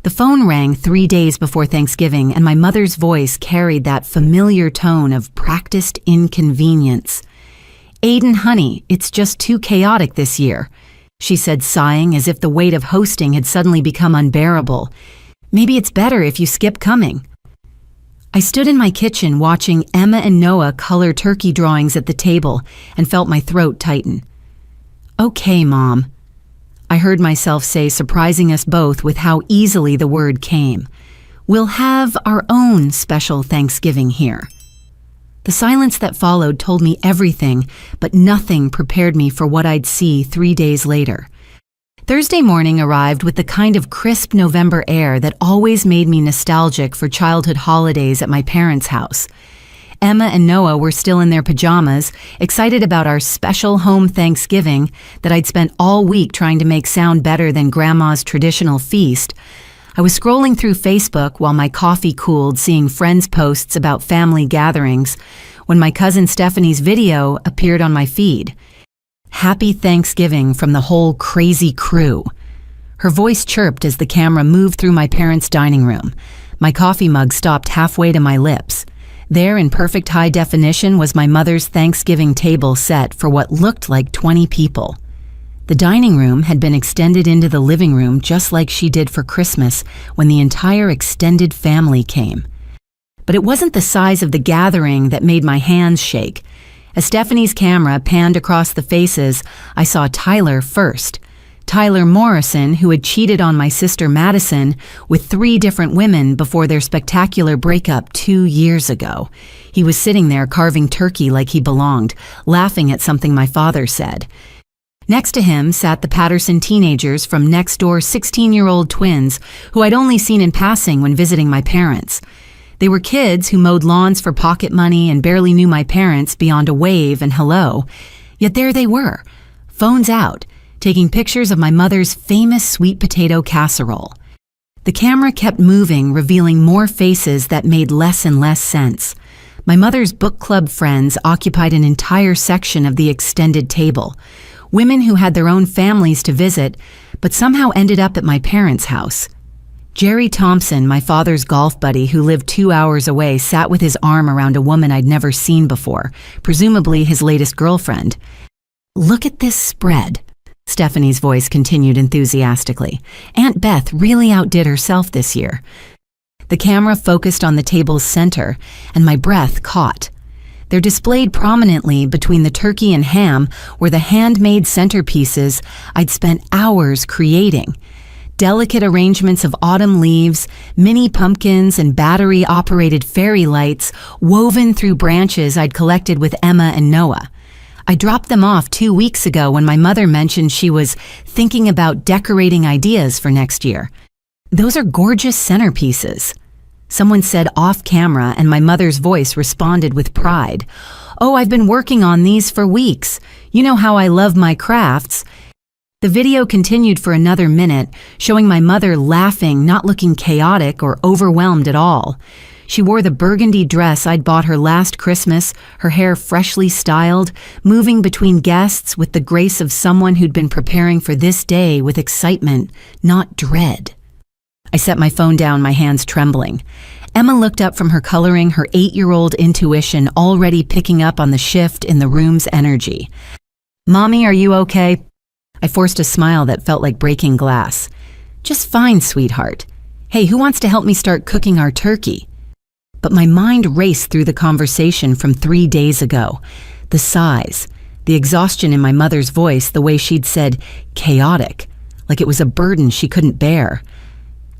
The phone rang 3 days before Thanksgiving, and my mother's voice carried that familiar tone of practiced inconvenience. "Aiden, honey, it's just too chaotic this year," she said, sighing as if the weight of hosting had suddenly become unbearable. "Maybe it's better if you skip coming." I stood in my kitchen watching Emma and Noah color turkey drawings at the table and felt my throat tighten. "Okay, Mom," I heard myself say, surprising us both with how easily the word came. "We'll have our own special Thanksgiving here." The silence that followed told me everything, but nothing prepared me for what I'd see 3 days later. Thursday morning arrived with the kind of crisp November air that always made me nostalgic for childhood holidays at my parents' house. Emma and Noah were still in their pajamas, excited about our special home Thanksgiving that I'd spent all week trying to make sound better than Grandma's traditional feast. I was scrolling through Facebook while my coffee cooled, seeing friends' posts about family gatherings, when my cousin Stephanie's video appeared on my feed. "Happy Thanksgiving from the whole crazy crew." Her voice chirped as the camera moved through my parents' dining room. My coffee mug stopped halfway to my lips. There, in perfect high definition, was my mother's Thanksgiving table set for what looked like 20 people. The dining room had been extended into the living room just like she did for Christmas when the entire extended family came. But it wasn't the size of the gathering that made my hands shake. As Stephanie's camera panned across the faces, I saw Tyler first. Tyler Morrison, who had cheated on my sister Madison with 3 different women before their spectacular breakup 2 years ago. He was sitting there carving turkey like he belonged, laughing at something my father said. Next to him sat the Patterson teenagers from next-door 16-year-old twins who I'd only seen in passing when visiting my parents. They were kids who mowed lawns for pocket money and barely knew my parents beyond a wave and hello. Yet there they were, phones out, taking pictures of my mother's famous sweet potato casserole. The camera kept moving, revealing more faces that made less and less sense. My mother's book club friends occupied an entire section of the extended table. Women who had their own families to visit, but somehow ended up at my parents' house. Jerry Thompson, my father's golf buddy who lived 2 hours away, sat with his arm around a woman I'd never seen before, presumably his latest girlfriend. "Look at this spread," Stephanie's voice continued enthusiastically. "Aunt Beth really outdid herself this year." The camera focused on the table's center, and my breath caught. There, displayed prominently between the turkey and ham, were the handmade centerpieces I'd spent hours creating. Delicate arrangements of autumn leaves, mini pumpkins, and battery-operated fairy lights woven through branches I'd collected with Emma and Noah. I dropped them off 2 weeks ago when my mother mentioned she was thinking about decorating ideas for next year. "Those are gorgeous centerpieces," someone said off camera, and my mother's voice responded with pride. "Oh, I've been working on these for weeks. You know how I love my crafts." The video continued for another minute, showing my mother laughing, not looking chaotic or overwhelmed at all. She wore the burgundy dress I'd bought her last Christmas, her hair freshly styled, moving between guests with the grace of someone who'd been preparing for this day with excitement, not dread. I set my phone down, my hands trembling. Emma looked up from her coloring, her 8-year-old intuition already picking up on the shift in the room's energy. "Mommy, are you okay?" I forced a smile that felt like breaking glass. "Just fine, sweetheart. Hey, who wants to help me start cooking our turkey?" But my mind raced through the conversation from 3 days ago. The sighs, the exhaustion in my mother's voice, the way she'd said chaotic, like it was a burden she couldn't bear.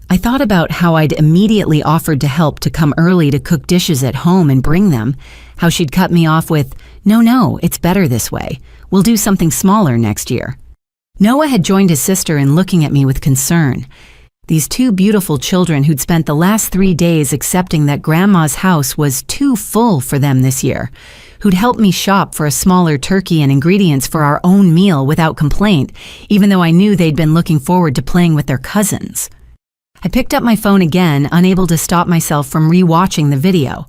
I thought about how I'd immediately offered to help to come early to cook dishes at home and bring them, how she'd cut me off with, No, it's better this way. We'll do something smaller next year." Noah had joined his sister in looking at me with concern. These 2 beautiful children who'd spent the last 3 days accepting that Grandma's house was too full for them this year, who'd helped me shop for a smaller turkey and ingredients for our own meal without complaint, even though I knew they'd been looking forward to playing with their cousins. I picked up my phone again, unable to stop myself from re-watching the video.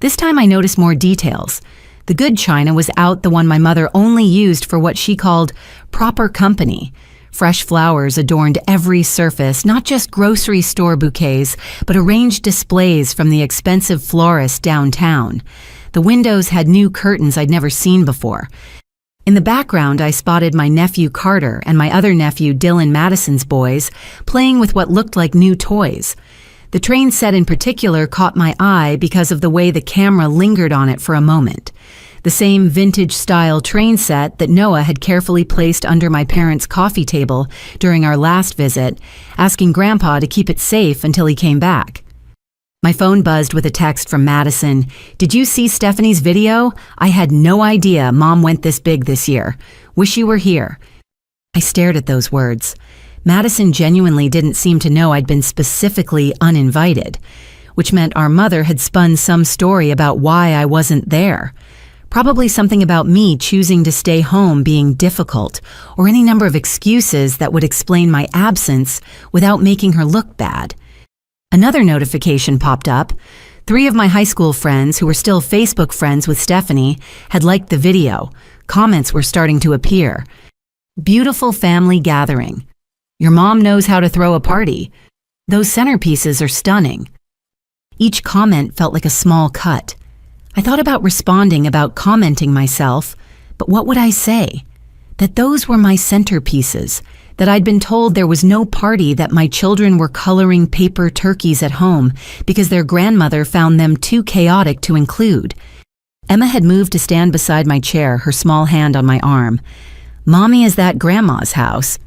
This time I noticed more details. The good china was out, the one my mother only used for what she called proper company. Fresh flowers adorned every surface, not just grocery store bouquets, but arranged displays from the expensive florist downtown. The windows had new curtains I'd never seen before. In the background, I spotted my nephew Carter and my other nephew Dylan Madison's boys playing with what looked like new toys. The train set in particular caught my eye because of the way the camera lingered on it for a moment. The same vintage-style train set that Noah had carefully placed under my parents' coffee table during our last visit, asking Grandpa to keep it safe until he came back. My phone buzzed with a text from Madison. "Did you see Stephanie's video? I had no idea Mom went this big this year. Wish you were here." I stared at those words. Madison genuinely didn't seem to know I'd been specifically uninvited, which meant our mother had spun some story about why I wasn't there. Probably something about me choosing to stay home being difficult, or any number of excuses that would explain my absence without making her look bad. Another notification popped up. 3 of my high school friends who were still Facebook friends with Stephanie had liked the video. Comments were starting to appear. "Beautiful family gathering. Your mom knows how to throw a party. Those centerpieces are stunning." Each comment felt like a small cut. I thought about responding, about commenting myself, but what would I say? That those were my centerpieces, that I'd been told there was no party, that my children were coloring paper turkeys at home because their grandmother found them too chaotic to include. Emma had moved to stand beside my chair, her small hand on my arm. "Mommy is at Grandma's house."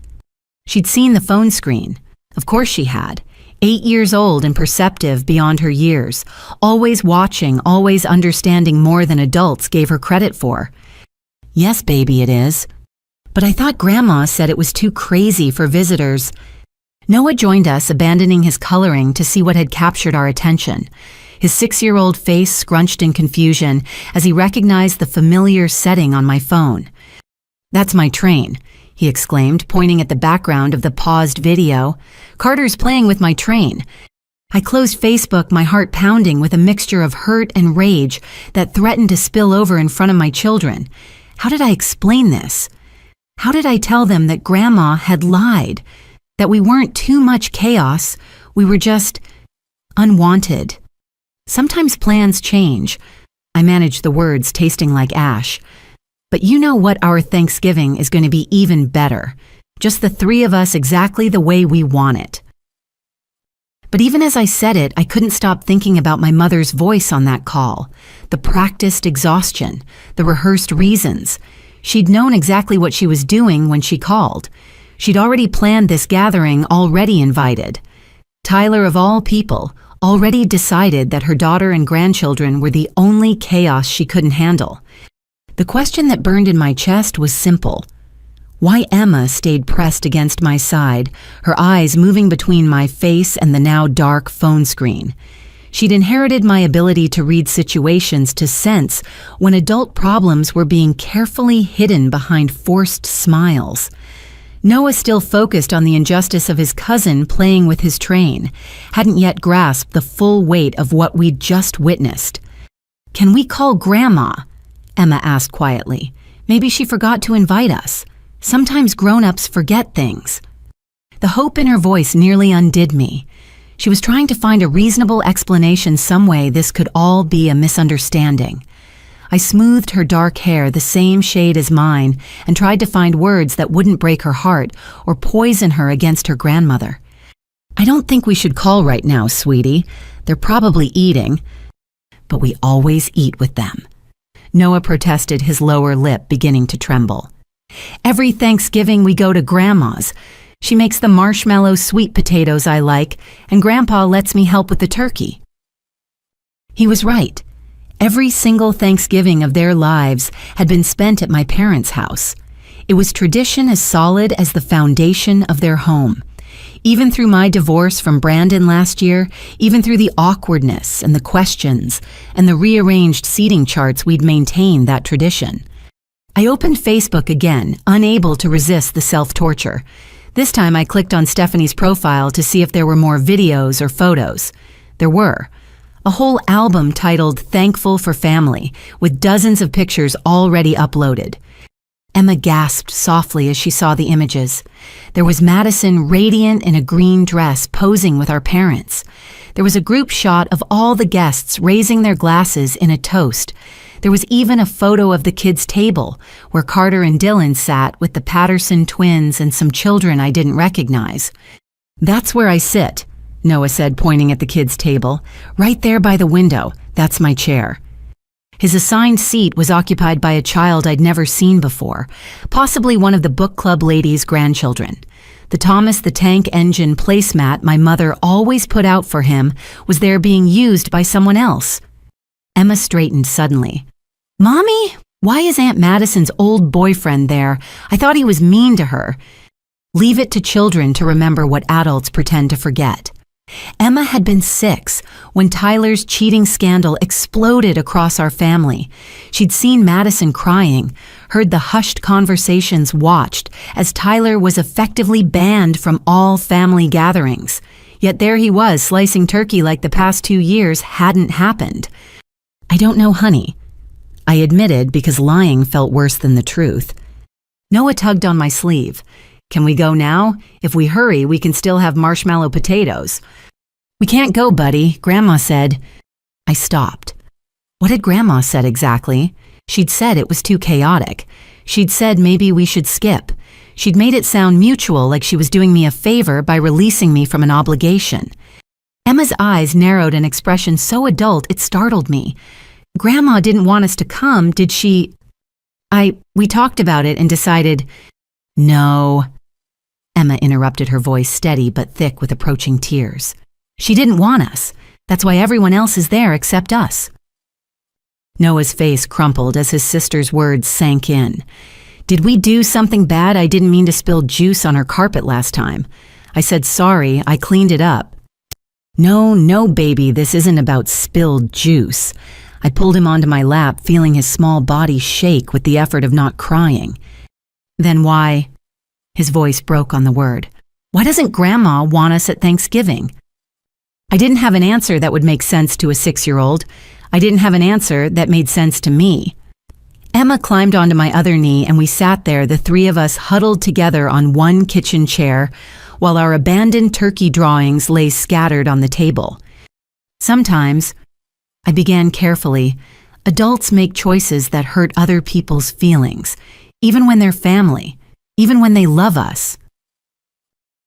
She'd seen the phone screen. Of course she had. 8 years old and perceptive beyond her years, always watching, always understanding more than adults gave her credit for. "Yes, baby, it is." But I thought Grandma said it was too crazy for visitors. Noah joined us, abandoning his coloring to see what had captured our attention. His 6-year-old face scrunched in confusion as he recognized the familiar setting on my phone. "That's my train," he exclaimed, pointing at the background of the paused video. "Carter's playing with my train." I closed Facebook, my heart pounding with a mixture of hurt and rage that threatened to spill over in front of my children. How did I explain this? How did I tell them that Grandma had lied? That we weren't too much chaos, we were just unwanted. Sometimes plans change. I managed the words, tasting like ash. But you know what, our Thanksgiving is going to be even better. Just the 3 of us exactly the way we want it. But even as I said it, I couldn't stop thinking about my mother's voice on that call. The practiced exhaustion, the rehearsed reasons. She'd known exactly what she was doing when she called. She'd already planned this gathering, already invited. Tyler, of all people, already decided that her daughter and grandchildren were the only chaos she couldn't handle. The question that burned in my chest was simple. Why Emma stayed pressed against my side, her eyes moving between my face and the now dark phone screen. She'd inherited my ability to read situations, to sense when adult problems were being carefully hidden behind forced smiles. Noah, still focused on the injustice of his cousin playing with his train, hadn't yet grasped the full weight of what we'd just witnessed. "Can we call Grandma?" Emma asked quietly. "Maybe she forgot to invite us. Sometimes grown-ups forget things." The hope in her voice nearly undid me. She was trying to find a reasonable explanation, some way this could all be a misunderstanding. I smoothed her dark hair, the same shade as mine, and tried to find words that wouldn't break her heart or poison her against her grandmother. "I don't think we should call right now, sweetie. They're probably eating." "But we always eat with them." Noah protested, his lower lip beginning to tremble. "Every Thanksgiving we go to Grandma's. She makes the marshmallow sweet potatoes I like, and Grandpa lets me help with the turkey." He was right. Every single Thanksgiving of their lives had been spent at my parents' house. It was tradition as solid as the foundation of their home. Even through my divorce from Brandon last year, even through the awkwardness and the questions and the rearranged seating charts, we'd maintained that tradition. I opened Facebook again, unable to resist the self-torture. This time I clicked on Stephanie's profile to see if there were more videos or photos. There were. A whole album titled "Thankful for Family," with dozens of pictures already uploaded. Emma gasped softly as she saw the images. There was Madison radiant in a green dress posing with our parents. There was a group shot of all the guests raising their glasses in a toast. There was even a photo of the kids' table, where Carter and Dylan sat with the Patterson twins and some children I didn't recognize. "That's where I sit," Noah said, pointing at the kids' table. "Right there by the window. That's my chair." His assigned seat was occupied by a child I'd never seen before, possibly one of the book club ladies' grandchildren. The Thomas the Tank Engine placemat my mother always put out for him was there being used by someone else. Emma straightened suddenly. "Mommy, why is Aunt Madison's old boyfriend there? I thought he was mean to her." Leave it to children to remember what adults pretend to forget. Emma had been 6 when Tyler's cheating scandal exploded across our family. She'd seen Madison crying, heard the hushed conversations watched as Tyler was effectively banned from all family gatherings. Yet there he was slicing turkey like the past 2 years hadn't happened. "I don't know, honey," I admitted because lying felt worse than the truth. Noah tugged on my sleeve. "Can we go now? If we hurry, we can still have marshmallow potatoes." "We can't go, buddy," Grandma said. I stopped. What had Grandma said exactly? She'd said it was too chaotic. She'd said maybe we should skip. She'd made it sound mutual, like she was doing me a favor by releasing me from an obligation. Emma's eyes narrowed an expression so adult it startled me. "Grandma didn't want us to come, did she?" We talked about it and decided, "No." Emma interrupted, her voice steady but thick with approaching tears. "She didn't want us. That's why everyone else is there except us." Noah's face crumpled as his sister's words sank in. "Did we do something bad? I didn't mean to spill juice on her carpet last time. I said sorry, I cleaned it up." No, baby, this isn't about spilled juice." I pulled him onto my lap, feeling his small body shake with the effort of not crying. "Then why?" His voice broke on the word. "Why doesn't Grandma want us at Thanksgiving?" I didn't have an answer that would make sense to a 6-year-old. I didn't have an answer that made sense to me. Emma climbed onto my other knee and we sat there, the 3 of us huddled together on one kitchen chair, while our abandoned turkey drawings lay scattered on the table. Sometimes, I began carefully, adults make choices that hurt other people's feelings, even when they're family, even when they love us.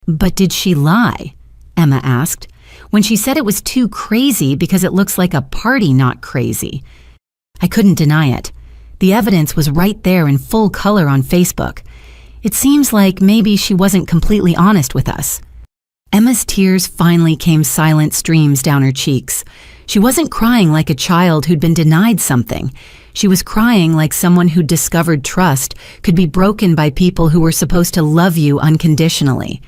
"But did she lie?" Emma asked, "when she said it was too crazy because it looks like a party, not crazy." I couldn't deny it. The evidence was right there in full color on Facebook. It seems like maybe she wasn't completely honest with us. Emma's tears finally came silent streams down her cheeks. She wasn't crying like a child who'd been denied something. She was crying like someone who'd discovered trust could be broken by people who were supposed to love you unconditionally.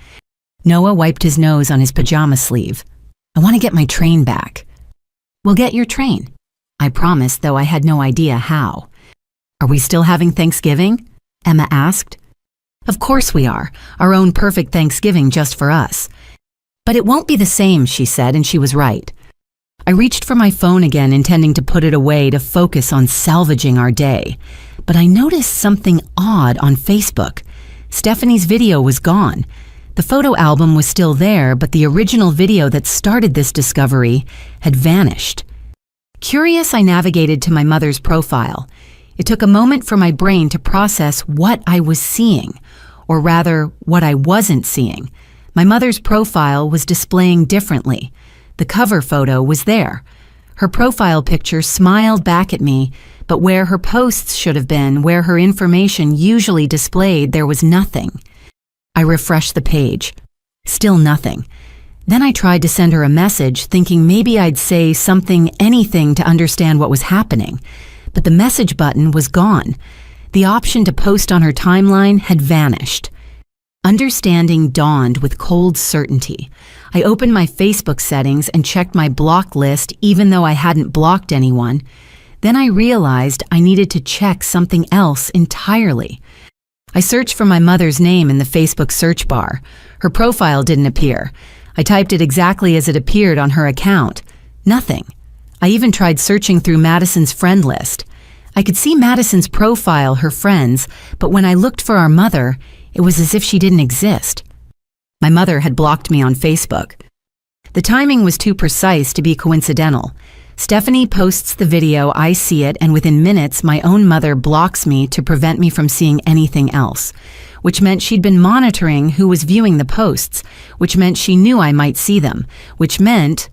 Noah wiped his nose on his pajama sleeve. "I want to get my train back." "We'll get your train," I promised, though I had no idea how. "Are we still having Thanksgiving?" Emma asked. "Of course we are, our own perfect Thanksgiving just for us." "But it won't be the same," she said, and she was right. I reached for my phone again, intending to put it away to focus on salvaging our day. But I noticed something odd on Facebook. Stephanie's video was gone. The photo album was still there, but the original video that started this discovery had vanished. Curious, I navigated to my mother's profile. It took a moment for my brain to process what I was seeing, or rather, what I wasn't seeing. My mother's profile was displaying differently. The cover photo was there. Her profile picture smiled back at me, but where her posts should have been, where her information usually displayed, there was nothing. I refreshed the page. Still nothing. Then I tried to send her a message, thinking maybe I'd say something, anything to understand what was happening. But the message button was gone. The option to post on her timeline had vanished. Understanding dawned with cold certainty. I opened my Facebook settings and checked my block list even though I hadn't blocked anyone. Then I realized I needed to check something else entirely. I searched for my mother's name in the Facebook search bar. Her profile didn't appear. I typed it exactly as it appeared on her account. Nothing. I even tried searching through Madison's friend list. I could see Madison's profile, her friends, but when I looked for our mother, it was as if she didn't exist. My mother had blocked me on Facebook. The timing was too precise to be coincidental. Stephanie posts the video, I see it, and within minutes, my own mother blocks me to prevent me from seeing anything else, which meant she'd been monitoring who was viewing the posts, which meant she knew I might see them, which meant,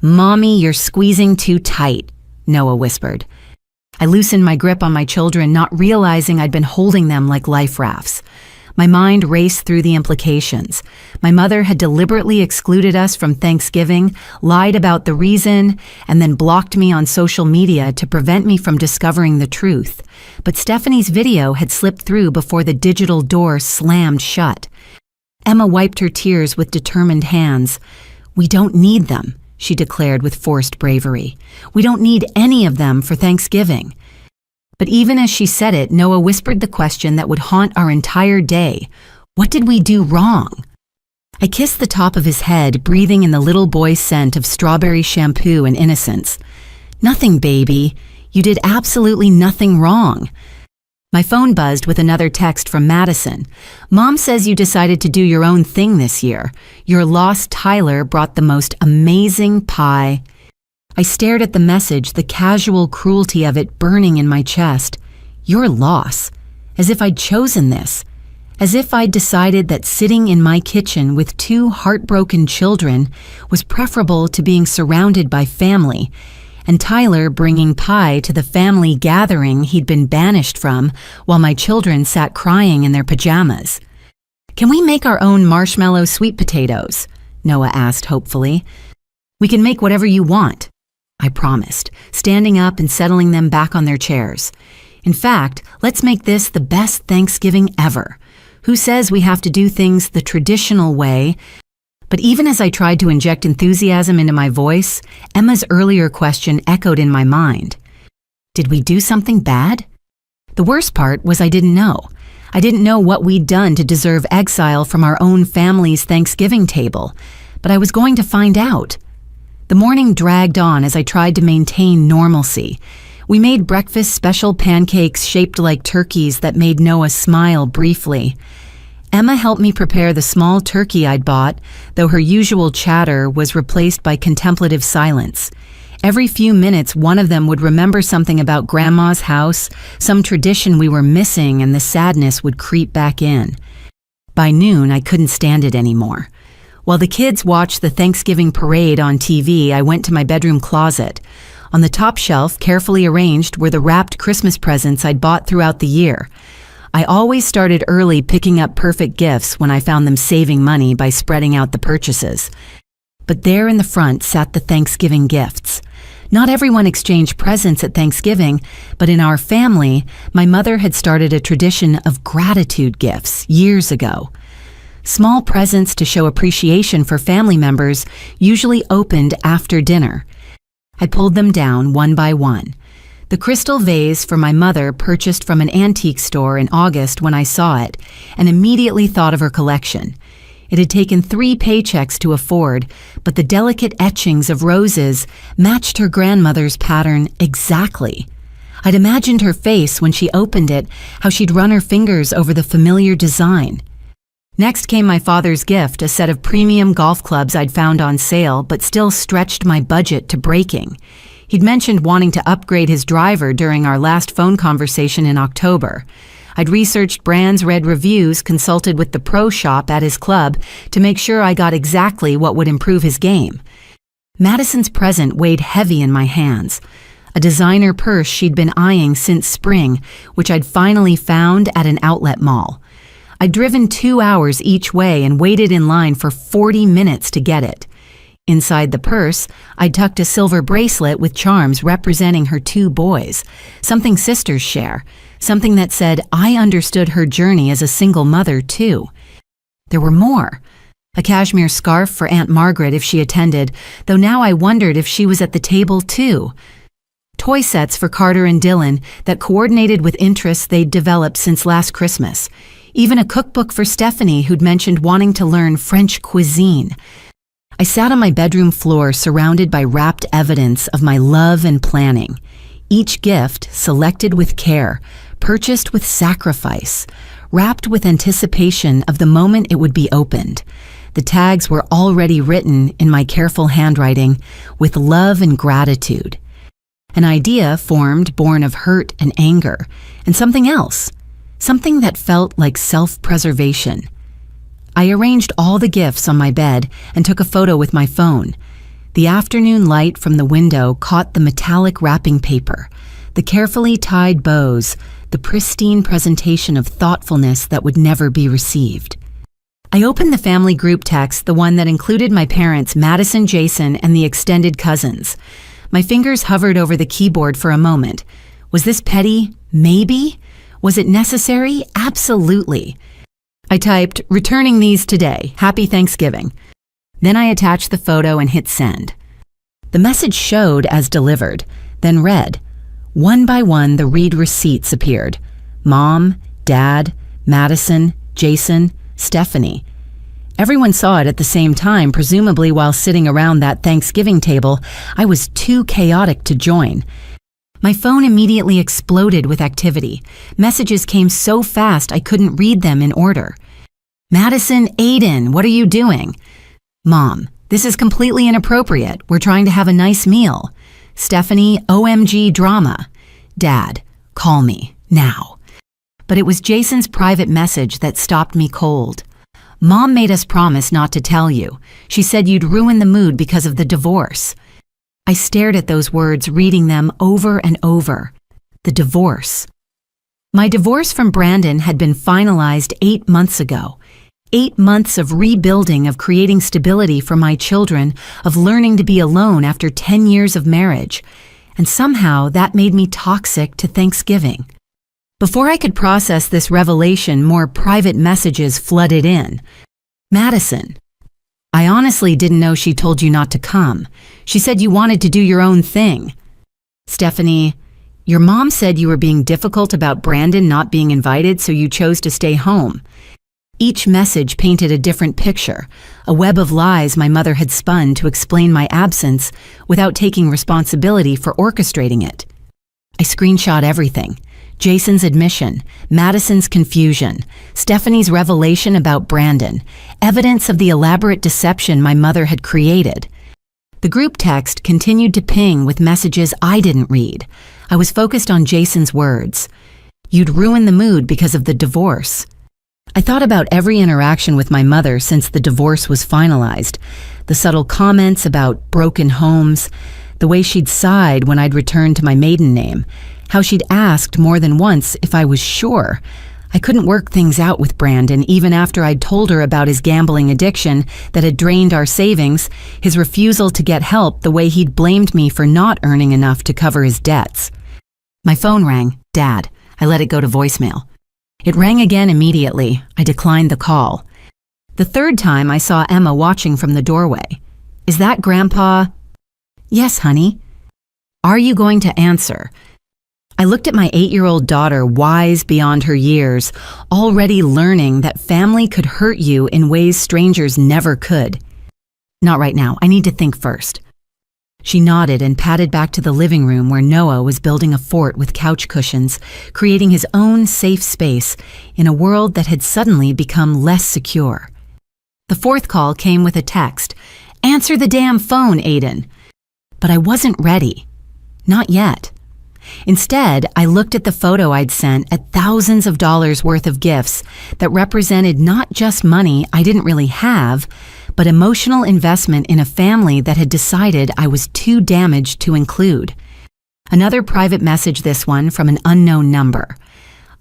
"Mommy, you're squeezing too tight," Noah whispered. I loosened my grip on my children, not realizing I'd been holding them like life rafts. My mind raced through the implications. My mother had deliberately excluded us from Thanksgiving, lied about the reason, and then blocked me on social media to prevent me from discovering the truth. But Stephanie's video had slipped through before the digital door slammed shut. Emma wiped her tears with determined hands. "We don't need them," she declared with forced bravery. "We don't need any of them for Thanksgiving." But even as she said it, Noah whispered the question that would haunt our entire day. What did we do wrong? I kissed the top of his head, breathing in the little boy's scent of strawberry shampoo and innocence. "Nothing, baby. You did absolutely nothing wrong." My phone buzzed with another text from Madison. "Mom says you decided to do your own thing this year. Your lost Tyler brought the most amazing pie." I stared at the message, the casual cruelty of it burning in my chest. Your loss. As if I'd chosen this. As if I'd decided that sitting in my kitchen with 2 heartbroken children was preferable to being surrounded by family, and Tyler bringing pie to the family gathering he'd been banished from while my children sat crying in their pajamas. "Can we make our own marshmallow sweet potatoes?" Noah asked hopefully. "We can make whatever you want," I promised, standing up and settling them back on their chairs. "In fact, let's make this the best Thanksgiving ever. Who says we have to do things the traditional way?" But even as I tried to inject enthusiasm into my voice, Emma's earlier question echoed in my mind. Did we do something bad? The worst part was I didn't know. I didn't know what we'd done to deserve exile from our own family's Thanksgiving table, but I was going to find out. The morning dragged on as I tried to maintain normalcy. We made breakfast special pancakes shaped like turkeys that made Noah smile briefly. Emma helped me prepare the small turkey I'd bought, though her usual chatter was replaced by contemplative silence. Every few minutes, one of them would remember something about Grandma's house, some tradition we were missing, and the sadness would creep back in. By noon, I couldn't stand it anymore. While the kids watched the Thanksgiving parade on TV, I went to my bedroom closet. On the top shelf, carefully arranged, were the wrapped Christmas presents I'd bought throughout the year. I always started early picking up perfect gifts when I found them saving money by spreading out the purchases. But there in the front sat the Thanksgiving gifts. Not everyone exchanged presents at Thanksgiving, but in our family, my mother had started a tradition of gratitude gifts years ago. Small presents to show appreciation for family members, usually opened after dinner. I pulled them down one by one. The crystal vase for my mother purchased from an antique store in August when I saw it, and immediately thought of her collection. It had taken 3 paychecks to afford, but the delicate etchings of roses matched her grandmother's pattern exactly. I'd imagined her face when she opened it, how she'd run her fingers over the familiar design. Next came my father's gift, a set of premium golf clubs I'd found on sale but still stretched my budget to breaking. He'd mentioned wanting to upgrade his driver during our last phone conversation in October. I'd researched brands, read reviews, consulted with the pro shop at his club to make sure I got exactly what would improve his game. Madison's present weighed heavy in my hands. A designer purse she'd been eyeing since spring, which I'd finally found at an outlet mall. I'd driven 2 hours each way and waited in line for 40 minutes to get it. Inside the purse, I'd tucked a silver bracelet with charms representing her 2 boys, something sisters share, something that said I understood her journey as a single mother too. There were more. A cashmere scarf for Aunt Margaret if she attended, though now I wondered if she was at the table too. Toy sets for Carter and Dylan that coordinated with interests they'd developed since last Christmas. Even a cookbook for Stephanie, who'd mentioned wanting to learn French cuisine. I sat on my bedroom floor surrounded by wrapped evidence of my love and planning. Each gift selected with care, purchased with sacrifice, wrapped with anticipation of the moment it would be opened. The tags were already written in my careful handwriting with love and gratitude. An idea formed born of hurt and anger, and something else, something that felt like self-preservation. I arranged all the gifts on my bed and took a photo with my phone. The afternoon light from the window caught the metallic wrapping paper, the carefully tied bows, the pristine presentation of thoughtfulness that would never be received. I opened the family group text, the one that included my parents, Madison, Jason, and the extended cousins. My fingers hovered over the keyboard for a moment. Was this petty? Maybe? Was it necessary? Absolutely. I typed, "Returning these today. Happy Thanksgiving." Then I attached the photo and hit send. The message showed as delivered, then read. One by one, the read receipts appeared. Mom, Dad, Madison, Jason, Stephanie. Everyone saw it at the same time, presumably while sitting around that Thanksgiving table. I was too chaotic to join. My phone immediately exploded with activity. Messages came so fast I couldn't read them in order. Madison, Aiden, what are you doing? Mom, this is completely inappropriate. We're trying to have a nice meal. Stephanie, OMG drama. Dad, call me, now. But it was Jason's private message that stopped me cold. Mom made us promise not to tell you. She said you'd ruin the mood because of the divorce. I stared at those words, reading them over and over. The divorce. My divorce from Brandon had been finalized 8 months ago. 8 months of rebuilding, of creating stability for my children, of learning to be alone after 10 years of marriage. And somehow that made me toxic to Thanksgiving. Before I could process this revelation, more private messages flooded in. Madison, I honestly didn't know she told you not to come. She said you wanted to do your own thing. Stephanie, your mom said you were being difficult about Brandon not being invited, so you chose to stay home. Each message painted a different picture, a web of lies my mother had spun to explain my absence without taking responsibility for orchestrating it. I screenshot everything. Jason's admission, Madison's confusion, Stephanie's revelation about Brandon, evidence of the elaborate deception my mother had created. The group text continued to ping with messages I didn't read. I was focused on Jason's words. You'd ruin the mood because of the divorce. I thought about every interaction with my mother since the divorce was finalized, the subtle comments about broken homes, the way she'd sighed when I'd returned to my maiden name, how she'd asked more than once if I was sure. I couldn't work things out with Brandon even after I'd told her about his gambling addiction that had drained our savings, his refusal to get help, the way he'd blamed me for not earning enough to cover his debts. My phone rang. Dad. I let it go to voicemail. It rang again immediately. I declined the call. The third time I saw Emma watching from the doorway. Is that Grandpa? Yes, honey. Are you going to answer? I looked at my 8-year-old daughter, wise beyond her years, already learning that family could hurt you in ways strangers never could. Not right now. I need to think first. She nodded and padded back to the living room where Noah was building a fort with couch cushions, creating his own safe space in a world that had suddenly become less secure. The fourth call came with a text. Answer the damn phone, Aiden. But I wasn't ready. Not yet. Instead, I looked at the photo I'd sent at thousands of dollars worth of gifts that represented not just money I didn't really have, but emotional investment in a family that had decided I was too damaged to include. Another private message, this one from an unknown number.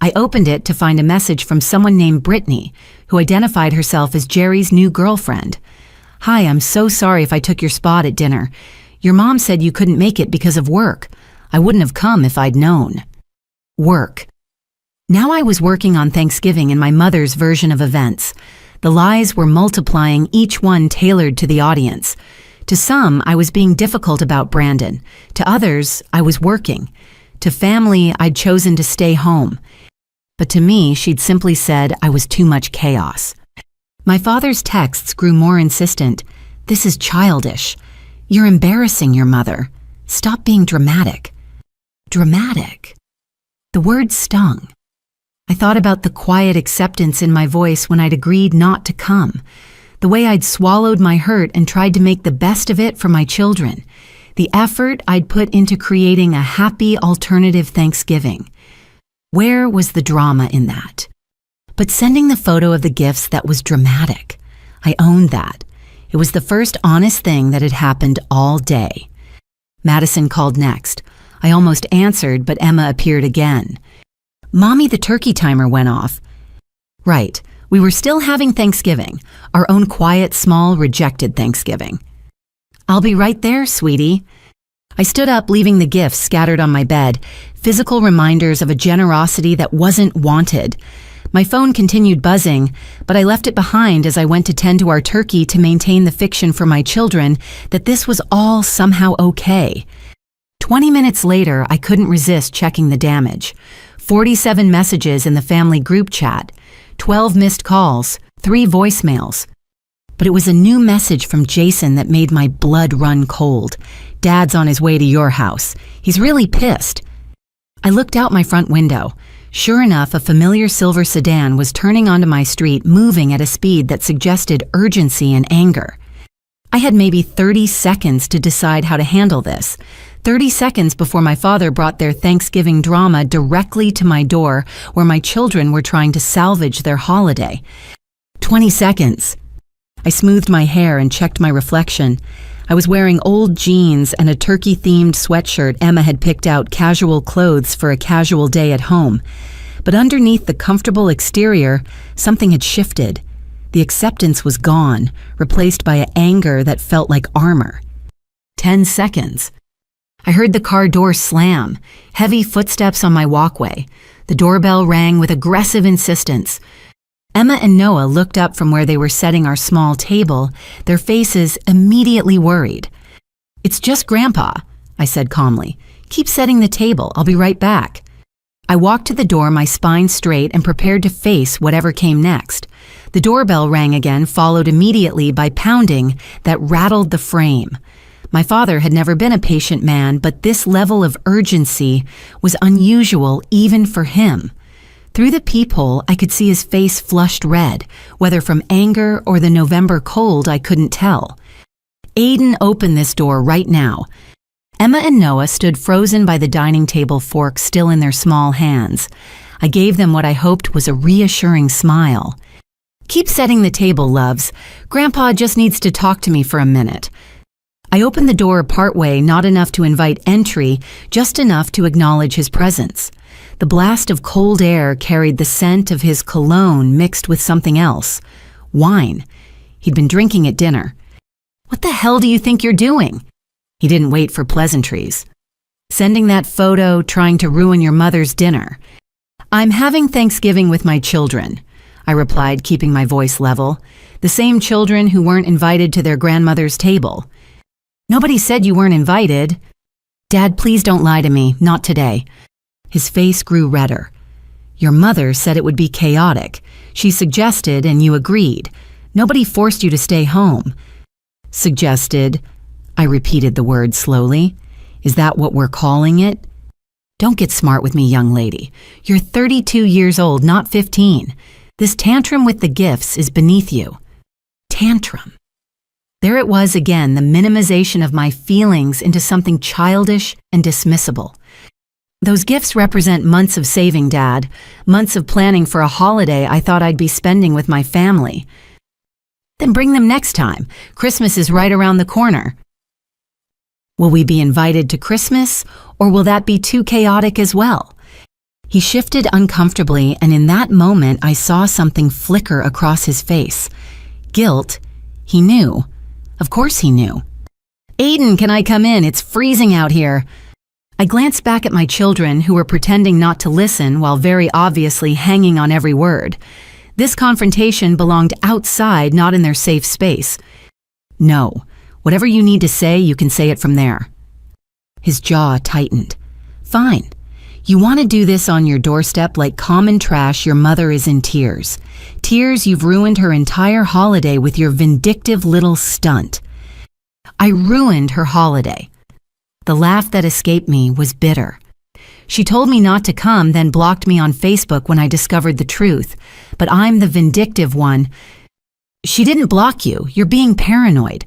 I opened it to find a message from someone named Brittany, who identified herself as Jerry's new girlfriend. Hi, I'm so sorry if I took your spot at dinner. Your mom said you couldn't make it because of work. I wouldn't have come if I'd known. Work. Now I was working on Thanksgiving in my mother's version of events. The lies were multiplying, each one tailored to the audience. To some, I was being difficult about Brandon. To others, I was working. To family, I'd chosen to stay home. But to me, she'd simply said I was too much chaos. My father's texts grew more insistent. This is childish. You're embarrassing your mother. Stop being dramatic. dramatic. The word stung. I thought about the quiet acceptance in my voice when I'd agreed not to come, the way I'd swallowed my hurt and tried to make the best of it for my children, the effort I'd put into creating a happy alternative Thanksgiving. Where was the drama in that? But sending the photo of the gifts, that was dramatic. I owned that. It was the first honest thing that had happened all day. Madison called next. I almost answered, but Emma appeared again. "Mommy, the turkey timer went off." Right, we were still having Thanksgiving, our own quiet, small, rejected Thanksgiving. "I'll be right there, sweetie." I stood up, leaving the gifts scattered on my bed, physical reminders of a generosity that wasn't wanted. My phone continued buzzing, but I left it behind as I went to tend to our turkey to maintain the fiction for my children that this was all somehow okay. 20 minutes later, I couldn't resist checking the damage. 47 messages in the family group chat, 12 missed calls, 3 voicemails. But it was a new message from Jason that made my blood run cold. "Dad's on his way to your house. He's really pissed." I looked out my front window. Sure enough, a familiar silver sedan was turning onto my street, moving at a speed that suggested urgency and anger. I had maybe 30 seconds to decide how to handle this. 30 seconds before my father brought their Thanksgiving drama directly to my door where my children were trying to salvage their holiday. 20 seconds. I smoothed my hair and checked my reflection. I was wearing old jeans and a turkey-themed sweatshirt Emma had picked out casual clothes for a casual day at home. But underneath the comfortable exterior, something had shifted. The acceptance was gone, replaced by an anger that felt like armor. 10 seconds. I heard the car door slam, heavy footsteps on my walkway. The doorbell rang with aggressive insistence. Emma and Noah looked up from where they were setting our small table, their faces immediately worried. "It's just Grandpa," I said calmly. "Keep setting the table. I'll be right back." I walked to the door, my spine straight, and prepared to face whatever came next. The doorbell rang again, followed immediately by pounding that rattled the frame. My father had never been a patient man, but this level of urgency was unusual even for him. Through the peephole, I could see his face flushed red, whether from anger or the November cold, I couldn't tell. "Aiden, open this door right now." Emma and Noah stood frozen by the dining table, forks still in their small hands. I gave them what I hoped was a reassuring smile. "Keep setting the table, loves. Grandpa just needs to talk to me for a minute." I opened the door partway, not enough to invite entry, just enough to acknowledge his presence. The blast of cold air carried the scent of his cologne mixed with something else. Wine. He'd been drinking at dinner. "What the hell do you think you're doing?" He didn't wait for pleasantries. "Sending that photo, trying to ruin your mother's dinner." "I'm having Thanksgiving with my children," I replied, keeping my voice level. "The same children who weren't invited to their grandmother's table." "Nobody said you weren't invited." "Dad, please don't lie to me, not today." His face grew redder. "Your mother said it would be chaotic. She suggested and you agreed. Nobody forced you to stay home." "Suggested," I repeated the word slowly. "Is that what we're calling it?" "Don't get smart with me, young lady. You're 32 years old, not 15. This tantrum with the gifts is beneath you." Tantrum. There it was again, the minimization of my feelings into something childish and dismissible. "Those gifts represent months of saving, Dad, months of planning for a holiday I thought I'd be spending with my family." "Then bring them next time. Christmas is right around the corner." "Will we be invited to Christmas, or will that be too chaotic as well?" He shifted uncomfortably, and in that moment I saw something flicker across his face. Guilt. He knew. Of course he knew. "Aiden, can I come in? It's freezing out here." I glanced back at my children, who were pretending not to listen while very obviously hanging on every word. This confrontation belonged outside, not in their safe space. "No. Whatever you need to say, you can say it from there." His jaw tightened. "Fine. You want to do this on your doorstep like common trash. Your mother is in tears. Tears you've ruined her entire holiday with your vindictive little stunt." I ruined her holiday. The laugh that escaped me was bitter. She told me not to come, then blocked me on Facebook when I discovered the truth. But I'm the vindictive one. She didn't block you. You're being paranoid.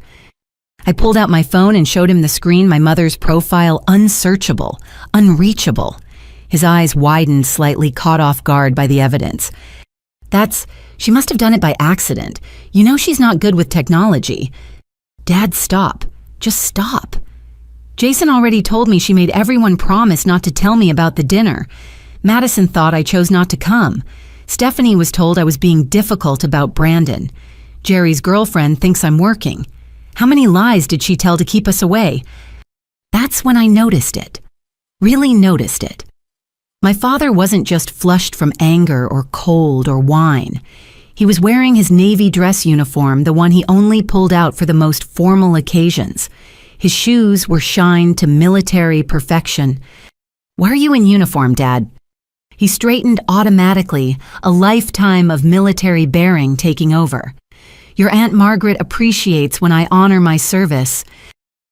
I pulled out my phone and showed him the screen, my mother's profile, unsearchable, unreachable. His eyes widened slightly, caught off guard by the evidence. She must have done it by accident. You know she's not good with technology. Dad, stop. Just stop. Jason already told me she made everyone promise not to tell me about the dinner. Madison thought I chose not to come. Stephanie was told I was being difficult about Brandon. Jerry's girlfriend thinks I'm working. How many lies did she tell to keep us away? That's when I noticed it. Really noticed it. My father wasn't just flushed from anger or cold or wine. He was wearing his navy dress uniform, the one he only pulled out for the most formal occasions. His shoes were shined to military perfection. Why are you in uniform, Dad? He straightened automatically, a lifetime of military bearing taking over. Your Aunt Margaret appreciates when I honor my service.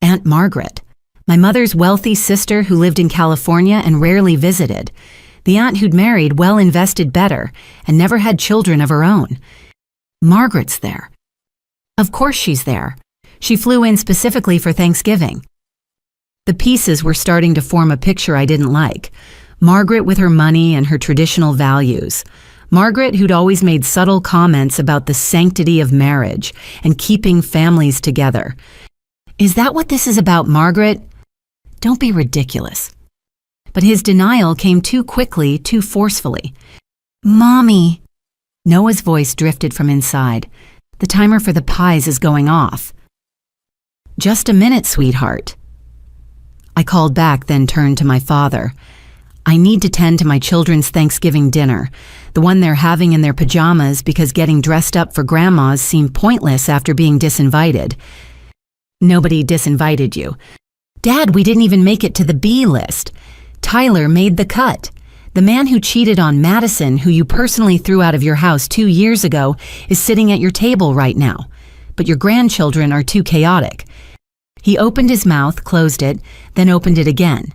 Aunt Margaret, my mother's wealthy sister who lived in California and rarely visited. The aunt who'd married well-invested better and never had children of her own. Margaret's there. Of course she's there. She flew in specifically for Thanksgiving. The pieces were starting to form a picture I didn't like. Margaret with her money and her traditional values. Margaret who'd always made subtle comments about the sanctity of marriage and keeping families together. Is that what this is about, Margaret? Don't be ridiculous. But his denial came too quickly, too forcefully. Mommy. Noah's voice drifted from inside. The timer for the pies is going off. Just a minute, sweetheart. I called back, then turned to my father. I need to tend to my children's Thanksgiving dinner, the one they're having in their pajamas because getting dressed up for grandmas seemed pointless after being disinvited. Nobody disinvited you. Dad, we didn't even make it to the B list. Tyler made the cut. The man who cheated on Madison, who you personally threw out of your house 2 years ago, is sitting at your table right now. But your grandchildren are too chaotic. He opened his mouth, closed it, then opened it again.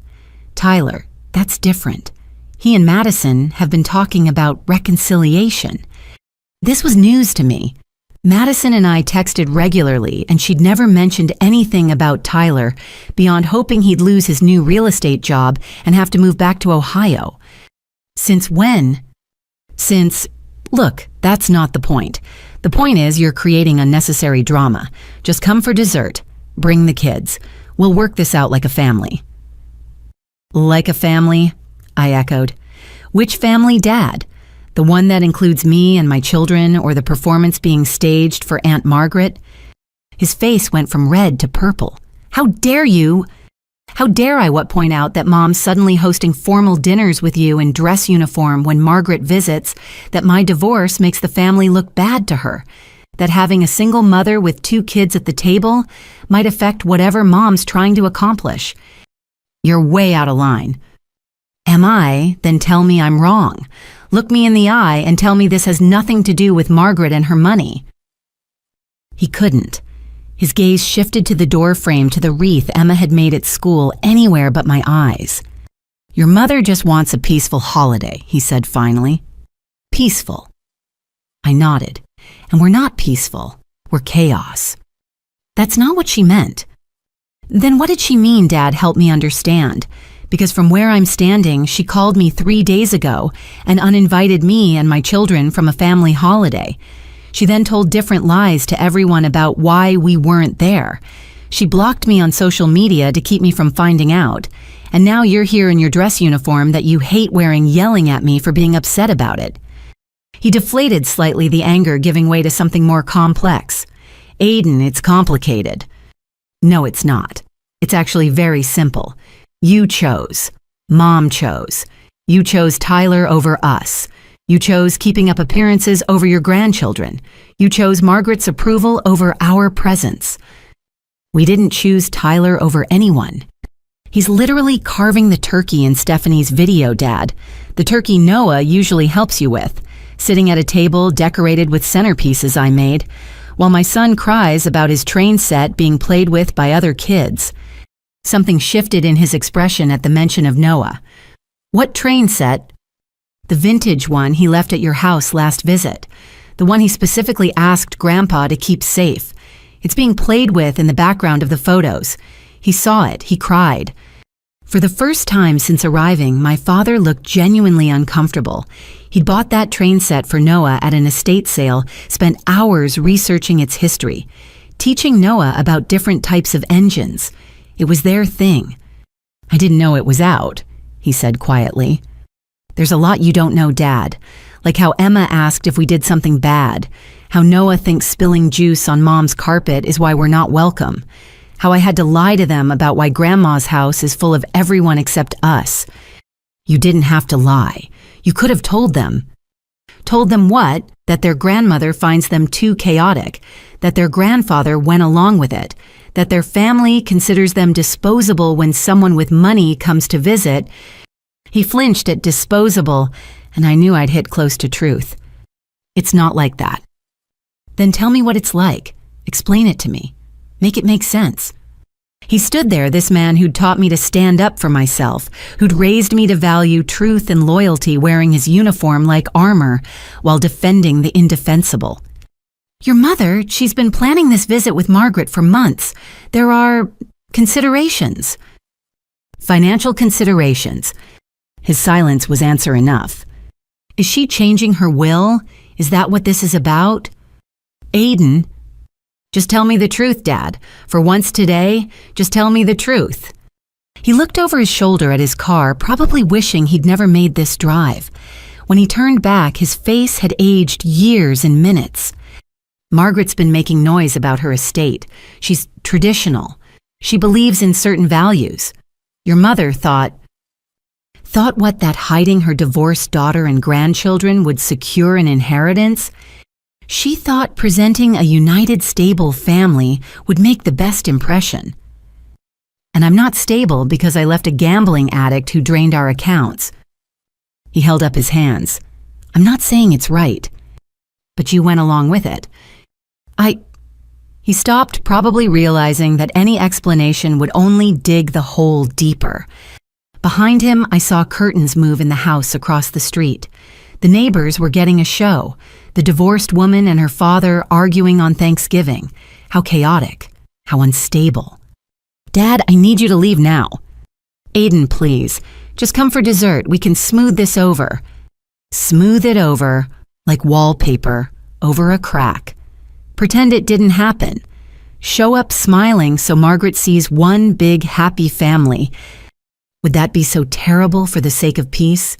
Tyler, that's different. He and Madison have been talking about reconciliation. This was news to me. Madison and I texted regularly, and she'd never mentioned anything about Tyler beyond hoping he'd lose his new real estate job and have to move back to Ohio. Since when? Look, that's not the point. The point is you're creating unnecessary drama. Just come for dessert. Bring the kids. We'll work this out like a family. Like a family? I echoed. Which family, Dad? The one that includes me and my children, or the performance being staged for Aunt Margaret? His face went from red to purple. How dare you? How dare I point out that Mom's suddenly hosting formal dinners with you in dress uniform when Margaret visits, that my divorce makes the family look bad to her, that having a single mother with 2 kids at the table might affect whatever Mom's trying to accomplish. You're way out of line. Am I? Then tell me I'm wrong. Look me in the eye and tell me this has nothing to do with Margaret and her money. He couldn't. His gaze shifted to the door frame, to the wreath Emma had made at school, anywhere but my eyes. Your mother just wants a peaceful holiday, he said finally. Peaceful. I nodded. And we're not peaceful. We're chaos. That's not what she meant. Then what did she mean, Dad? Help me understand. Because from where I'm standing, she called me 3 days ago and uninvited me and my children from a family holiday. She then told different lies to everyone about why we weren't there. She blocked me on social media to keep me from finding out. And now you're here in your dress uniform that you hate wearing, yelling at me for being upset about it. He deflated slightly, the anger giving way to something more complex. Aiden, it's complicated. No, it's not. It's actually very simple. You chose. Mom chose. You chose Tyler over us. You chose keeping up appearances over your grandchildren. You chose Margaret's approval over our presence. We didn't choose Tyler over anyone. He's literally carving the turkey in Stephanie's video, Dad. The turkey Noah usually helps you with, sitting at a table decorated with centerpieces I made, while my son cries about his train set being played with by other kids. Something shifted in his expression at the mention of Noah. What train set? The vintage one he left at your house last visit. The one he specifically asked Grandpa to keep safe. It's being played with in the background of the photos. He saw it. He cried. For the first time since arriving, my father looked genuinely uncomfortable. He'd bought that train set for Noah at an estate sale, spent hours researching its history, teaching Noah about different types of engines. It was their thing. I didn't know it was out, he said quietly. There's a lot you don't know, Dad. Like how Emma asked if we did something bad. How Noah thinks spilling juice on Mom's carpet is why we're not welcome. How I had to lie to them about why Grandma's house is full of everyone except us. You didn't have to lie. You could have told them. Told them what? That their grandmother finds them too chaotic. That their grandfather went along with it. That their family considers them disposable when someone with money comes to visit. He flinched at disposable, and I knew I'd hit close to truth. It's not like that. Then tell me what it's like. Explain it to me. Make it make sense. He stood there, this man who'd taught me to stand up for myself, who'd raised me to value truth and loyalty wearing his uniform like armor while defending the indefensible. Your mother, she's been planning this visit with Margaret for months. There are considerations. Financial considerations. His silence was answer enough. Is she changing her will? Is that what this is about? Aiden, just tell me the truth, Dad. For once today, just tell me the truth. He looked over his shoulder at his car, probably wishing he'd never made this drive. When he turned back, his face had aged years in minutes. Margaret's been making noise about her estate. She's traditional. She believes in certain values. Your mother thought what, that hiding her divorced daughter and grandchildren would secure an inheritance? She thought presenting a united, stable family would make the best impression. And I'm not stable because I left a gambling addict who drained our accounts. He held up his hands. I'm not saying it's right, but you went along with it. He stopped, probably realizing that any explanation would only dig the hole deeper. Behind him, I saw curtains move in the house across the street. The neighbors were getting a show. The divorced woman and her father arguing on Thanksgiving. How chaotic. How unstable. Dad, I need you to leave now. Aiden, please. Just come for dessert. We can smooth this over. Smooth it over, like wallpaper, over a crack. Pretend it didn't happen. Show up smiling so Margaret sees one big happy family. Would that be so terrible for the sake of peace?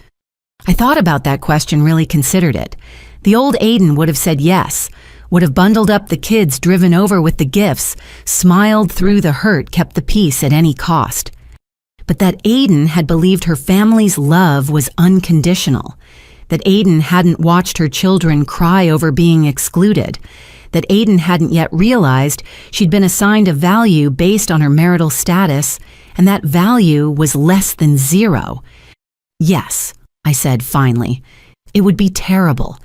I thought about that question, really considered it. The old Aiden would have said yes, would have bundled up the kids driven over with the gifts, smiled through the hurt, kept the peace at any cost. But that Aiden had believed her family's love was unconditional, that Aiden hadn't watched her children cry over being excluded, that Aiden hadn't yet realized she'd been assigned a value based on her marital status, and that value was less than zero. Yes, I said finally. It would be terrible.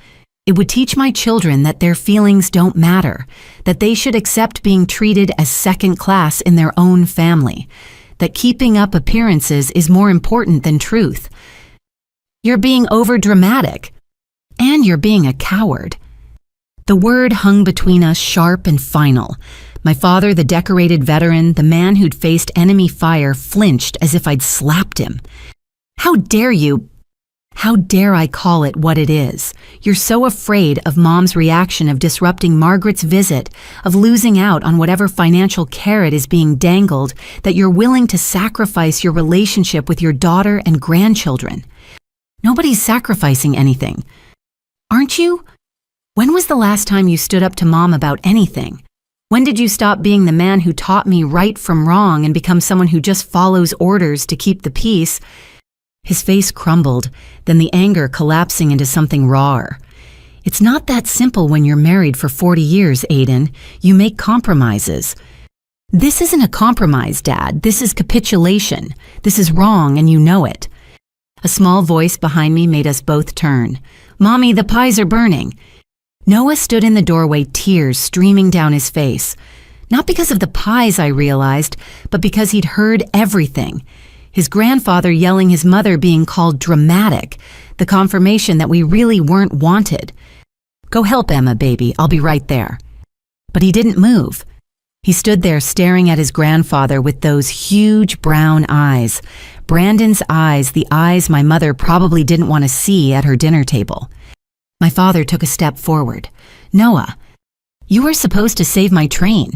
It would teach my children that their feelings don't matter, that they should accept being treated as second class in their own family, that keeping up appearances is more important than truth. You're being overdramatic, and you're being a coward. The word hung between us sharp and final. My father, the decorated veteran, the man who'd faced enemy fire, flinched as if I'd slapped him. How dare you? How dare I call it what it is? You're so afraid of Mom's reaction of disrupting Margaret's visit, of losing out on whatever financial carrot is being dangled, that you're willing to sacrifice your relationship with your daughter and grandchildren. Nobody's sacrificing anything. Aren't you? When was the last time you stood up to Mom about anything? When did you stop being the man who taught me right from wrong and become someone who just follows orders to keep the peace? His face crumbled, then the anger collapsing into something rawer. It's not that simple when you're married for 40 years, Aiden. You make compromises. This isn't a compromise, Dad. This is capitulation. This is wrong, and you know it. A small voice behind me made us both turn. Mommy, the pies are burning. Noah stood in the doorway, tears streaming down his face. Not because of the pies, I realized, but because he'd heard everything. His grandfather yelling his mother being called dramatic, the confirmation that we really weren't wanted. "Go help Emma, baby, I'll be right there." But he didn't move. He stood there staring at his grandfather with those huge brown eyes, Brandon's eyes, the eyes my mother probably didn't want to see at her dinner table. My father took a step forward. "Noah, you were supposed to save my train,"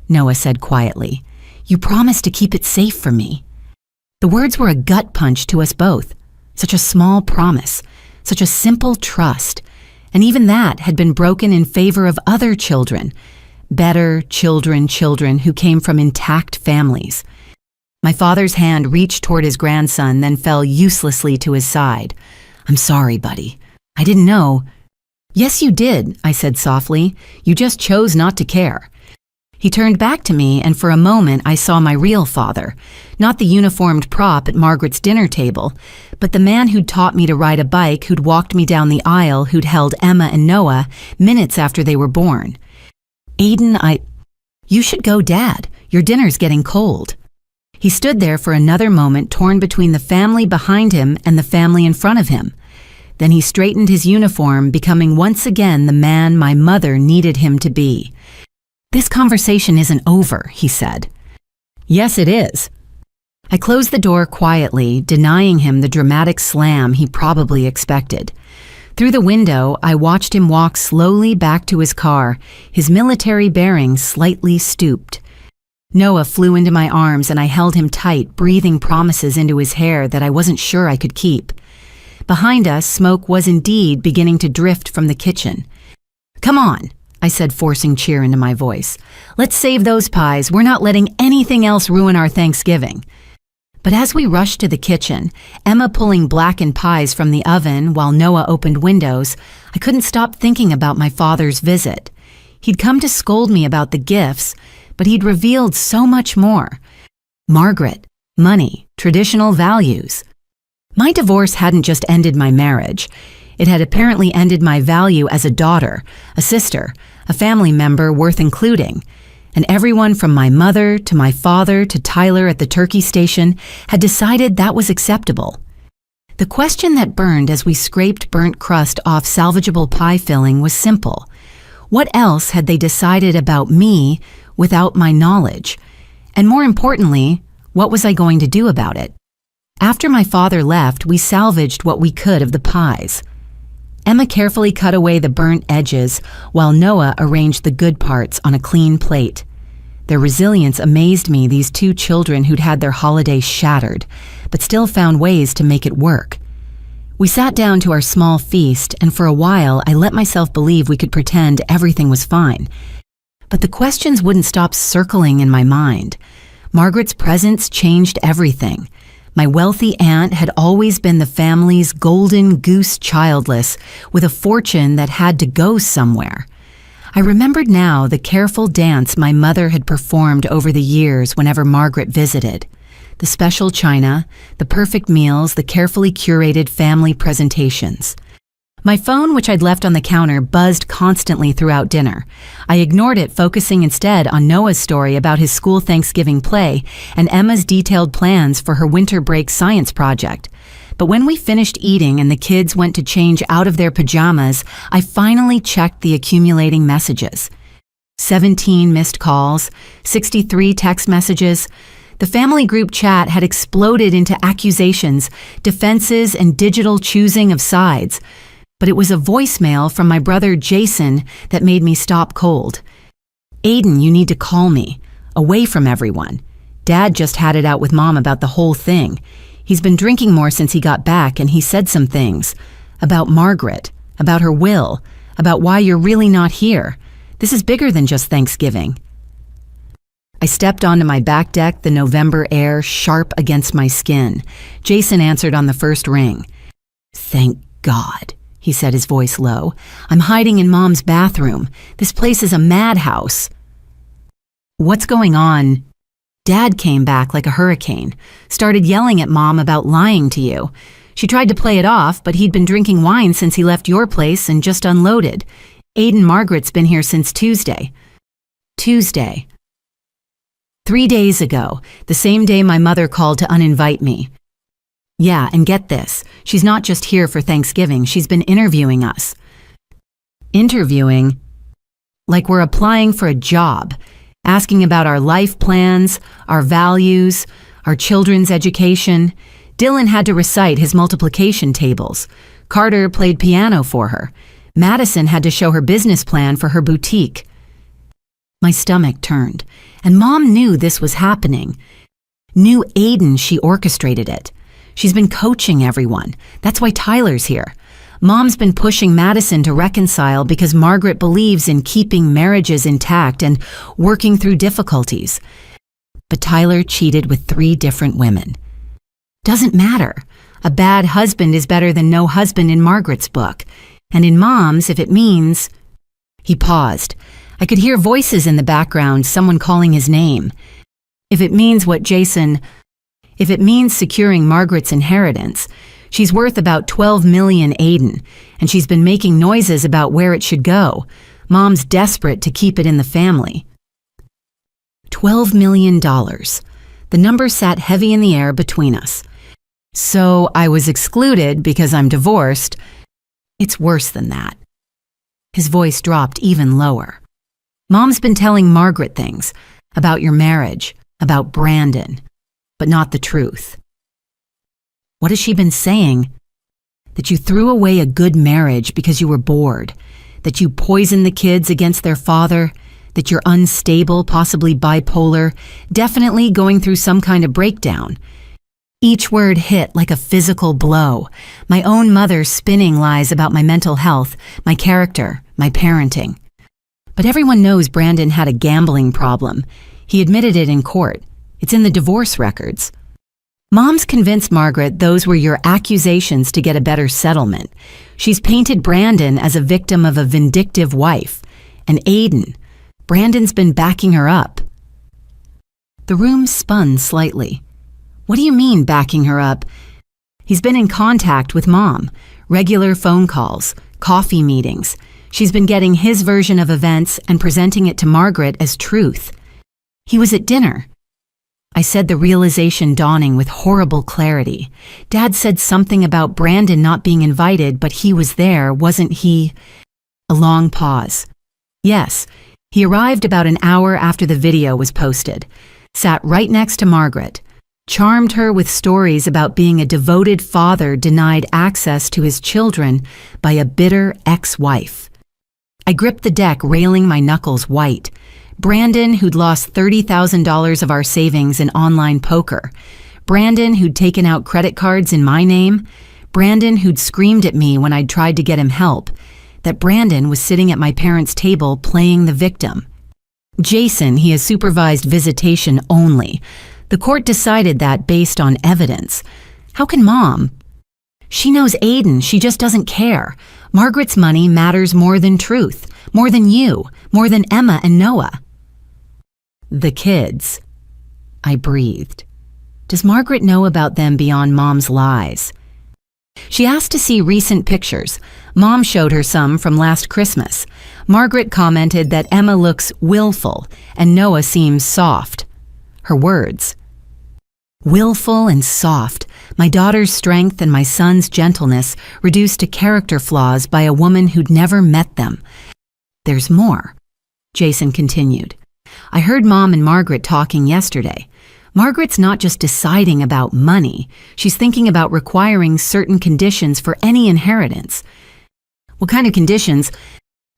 Noah said quietly. "You promised to keep it safe for me." The words were a gut punch to us both. Such a small promise, such a simple trust, and even that had been broken in favor of other children, better children who came from intact families. My father's hand reached toward his grandson, then fell uselessly to his side. "I'm sorry, buddy. I didn't know." "Yes, you did," I said softly. "You just chose not to care." He turned back to me, and for a moment I saw my real father, not the uniformed prop at Margaret's dinner table, but the man who'd taught me to ride a bike, who'd walked me down the aisle, who'd held Emma and Noah minutes after they were born. "Aiden, You should go, Dad. Your dinner's getting cold." He stood there for another moment, torn between the family behind him and the family in front of him. Then he straightened his uniform, becoming once again the man my mother needed him to be. "This conversation isn't over," he said. "Yes, it is." I closed the door quietly, denying him the dramatic slam he probably expected. Through the window, I watched him walk slowly back to his car, his military bearings slightly stooped. Noah flew into my arms and I held him tight, breathing promises into his hair that I wasn't sure I could keep. Behind us, smoke was indeed beginning to drift from the kitchen. "Come on," I said, forcing cheer into my voice. "Let's save those pies. We're not letting anything else ruin our Thanksgiving." But as we rushed to the kitchen, Emma pulling blackened pies from the oven while Noah opened windows, I couldn't stop thinking about my father's visit. He'd come to scold me about the gifts, but he'd revealed so much more. Margaret, money, traditional values. My divorce hadn't just ended my marriage. It had apparently ended my value as a daughter, a sister, a family member worth including. And everyone from my mother to my father to Tyler at the turkey station had decided that was acceptable. The question that burned as we scraped burnt crust off salvageable pie filling was simple. What else had they decided about me without my knowledge? And more importantly, what was I going to do about it? After my father left, we salvaged what we could of the pies. Emma carefully cut away the burnt edges while Noah arranged the good parts on a clean plate. Their resilience amazed me, these two children who'd had their holiday shattered, but still found ways to make it work. We sat down to our small feast, and for a while I let myself believe we could pretend everything was fine. But the questions wouldn't stop circling in my mind. Margaret's presence changed everything. My wealthy aunt had always been the family's golden goose childless, with a fortune that had to go somewhere. I remembered now the careful dance my mother had performed over the years whenever Margaret visited. The special china, the perfect meals, the carefully curated family presentations. My phone, which I'd left on the counter, buzzed constantly throughout dinner. I ignored it, focusing instead on Noah's story about his school Thanksgiving play and Emma's detailed plans for her winter break science project. But when we finished eating and the kids went to change out of their pajamas, I finally checked the accumulating messages. 17 missed calls, 63 text messages. The family group chat had exploded into accusations, defenses, and digital choosing of sides. But it was a voicemail from my brother Jason that made me stop cold. "Aiden, you need to call me. Away from everyone. Dad just had it out with Mom about the whole thing. He's been drinking more since he got back, and he said some things. About Margaret, about her will, about why you're really not here. This is bigger than just Thanksgiving." I stepped onto my back deck, the November air sharp against my skin. Jason answered on the first ring. "Thank God," he said, his voice low. "I'm hiding in Mom's bathroom. This place is a madhouse." "What's going on?" "Dad came back like a hurricane. Started yelling at Mom about lying to you. She tried to play it off, but he'd been drinking wine since he left your place and just unloaded. Aiden, Margaret's been here since Tuesday." "Tuesday." 3 days ago, the same day my mother called to uninvite me. Yeah, and get this, she's not just here for Thanksgiving, she's been interviewing us. Interviewing? Like we're applying for a job, asking about our life plans, our values, our children's education. Dylan had to recite his multiplication tables. Carter played piano for her. Madison had to show her business plan for her boutique. My stomach turned, and Mom knew this was happening. Knew Aiden she orchestrated it. She's been coaching everyone. That's why Tyler's here. Mom's been pushing Madison to reconcile because Margaret believes in keeping marriages intact and working through difficulties. But Tyler cheated with 3 different women. Doesn't matter. A bad husband is better than no husband in Margaret's book. And in Mom's, if it means... He paused. I could hear voices in the background, someone calling his name. If it means securing Margaret's inheritance, she's worth about $12 million, Aiden, and she's been making noises about where it should go. Mom's desperate to keep it in the family. $12 million. The number sat heavy in the air between us. So I was excluded because I'm divorced. It's worse than that. His voice dropped even lower. Mom's been telling Margaret things about your marriage, about Brandon, but not the truth. What has she been saying? That you threw away a good marriage because you were bored, that you poisoned the kids against their father, that you're unstable, possibly bipolar, definitely going through some kind of breakdown. Each word hit like a physical blow. My own mother spinning lies about my mental health, my character, my parenting. But everyone knows Brandon had a gambling problem. He admitted it in court. It's in the divorce records. Mom's convinced Margaret those were your accusations to get a better settlement. She's painted Brandon as a victim of a vindictive wife. And Aiden, Brandon's been backing her up. The room spun slightly. What do you mean, backing her up? He's been in contact with Mom, regular phone calls, coffee meetings. She's been getting his version of events and presenting it to Margaret as truth. He was at dinner. I said, the realization dawning with horrible clarity. Dad said something about Brandon not being invited, but he was there, wasn't he? A long pause. Yes, he arrived about an hour after the video was posted, sat right next to Margaret, charmed her with stories about being a devoted father denied access to his children by a bitter ex-wife. I gripped the deck, railing my knuckles white. Brandon, who'd lost $30,000 of our savings in online poker. Brandon, who'd taken out credit cards in my name. Brandon, who'd screamed at me when I'd tried to get him help. That Brandon was sitting at my parents' table playing the victim. Jason, he has supervised visitation only. The court decided that based on evidence. How can Mom? She knows Aiden, she just doesn't care. Margaret's money matters more than truth, more than you, more than Emma and Noah. The kids. I breathed. Does Margaret know about them beyond Mom's lies? She asked to see recent pictures. Mom showed her some from last Christmas. Margaret commented that Emma looks willful and Noah seems soft. Her words. Willful and soft, my daughter's strength and my son's gentleness reduced to character flaws by a woman who'd never met them. There's more, Jason continued. I heard Mom and Margaret talking yesterday. Margaret's not just deciding about money, she's thinking about requiring certain conditions for any inheritance. What kind of conditions?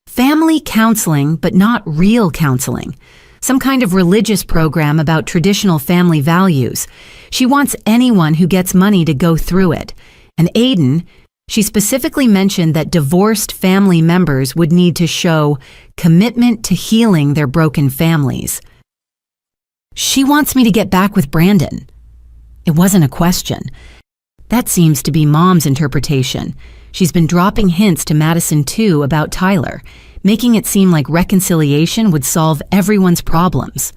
Family counseling, but not real counseling. Some kind of religious program about traditional family values. She wants anyone who gets money to go through it. And Aiden, she specifically mentioned that divorced family members would need to show commitment to healing their broken families. She wants me to get back with Brandon. It wasn't a question. That seems to be Mom's interpretation. She's been dropping hints to Madison too about Tyler, making it seem like reconciliation would solve everyone's problems.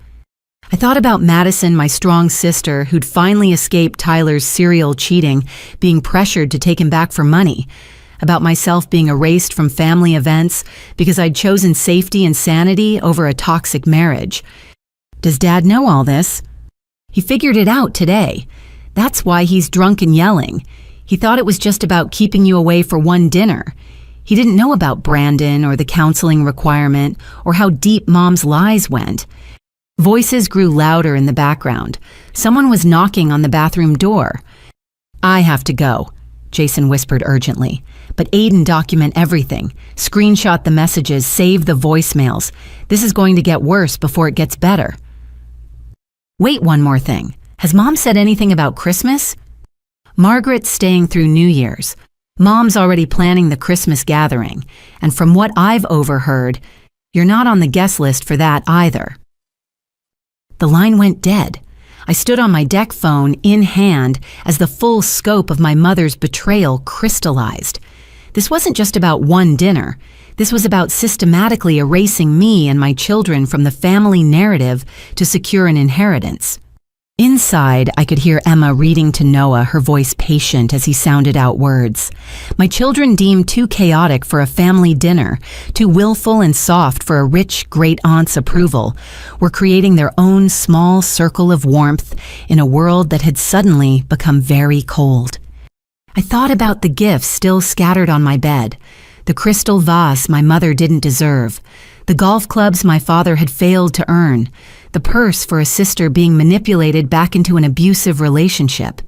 I thought about Madison, my strong sister, who'd finally escaped Tyler's serial cheating, being pressured to take him back for money. About myself being erased from family events because I'd chosen safety and sanity over a toxic marriage. Does Dad know all this? He figured it out today. That's why he's drunk and yelling. He thought it was just about keeping you away for one dinner. He didn't know about Brandon or the counseling requirement or how deep Mom's lies went. Voices grew louder in the background. Someone was knocking on the bathroom door. I have to go, Jason whispered urgently. But Aiden, document everything. Screenshot the messages, save the voicemails. This is going to get worse before it gets better. Wait, one more thing. Has Mom said anything about Christmas? Margaret's staying through New Year's. Mom's already planning the Christmas gathering. And from what I've overheard, you're not on the guest list for that either. The line went dead. I stood on my deck phone in hand as the full scope of my mother's betrayal crystallized. This wasn't just about one dinner. This was about systematically erasing me and my children from the family narrative to secure an inheritance. Inside, I could hear Emma reading to Noah, her voice patient as he sounded out words. My children deemed too chaotic for a family dinner, too willful and soft for a rich great-aunt's approval, were creating their own small circle of warmth in a world that had suddenly become very cold. I thought about the gifts still scattered on my bed, the crystal vase my mother didn't deserve, the golf clubs my father had failed to earn, the purse for a sister being manipulated back into an abusive relationship.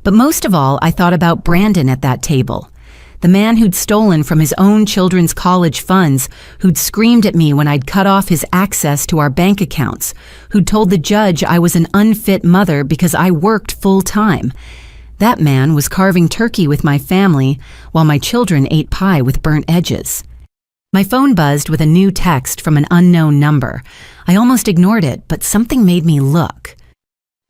But most of all, I thought about Brandon at that table, the man who'd stolen from his own children's college funds, who'd screamed at me when I'd cut off his access to our bank accounts, who'd told the judge I was an unfit mother because I worked full-time. That man was carving turkey with my family while my children ate pie with burnt edges. My phone buzzed with a new text from an unknown number. I almost ignored it, but something made me look.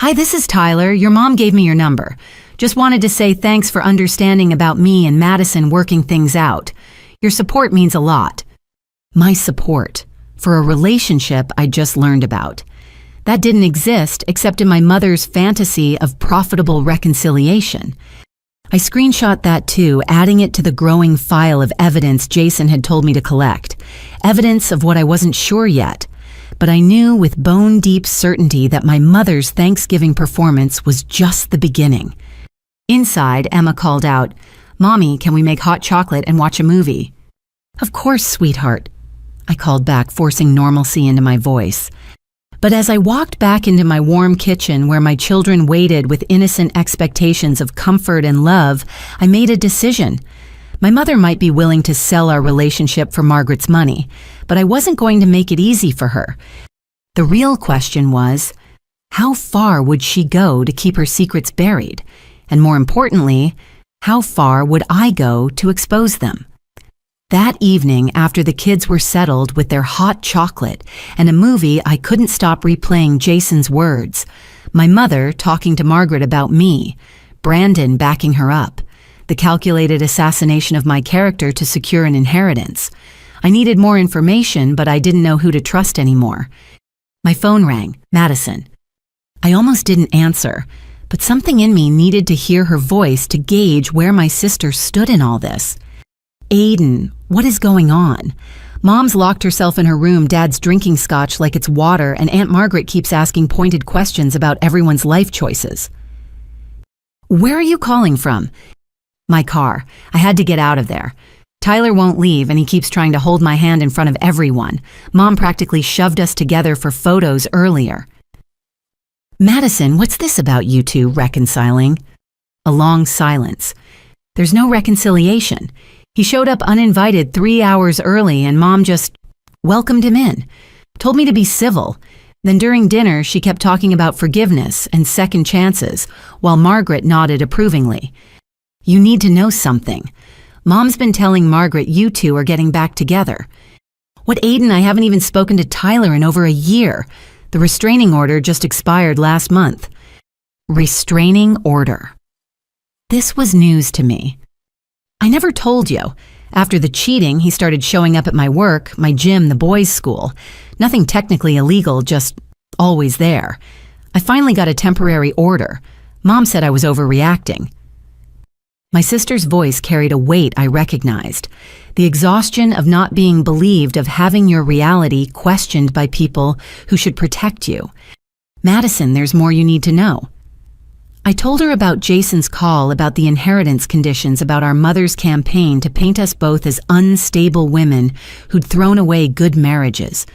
Hi, this is Tyler. Your mom gave me your number. Just wanted to say thanks for understanding about me and Madison working things out. Your support means a lot. My support for a relationship I just learned about. That didn't exist except in my mother's fantasy of profitable reconciliation. I screenshot that too, adding it to the growing file of evidence Jason had told me to collect. Evidence of what I wasn't sure yet. But I knew with bone-deep certainty that my mother's Thanksgiving performance was just the beginning. Inside, Emma called out, "Mommy, can we make hot chocolate and watch a movie?" "Of course, sweetheart," I called back, forcing normalcy into my voice. But as I walked back into my warm kitchen where my children waited with innocent expectations of comfort and love, I made a decision. My mother might be willing to sell our relationship for Margaret's money, but I wasn't going to make it easy for her. The real question was, how far would she go to keep her secrets buried? And more importantly, how far would I go to expose them? That evening, after the kids were settled with their hot chocolate and a movie, I couldn't stop replaying Jason's words. My mother talking to Margaret about me, Brandon backing her up, the calculated assassination of my character to secure an inheritance. I needed more information, but I didn't know who to trust anymore. My phone rang, Madison. I almost didn't answer, but something in me needed to hear her voice to gauge where my sister stood in all this. Aiden, what is going on? Mom's locked herself in her room, Dad's drinking scotch like it's water, and Aunt Margaret keeps asking pointed questions about everyone's life choices. Where are you calling from? My car. I had to get out of there. Tyler won't leave, and he keeps trying to hold my hand in front of everyone. Mom practically shoved us together for photos earlier. Madison, what's this about you two reconciling? A long silence. There's no reconciliation. He showed up uninvited 3 hours early and Mom just welcomed him in, told me to be civil. Then during dinner, she kept talking about forgiveness and second chances, while Margaret nodded approvingly. You need to know something. Mom's been telling Margaret you two are getting back together. What, Aiden? I haven't even spoken to Tyler in over a year. The restraining order just expired last month. Restraining order. This was news to me. I never told you. After the cheating, he started showing up at my work, my gym, the boys' school. Nothing technically illegal, just always there. I finally got a temporary order. Mom said I was overreacting. My sister's voice carried a weight I recognized. The exhaustion of not being believed, of having your reality questioned by people who should protect you. Madison, there's more you need to know. I told her about Jason's call, about the inheritance conditions, about our mother's campaign to paint us both as unstable women who'd thrown away good marriages.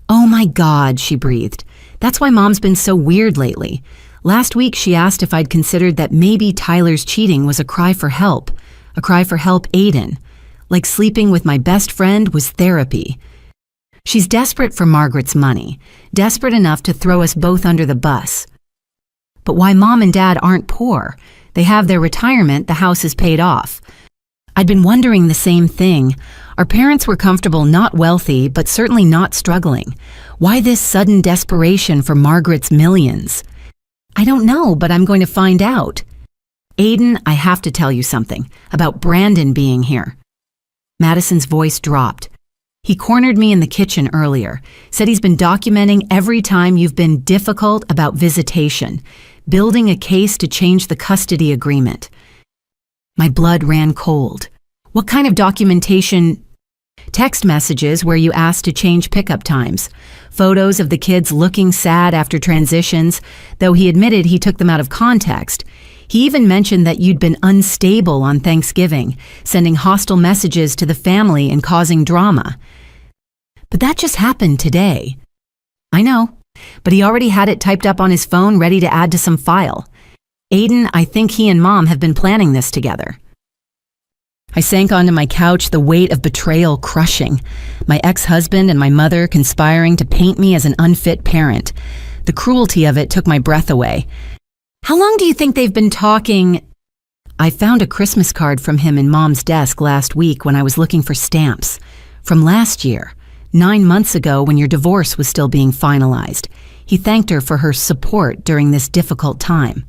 Oh my God, she breathed. That's why Mom's been so weird lately. Last week she asked if I'd considered that maybe Tyler's cheating was a cry for help Aiden. Like sleeping with my best friend was therapy. She's desperate for Margaret's money, desperate enough to throw us both under the bus. But why Mom and Dad aren't poor? They have their retirement, the house is paid off. I'd been wondering the same thing. Our parents were comfortable, not wealthy, but certainly not struggling. Why this sudden desperation for Margaret's millions? I don't know, but I'm going to find out. Aiden, I have to tell you something about Brandon being here. Madison's voice dropped. He cornered me in the kitchen earlier, said he's been documenting every time you've been difficult about visitation, building a case to change the custody agreement. My blood ran cold. What kind of documentation? Text messages where you asked to change pickup times, photos of the kids looking sad after transitions, though he admitted he took them out of context. He even mentioned that you'd been unstable on Thanksgiving, sending hostile messages to the family and causing drama. But that just happened today. I know, but he already had it typed up on his phone ready to add to some file. Aiden, I think he and Mom have been planning this together. I sank onto my couch, the weight of betrayal crushing. My ex-husband and my mother conspiring to paint me as an unfit parent. The cruelty of it took my breath away. How long do you think they've been talking? I found a Christmas card from him in Mom's desk last week when I was looking for stamps. From last year, 9 months ago when your divorce was still being finalized. He thanked her for her support during this difficult time.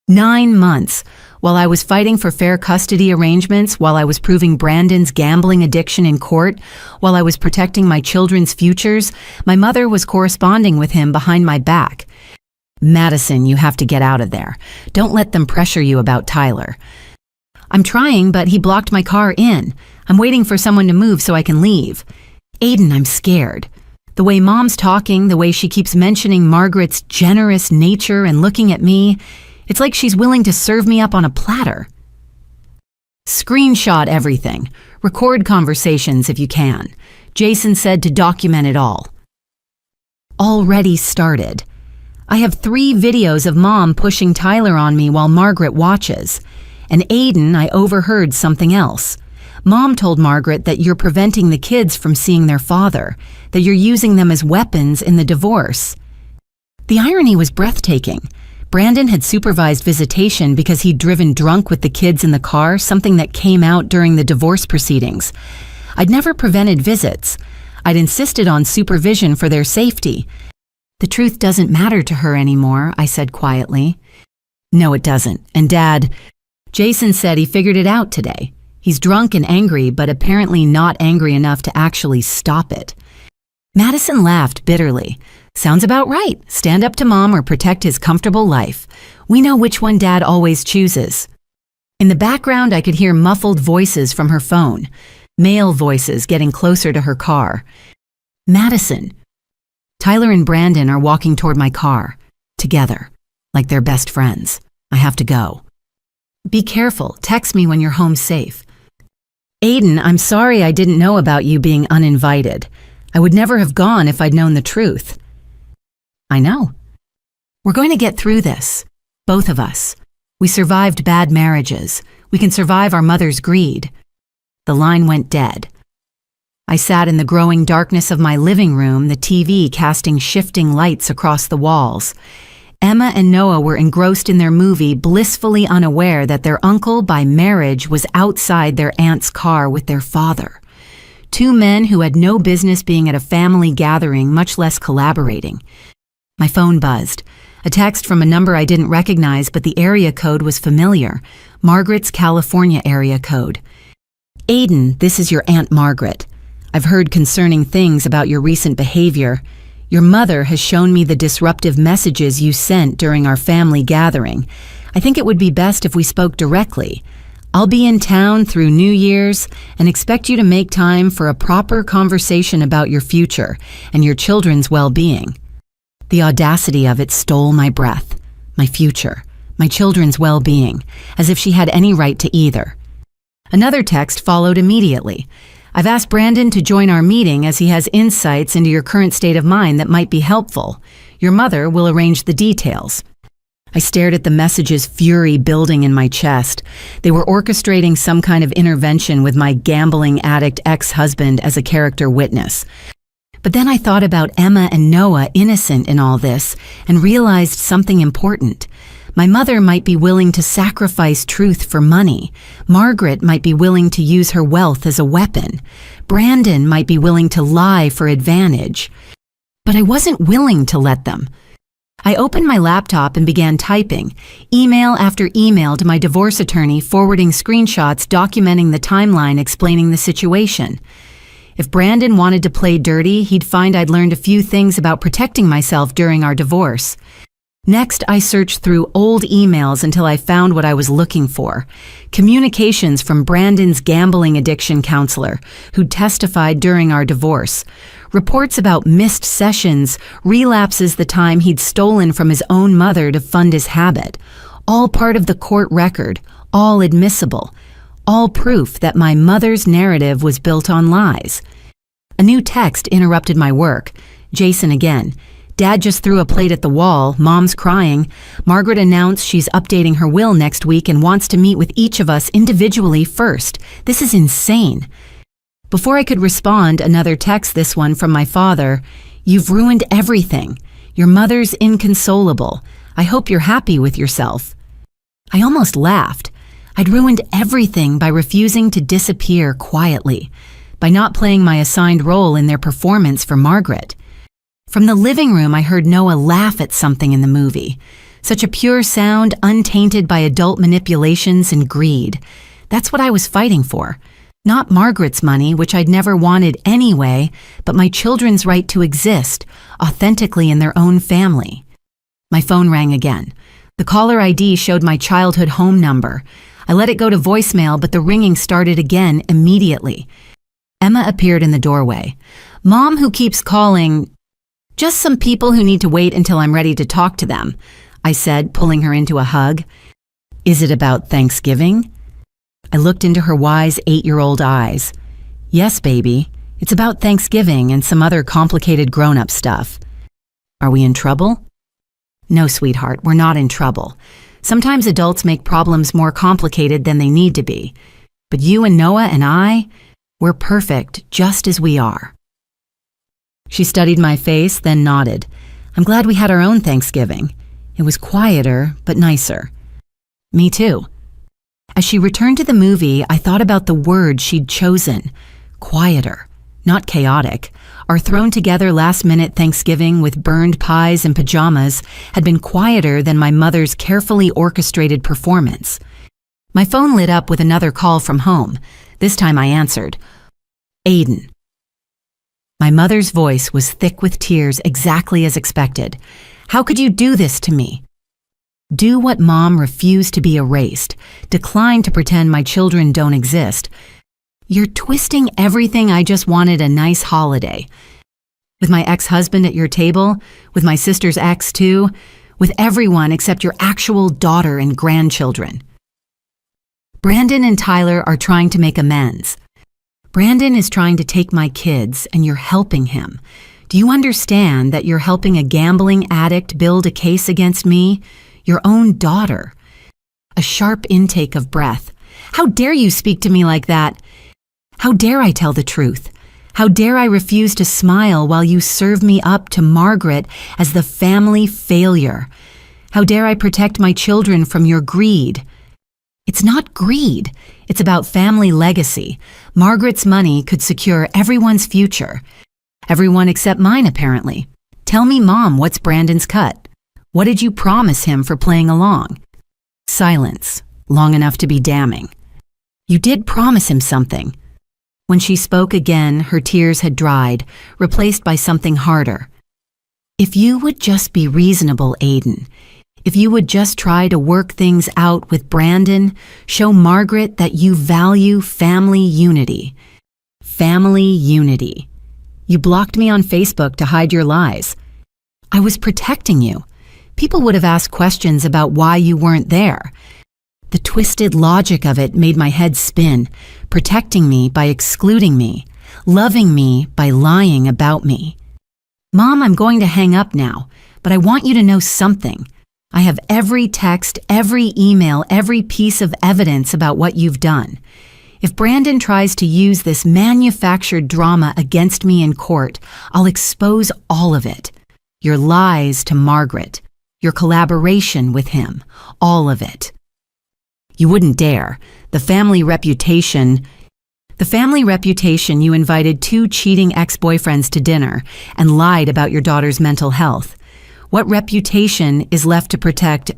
9 months. While I was fighting for fair custody arrangements, while I was proving Brandon's gambling addiction in court, while I was protecting my children's futures, my mother was corresponding with him behind my back. Madison, you have to get out of there. Don't let them pressure you about Tyler. I'm trying, but he blocked my car in. I'm waiting for someone to move so I can leave. Aiden, I'm scared. The way Mom's talking, the way she keeps mentioning Margaret's generous nature and looking at me, it's like she's willing to serve me up on a platter. Screenshot everything. Record conversations if you can. Jason said to document it all. Already started. I have 3 videos of Mom pushing Tyler on me while Margaret watches. And Aiden, I overheard something else. Mom told Margaret that you're preventing the kids from seeing their father, that you're using them as weapons in the divorce. The irony was breathtaking. Brandon had supervised visitation because he'd driven drunk with the kids in the car, something that came out during the divorce proceedings. I'd never prevented visits. I'd insisted on supervision for their safety. The truth doesn't matter to her anymore, I said quietly. No, it doesn't. And Dad, Jason said he figured it out today. He's drunk and angry, but apparently not angry enough to actually stop it. Madison laughed bitterly. Sounds about right. Stand up to Mom or protect his comfortable life. We know which one Dad always chooses. In the background, I could hear muffled voices from her phone, male voices getting closer to her car. Madison. Tyler and Brandon are walking toward my car, together, like they're best friends. I have to go. Be careful. Text me when you're home safe. Aiden, I'm sorry I didn't know about you being uninvited. I would never have gone if I'd known the truth. I know. We're going to get through this. Both of us. We survived bad marriages. We can survive our mother's greed. The line went dead. I sat in the growing darkness of my living room, the TV casting shifting lights across the walls. Emma and Noah were engrossed in their movie, blissfully unaware that their uncle by marriage was outside their aunt's car with their father. 2 men who had no business being at a family gathering, much less collaborating. My phone buzzed. A text from a number I didn't recognize, but the area code was familiar. Margaret's California area code. Aiden, this is your Aunt Margaret. I've heard concerning things about your recent behavior. Your mother has shown me the disruptive messages you sent during our family gathering. I think it would be best if we spoke directly. I'll be in town through New Year's and expect you to make time for a proper conversation about your future and your children's well-being." The audacity of it stole my breath. My future, my children's well-being, as if she had any right to either. Another text followed immediately. "I've asked Brandon to join our meeting as he has insights into your current state of mind that might be helpful. Your mother will arrange the details." I stared at the messages, fury building in my chest. They were orchestrating some kind of intervention with my gambling addict ex-husband as a character witness. But then I thought about Emma and Noah innocent in all this and realized something important. My mother might be willing to sacrifice truth for money. Margaret might be willing to use her wealth as a weapon. Brandon might be willing to lie for advantage. But I wasn't willing to let them. I opened my laptop and began typing, email after email to my divorce attorney, forwarding screenshots documenting the timeline explaining the situation. If Brandon wanted to play dirty, he'd find I'd learned a few things about protecting myself during our divorce. Next, I searched through old emails until I found what I was looking for. Communications from Brandon's gambling addiction counselor, who'd testified during our divorce. Reports about missed sessions, relapses the time he'd stolen from his own mother to fund his habit. All part of the court record, all admissible. All proof that my mother's narrative was built on lies. A new text interrupted my work. Jason again. "Dad just threw a plate at the wall. Mom's crying. Margaret announced she's updating her will next week and wants to meet with each of us individually first. This is insane." Before I could respond, another text, this one from my father. "You've ruined everything. Your mother's inconsolable. I hope you're happy with yourself." I almost laughed. I'd ruined everything by refusing to disappear quietly, by not playing my assigned role in their performance for Margaret. From the living room, I heard Noah laugh at something in the movie. Such a pure sound, untainted by adult manipulations and greed. That's what I was fighting for. Not Margaret's money, which I'd never wanted anyway, but my children's right to exist, authentically in their own family. My phone rang again. The caller ID showed my childhood home number. I let it go to voicemail, but the ringing started again immediately. Emma appeared in the doorway. "Mom who keeps calling, just some people who need to wait until I'm ready to talk to them," I said, pulling her into a hug. "Is it about Thanksgiving?" I looked into her wise 8-year-old eyes. "Yes, baby. It's about Thanksgiving and some other complicated grown-up stuff." "Are we in trouble?" "No, sweetheart, we're not in trouble. Sometimes adults make problems more complicated than they need to be. But you and Noah and I, we're perfect just as we are." She studied my face, then nodded. "I'm glad we had our own Thanksgiving. It was quieter, but nicer." "Me too." As she returned to the movie, I thought about the word she'd chosen. Quieter, not chaotic. Our thrown-together last-minute Thanksgiving with burned pies and pajamas had been quieter than my mother's carefully orchestrated performance. My phone lit up with another call from home. This time I answered. "Aiden." My mother's voice was thick with tears, exactly as expected. "How could you do this to me?" Do what Mom refused to be erased, declined to pretend my children don't exist. "You're twisting everything. I just wanted a nice holiday. With my ex-husband at your table, with my sister's ex too, with everyone except your actual daughter and grandchildren." Brandon and Tyler are trying to make amends. Brandon is trying to take my kids, and you're helping him. Do you understand that you're helping a gambling addict build a case against me, your own daughter? A sharp intake of breath. How dare you speak to me like that? How dare I tell the truth? How dare I refuse to smile while you serve me up to Margaret as the family failure? How dare I protect my children from your greed? It's not greed. It's about family legacy. Margaret's money could secure everyone's future. Everyone except mine, apparently. Tell me, Mom, what's Brandon's cut? What did you promise him for playing along? Silence, long enough to be damning. You did promise him something. When she spoke again, her tears had dried, replaced by something harder. If you would just be reasonable, Aiden. If you would just try to work things out with Brandon, show Margaret that you value family unity. Family unity. You blocked me on Facebook to hide your lies. I was protecting you. People would have asked questions about why you weren't there. The twisted logic of it made my head spin, protecting me by excluding me, loving me by lying about me. Mom, I'm going to hang up now, but I want you to know something. I have every text, every email, every piece of evidence about what you've done. If Brandon tries to use this manufactured drama against me in court, I'll expose all of it. Your lies to Margaret, your collaboration with him, all of it. You wouldn't dare. The family reputation you invited 2 cheating ex-boyfriends to dinner and lied about your daughter's mental health. What reputation is left to protect?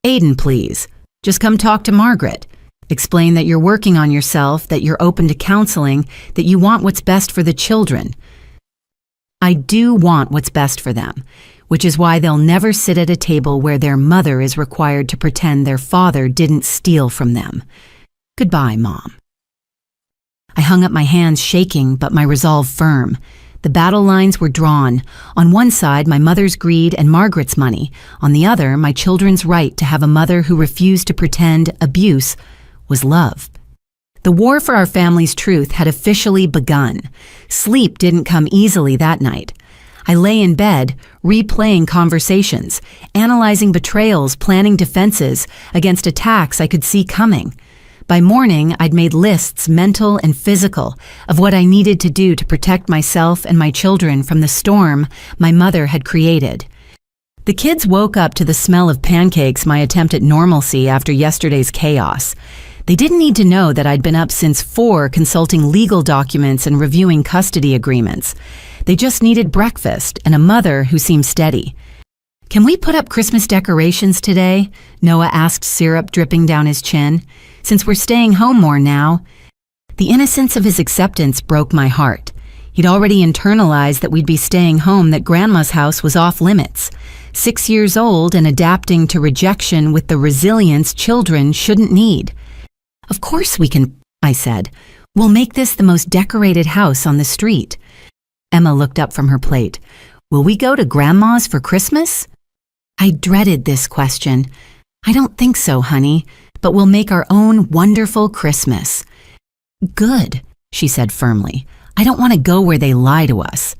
Aiden, please. Just come talk to Margaret. Explain that you're working on yourself, that you're open to counseling, that you want what's best for the children. I do want what's best for them, which is why they'll never sit at a table where their mother is required to pretend their father didn't steal from them. Goodbye, Mom. I hung up my hands shaking, but my resolve firm. The battle lines were drawn. On one side, my mother's greed and Margaret's money. On the other, my children's right to have a mother who refused to pretend abuse was love. The war for our family's truth had officially begun. Sleep didn't come easily that night. I lay in bed, replaying conversations, analyzing betrayals, planning defenses against attacks I could see coming. By morning, I'd made lists, mental and physical, of what I needed to do to protect myself and my children from the storm my mother had created. The kids woke up to the smell of pancakes, my attempt at normalcy after yesterday's chaos. They didn't need to know that I'd been up since 4 consulting legal documents and reviewing custody agreements. They just needed breakfast and a mother who seemed steady. Can we put up Christmas decorations today? Noah asked, syrup dripping down his chin. Since we're staying home more now. The innocence of his acceptance broke my heart. He'd already internalized that we'd be staying home, that Grandma's house was off limits. 6 years old and adapting to rejection with the resilience children shouldn't need. Of course we can, I said. We'll make this the most decorated house on the street. Emma looked up from her plate. Will we go to Grandma's for Christmas? I dreaded this question. I don't think so, honey, but we'll make our own wonderful Christmas. Good, she said firmly. I don't want to go where they lie to us.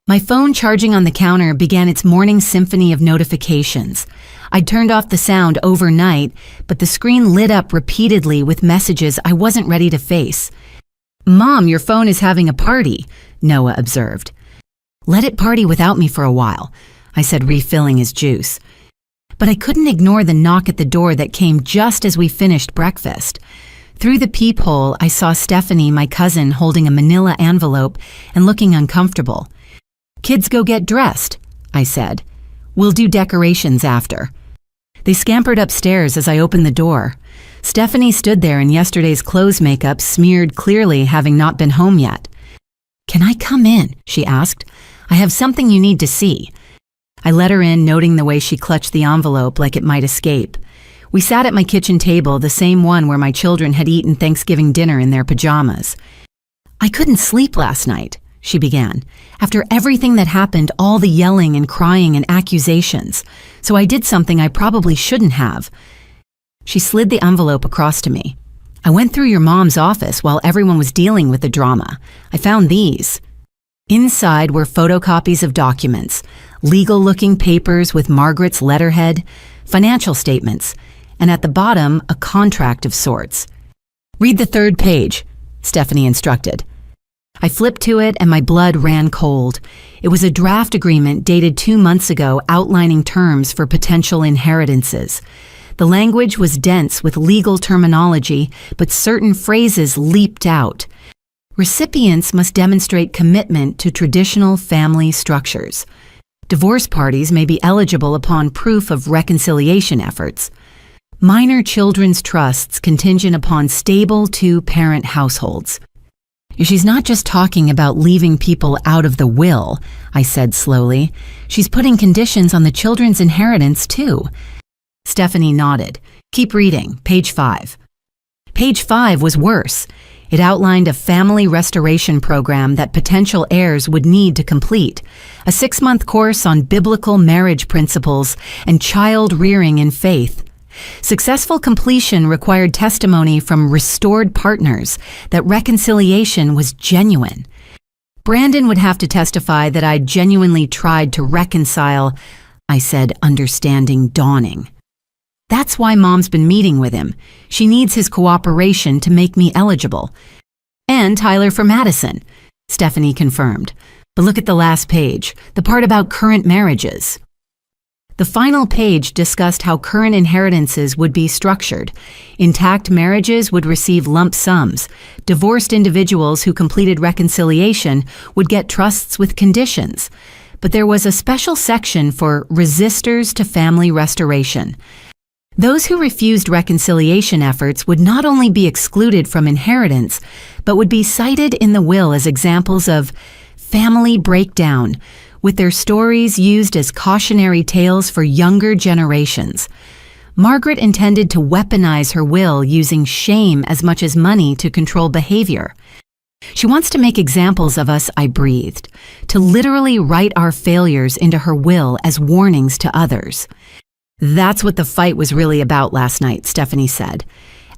My phone charging on the counter began its morning symphony of notifications. I'd turned off the sound overnight, but the screen lit up repeatedly with messages I wasn't ready to face. Mom, your phone is having a party, Noah observed. Let it party without me for a while, I said, refilling his juice. But I couldn't ignore the knock at the door that came just as we finished breakfast. Through the peephole, I saw Stephanie, my cousin, holding a manila envelope and looking uncomfortable. Kids, go get dressed, I said. We'll do decorations after. They scampered upstairs as I opened the door. Stephanie stood there in yesterday's clothes makeup, smeared clearly, having not been home yet. Can I come in? She asked. I have something you need to see. I let her in, noting the way she clutched the envelope like it might escape. We sat at my kitchen table, the same one where my children had eaten Thanksgiving dinner in their pajamas. I couldn't sleep last night, she began, after everything that happened, all the yelling and crying and accusations. So I did something I probably shouldn't have. She slid the envelope across to me. I went through your mom's office while everyone was dealing with the drama. I found these. Inside were photocopies of documents, legal-looking papers with Margaret's letterhead, financial statements, and at the bottom, a contract of sorts. Read the 3rd page, Stephanie instructed. I flipped to it and my blood ran cold. It was a draft agreement dated 2 months ago outlining terms for potential inheritances. The language was dense with legal terminology, but certain phrases leaped out. Recipients must demonstrate commitment to traditional family structures. Divorce parties may be eligible upon proof of reconciliation efforts. Minor children's trusts contingent upon stable 2-parent households. She's not just talking about leaving people out of the will, I said slowly. She's putting conditions on the children's inheritance, too. Stephanie nodded. Keep reading, page 5. Page 5 was worse. It outlined a family restoration program that potential heirs would need to complete, a 6-month course on biblical marriage principles and child rearing in faith. Successful completion required testimony from restored partners that reconciliation was genuine. Brandon would have to testify that I'd genuinely tried to reconcile, I said, understanding dawning. That's why Mom's been meeting with him. She needs his cooperation to make me eligible. And Tyler for Madison, Stephanie confirmed. But look at the last page, the part about current marriages. The final page discussed how current inheritances would be structured. Intact marriages would receive lump sums. Divorced individuals who completed reconciliation would get trusts with conditions. But there was a special section for resistors to family restoration. Those who refused reconciliation efforts would not only be excluded from inheritance, but would be cited in the will as examples of family breakdown, with their stories used as cautionary tales for younger generations. Margaret intended to weaponize her will using shame as much as money to control behavior. She wants to make examples of us, I breathed, to literally write our failures into her will as warnings to others. That's what the fight was really about last night, Stephanie said.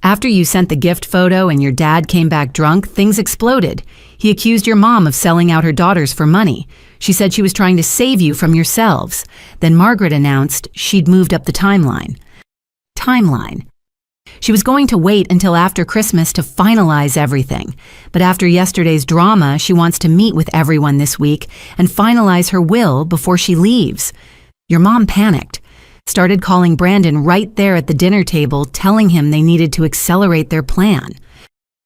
After you sent the gift photo and your dad came back drunk, things exploded. He accused your mom of selling out her daughters for money. She said she was trying to save you from yourselves. Then Margaret announced she'd moved up the timeline. Timeline. She was going to wait until after Christmas to finalize everything. But after yesterday's drama, she wants to meet with everyone this week and finalize her will before she leaves. Your mom panicked. Started calling Brandon right there at the dinner table, telling him they needed to accelerate their plan.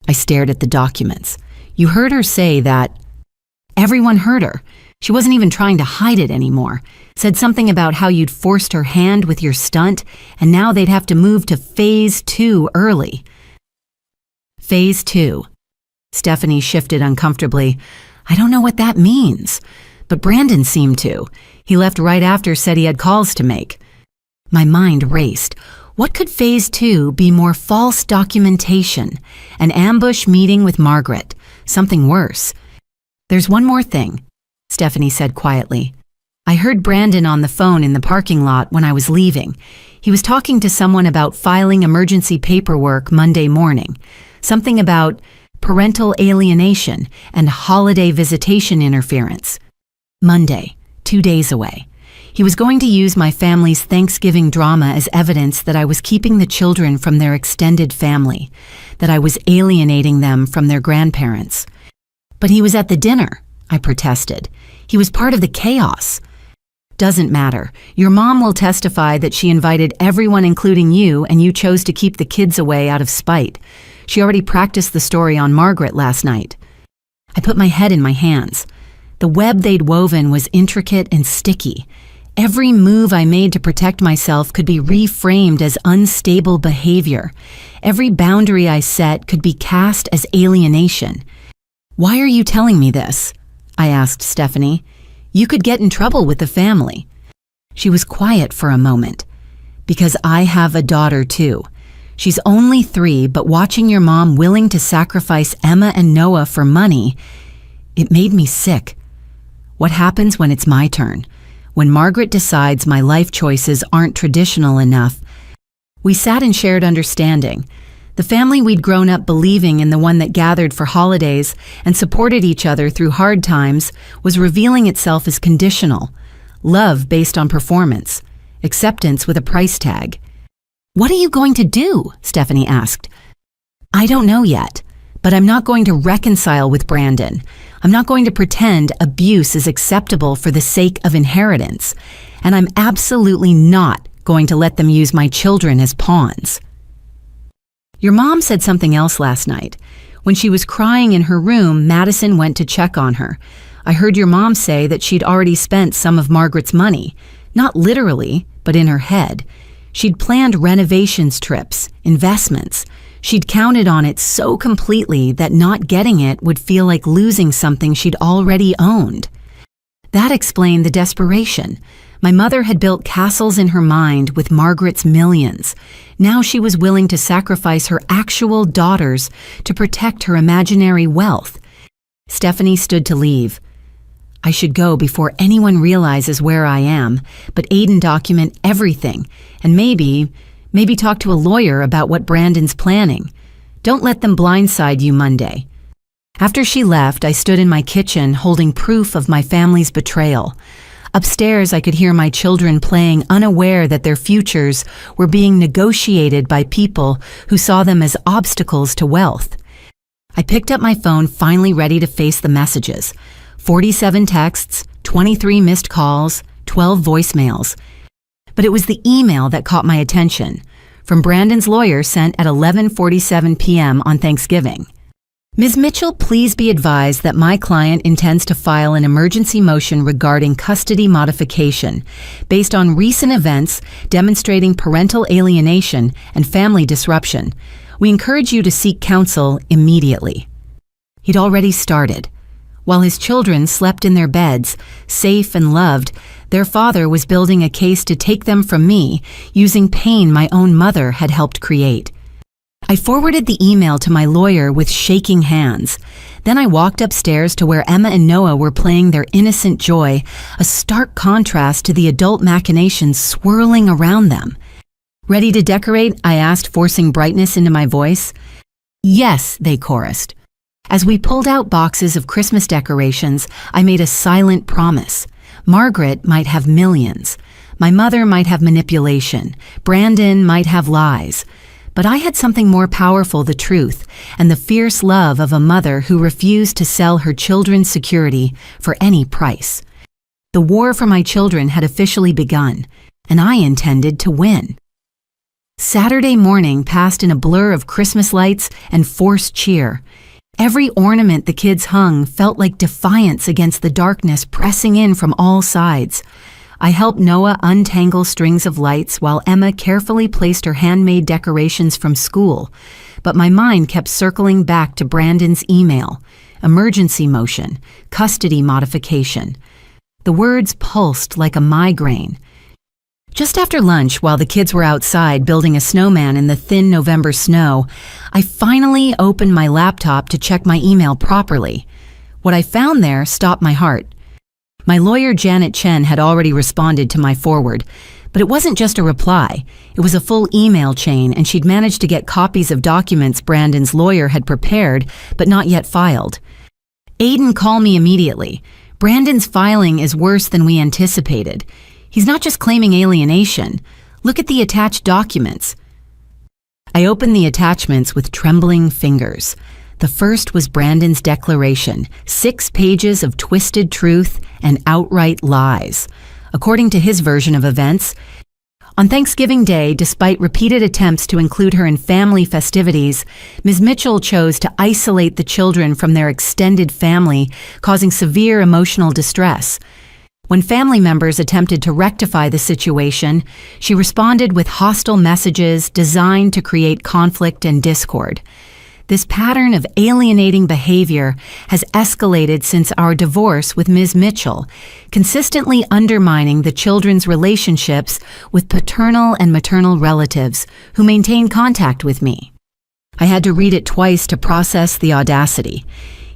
I stared at the documents. You heard her say that. Everyone heard her. She wasn't even trying to hide it anymore. Said something about how you'd forced her hand with your stunt, and now they'd have to move to phase 2 early. Phase 2. Stephanie shifted uncomfortably. I don't know what that means. But Brandon seemed to. He left right after, said he had calls to make. My mind raced. What could phase 2 be more false documentation? An ambush meeting with Margaret. Something worse. There's one more thing, Stephanie said quietly. I heard Brandon on the phone in the parking lot when I was leaving. He was talking to someone about filing emergency paperwork Monday morning. Something about parental alienation and holiday visitation interference. Monday, 2 days away. He was going to use my family's Thanksgiving drama as evidence that I was keeping the children from their extended family, that I was alienating them from their grandparents. But he was at the dinner, I protested. He was part of the chaos. Doesn't matter. Your mom will testify that she invited everyone, including you, and you chose to keep the kids away out of spite. She already practiced the story on Margaret last night. I put my head in my hands. The web they'd woven was intricate and sticky. Every move I made to protect myself could be reframed as unstable behavior. Every boundary I set could be cast as alienation. Why are you telling me this? I asked Stephanie. You could get in trouble with the family. She was quiet for a moment. Because I have a daughter too. She's only 3, but watching your mom willing to sacrifice Emma and Noah for money, it made me sick. What happens when it's my turn? When Margaret decides my life choices aren't traditional enough? We sat in shared understanding. The family we'd grown up believing in, the one that gathered for holidays and supported each other through hard times, was revealing itself as conditional. Love based on performance. Acceptance with a price tag. What are you going to do? Stephanie asked. I don't know yet, but I'm not going to reconcile with Brandon. I'm not going to pretend abuse is acceptable for the sake of inheritance. And I'm absolutely not going to let them use my children as pawns. Your mom said something else last night. When she was crying in her room, Madison went to check on her. I heard your mom say that she'd already spent some of Margaret's money. Not literally, but in her head. She'd planned renovations trips, investments. She'd counted on it so completely that not getting it would feel like losing something she'd already owned. That explained the desperation. My mother had built castles in her mind with Margaret's millions. Now she was willing to sacrifice her actual daughters to protect her imaginary wealth. Stephanie stood to leave. I should go before anyone realizes where I am, but Aiden document everything, and maybe talk to a lawyer about what Brandon's planning. Don't let them blindside you Monday. After she left, I stood in my kitchen holding proof of my family's betrayal. Upstairs, I could hear my children playing, unaware that their futures were being negotiated by people who saw them as obstacles to wealth. I picked up my phone, finally ready to face the messages. 47 texts, 23 missed calls, 12 voicemails. But it was the email that caught my attention, from Brandon's lawyer, sent at 11:47 p.m. on Thanksgiving. Ms. Mitchell, please be advised that my client intends to file an emergency motion regarding custody modification based on recent events demonstrating parental alienation and family disruption. We encourage you to seek counsel immediately. He'd already started. While his children slept in their beds, safe and loved, their father was building a case to take them from me using pain my own mother had helped create. I forwarded the email to my lawyer with shaking hands. Then I walked upstairs to where Emma and Noah were playing their innocent joy, a stark contrast to the adult machinations swirling around them. Ready to decorate? I asked, forcing brightness into my voice. Yes, they chorused. As we pulled out boxes of Christmas decorations, I made a silent promise. Margaret might have millions. My mother might have manipulation. Brandon might have lies. But I had something more powerful, the truth, and the fierce love of a mother who refused to sell her children's security for any price. The war for my children had officially begun, and I intended to win. Saturday morning passed in a blur of Christmas lights and forced cheer. Every ornament the kids hung felt like defiance against the darkness pressing in from all sides. I helped Noah untangle strings of lights while Emma carefully placed her handmade decorations from school, but my mind kept circling back to Brandon's email. Emergency motion, custody modification. The words pulsed like a migraine. Just after lunch, while the kids were outside building a snowman in the thin November snow, I finally opened my laptop to check my email properly. What I found there stopped my heart. My lawyer Janet Chen had already responded to my forward, but it wasn't just a reply. It was a full email chain, and she'd managed to get copies of documents Brandon's lawyer had prepared but not yet filed. Aiden, call me immediately. Brandon's filing is worse than we anticipated. He's not just claiming alienation. Look at the attached documents. I opened the attachments with trembling fingers. The first was Brandon's declaration, 6 pages of twisted truth and outright lies. According to his version of events, on Thanksgiving Day, despite repeated attempts to include her in family festivities, Ms. Mitchell chose to isolate the children from their extended family, causing severe emotional distress. When family members attempted to rectify the situation, she responded with hostile messages designed to create conflict and discord. This pattern of alienating behavior has escalated since our divorce with Ms. Mitchell, consistently undermining the children's relationships with paternal and maternal relatives who maintain contact with me. I had to read it twice to process the audacity.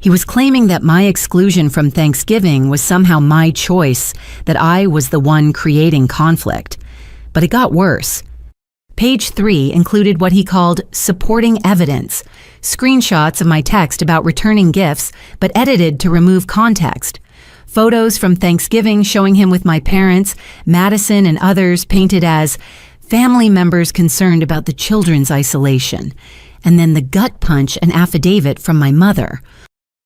He was claiming that my exclusion from Thanksgiving was somehow my choice, that I was the one creating conflict. But it got worse. Page 3 included what he called supporting evidence, screenshots of my text about returning gifts, but edited to remove context. Photos from Thanksgiving showing him with my parents, Madison, and others painted as family members concerned about the children's isolation. And then the gut punch, an affidavit from my mother.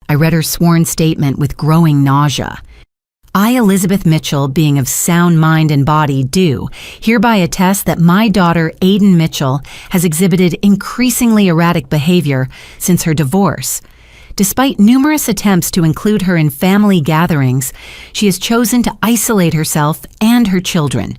I read her sworn statement with growing nausea. I, Elizabeth Mitchell, being of sound mind and body, do hereby attest that my daughter, Aiden Mitchell, has exhibited increasingly erratic behavior since her divorce. Despite numerous attempts to include her in family gatherings, she has chosen to isolate herself and her children.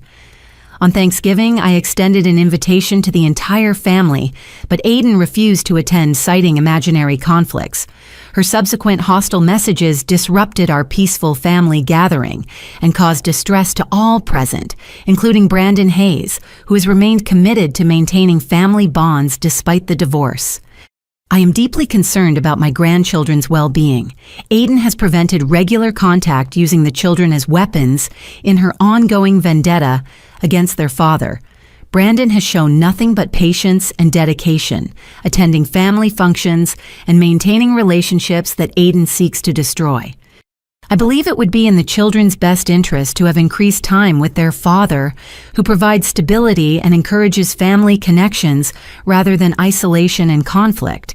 On Thanksgiving, I extended an invitation to the entire family, but Aiden refused to attend, citing imaginary conflicts. Her subsequent hostile messages disrupted our peaceful family gathering and caused distress to all present, including Brandon Hayes, who has remained committed to maintaining family bonds despite the divorce. I am deeply concerned about my grandchildren's well-being. Aiden has prevented regular contact using the children as weapons in her ongoing vendetta against their father. Brandon has shown nothing but patience and dedication, attending family functions and maintaining relationships that Aiden seeks to destroy. I believe it would be in the children's best interest to have increased time with their father, who provides stability and encourages family connections rather than isolation and conflict.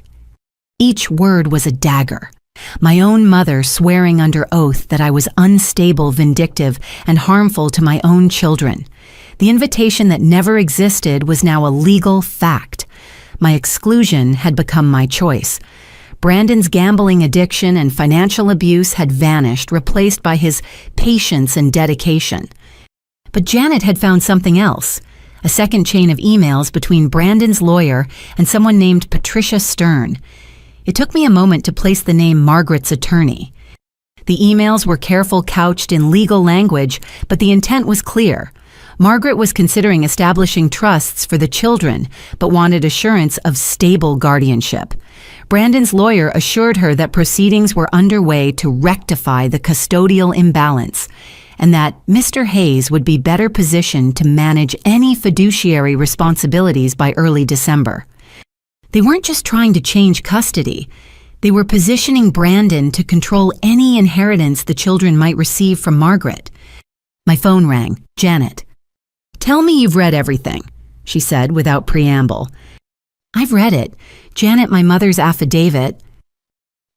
Each word was a dagger. My own mother swearing under oath that I was unstable, vindictive, and harmful to my own children. The invitation that never existed was now a legal fact. My exclusion had become my choice. Brandon's gambling addiction and financial abuse had vanished, replaced by his patience and dedication. But Janet had found something else. A second chain of emails between Brandon's lawyer and someone named Patricia Stern. It took me a moment to place the name Margaret's attorney. The emails were careful, couched in legal language, but the intent was clear. Margaret was considering establishing trusts for the children, but wanted assurance of stable guardianship. Brandon's lawyer assured her that proceedings were underway to rectify the custodial imbalance, and that Mr. Hayes would be better positioned to manage any fiduciary responsibilities by early December. They weren't just trying to change custody. They were positioning Brandon to control any inheritance the children might receive from Margaret. My phone rang. Janet. "Tell me you've read everything," she said without preamble. "I've read it. Janet, my mother's affidavit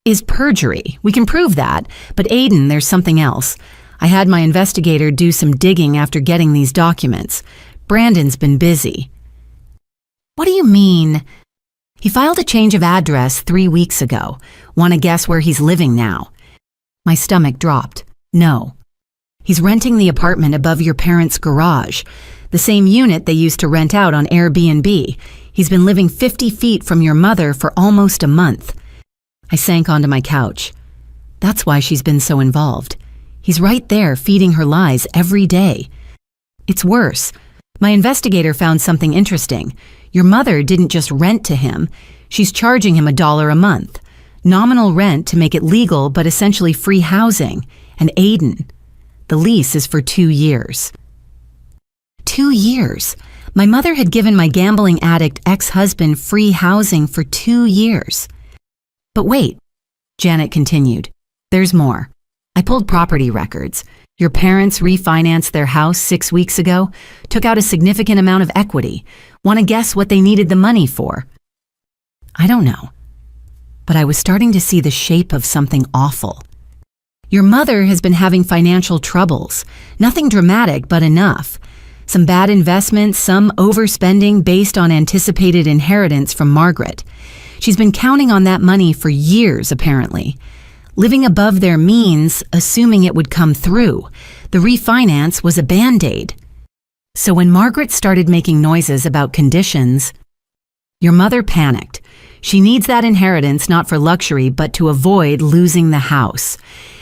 is perjury. We can prove that. But Aiden, there's something else. I had my investigator do some digging after getting these documents. Brandon's been busy." "What do you mean?" "He filed a change of address 3 weeks ago. Want to guess where he's living now?" My stomach dropped. "No. He's renting the apartment above your parents' garage, the same unit they used to rent out on Airbnb. He's been living 50 feet from your mother for almost a month." I sank onto my couch. That's why she's been so involved. He's right there feeding her lies every day. It's worse. My investigator found something interesting. Your mother didn't just rent to him. She's charging him $1 a month. Nominal rent to make it legal, but essentially free housing. And Aiden, the lease is for 2 years. 2 years. My mother had given my gambling addict ex-husband free housing for 2 years. But wait, Janet continued. There's more. I pulled property records. Your parents refinanced their house 6 weeks ago, took out a significant amount of equity. Want to guess what they needed the money for? I don't know. But I was starting to see the shape of something awful. Your mother has been having financial troubles. Nothing dramatic, but enough. Some bad investments, some overspending based on anticipated inheritance from Margaret. She's been counting on that money for years, apparently. Living above their means, assuming it would come through. The refinance was a band-aid. So when Margaret started making noises about conditions, your mother panicked. She needs that inheritance not for luxury, but to avoid losing the house.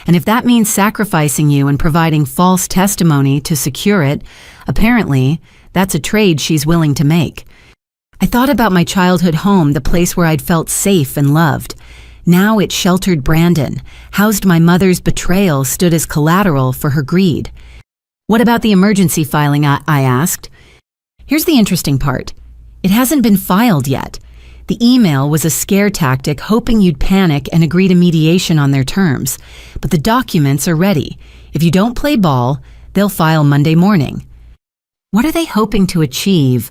And if that means sacrificing you and providing false testimony to secure it, apparently, that's a trade she's willing to make. I thought about my childhood home, the place where I'd felt safe and loved. Now it sheltered Brandon, housed my mother's betrayal, stood as collateral for her greed. What about the emergency filing, I asked. Here's the interesting part. It hasn't been filed yet. The email was a scare tactic, hoping you'd panic and agree to mediation on their terms. But the documents are ready. If you don't play ball, they'll file Monday morning. What are they hoping to achieve?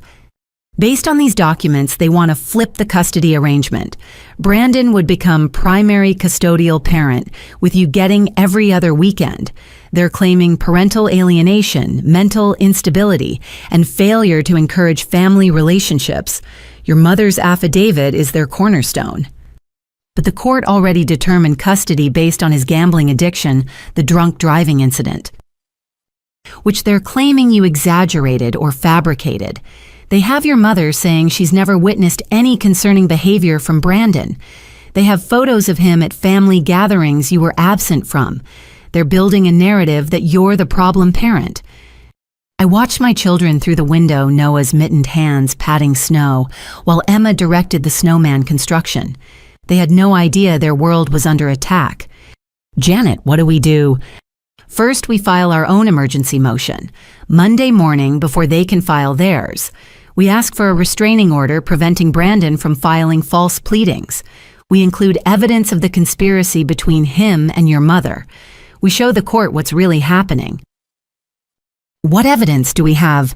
Based on these documents, they want to flip the custody arrangement. Brandon would become primary custodial parent, with you getting every other weekend. They're claiming parental alienation, mental instability, and failure to encourage family relationships. Your mother's affidavit is their cornerstone. But the court already determined custody based on his gambling addiction, the drunk driving incident. which they're claiming you exaggerated or fabricated. They have your mother saying she's never witnessed any concerning behavior from Brandon. They have photos of him at family gatherings you were absent from. They're building a narrative that you're the problem parent. I watched my children through the window, Noah's mittened hands patting snow, while Emma directed the snowman construction. They had no idea their world was under attack. Janet, what do we do? First, we file our own emergency motion. Monday morning, before they can file theirs, we ask for a restraining order preventing Brandon from filing false pleadings. We include evidence of the conspiracy between him and your mother. We show the court what's really happening. What evidence do we have?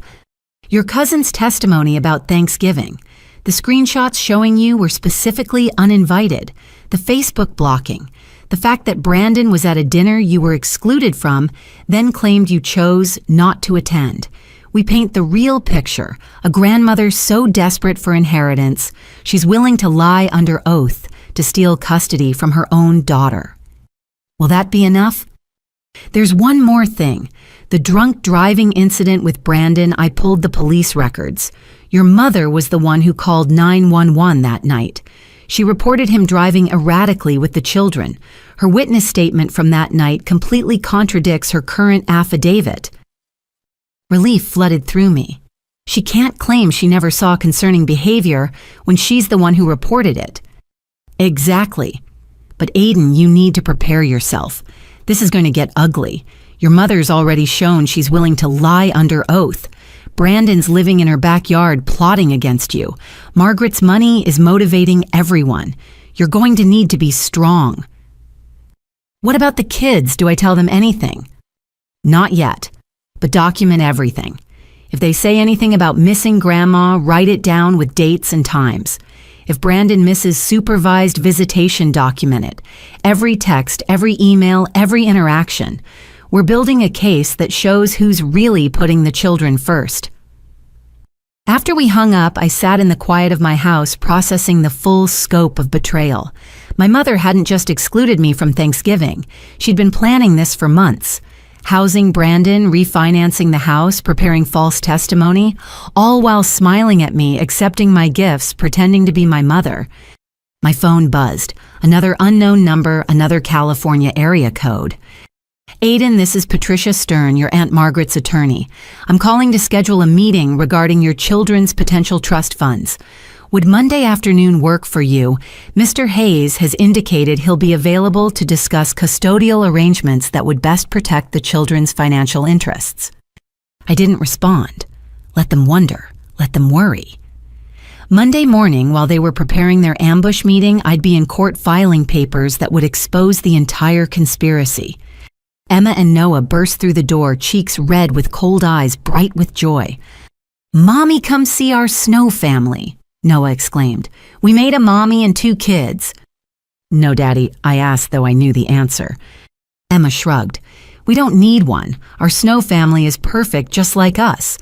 Your cousin's testimony about Thanksgiving. The screenshots showing you were specifically uninvited. The Facebook blocking. The fact that Brandon was at a dinner you were excluded from, then claimed you chose not to attend. We paint the real picture, a grandmother so desperate for inheritance, she's willing to lie under oath to steal custody from her own daughter. Will that be enough? There's one more thing. The drunk driving incident with Brandon, I pulled the police records. Your mother was the one who called 911 that night. She reported him driving erratically with the children. Her witness statement from that night completely contradicts her current affidavit. Relief flooded through me. She can't claim she never saw concerning behavior when she's the one who reported it. Exactly. But Aiden, you need to prepare yourself. This is going to get ugly. Your mother's already shown she's willing to lie under oath. Brandon's living in her backyard plotting against you. Margaret's money is motivating everyone. You're going to need to be strong. What about the kids? Do I tell them anything? Not yet, but document everything. If they say anything about missing grandma, write it down with dates and times. If Brandon misses supervised visitation, document it. Every text, every email, every interaction. We're building a case that shows who's really putting the children first. After we hung up, I sat in the quiet of my house processing the full scope of betrayal. My mother hadn't just excluded me from Thanksgiving. She'd been planning this for months. Housing Brandon, refinancing the house, preparing false testimony, all while smiling at me, accepting my gifts, pretending to be my mother. My phone buzzed. Another unknown number, another California area code. Aiden, this is Patricia Stern, your Aunt Margaret's attorney. I'm calling to schedule a meeting regarding your children's potential trust funds. Would Monday afternoon work for you? Mr. Hayes has indicated he'll be available to discuss custodial arrangements that would best protect the children's financial interests. I didn't respond. Let them wonder. Let them worry. Monday morning, while they were preparing their ambush meeting, I'd be in court filing papers that would expose the entire conspiracy. Emma and Noah burst through the door, cheeks red with cold eyes, bright with joy. "Mommy, come see our Snow family," Noah exclaimed. "We made a mommy and 2 kids." "No, Daddy," I asked, though I knew the answer. Emma shrugged. "We don't need one. Our Snow family is perfect just like us."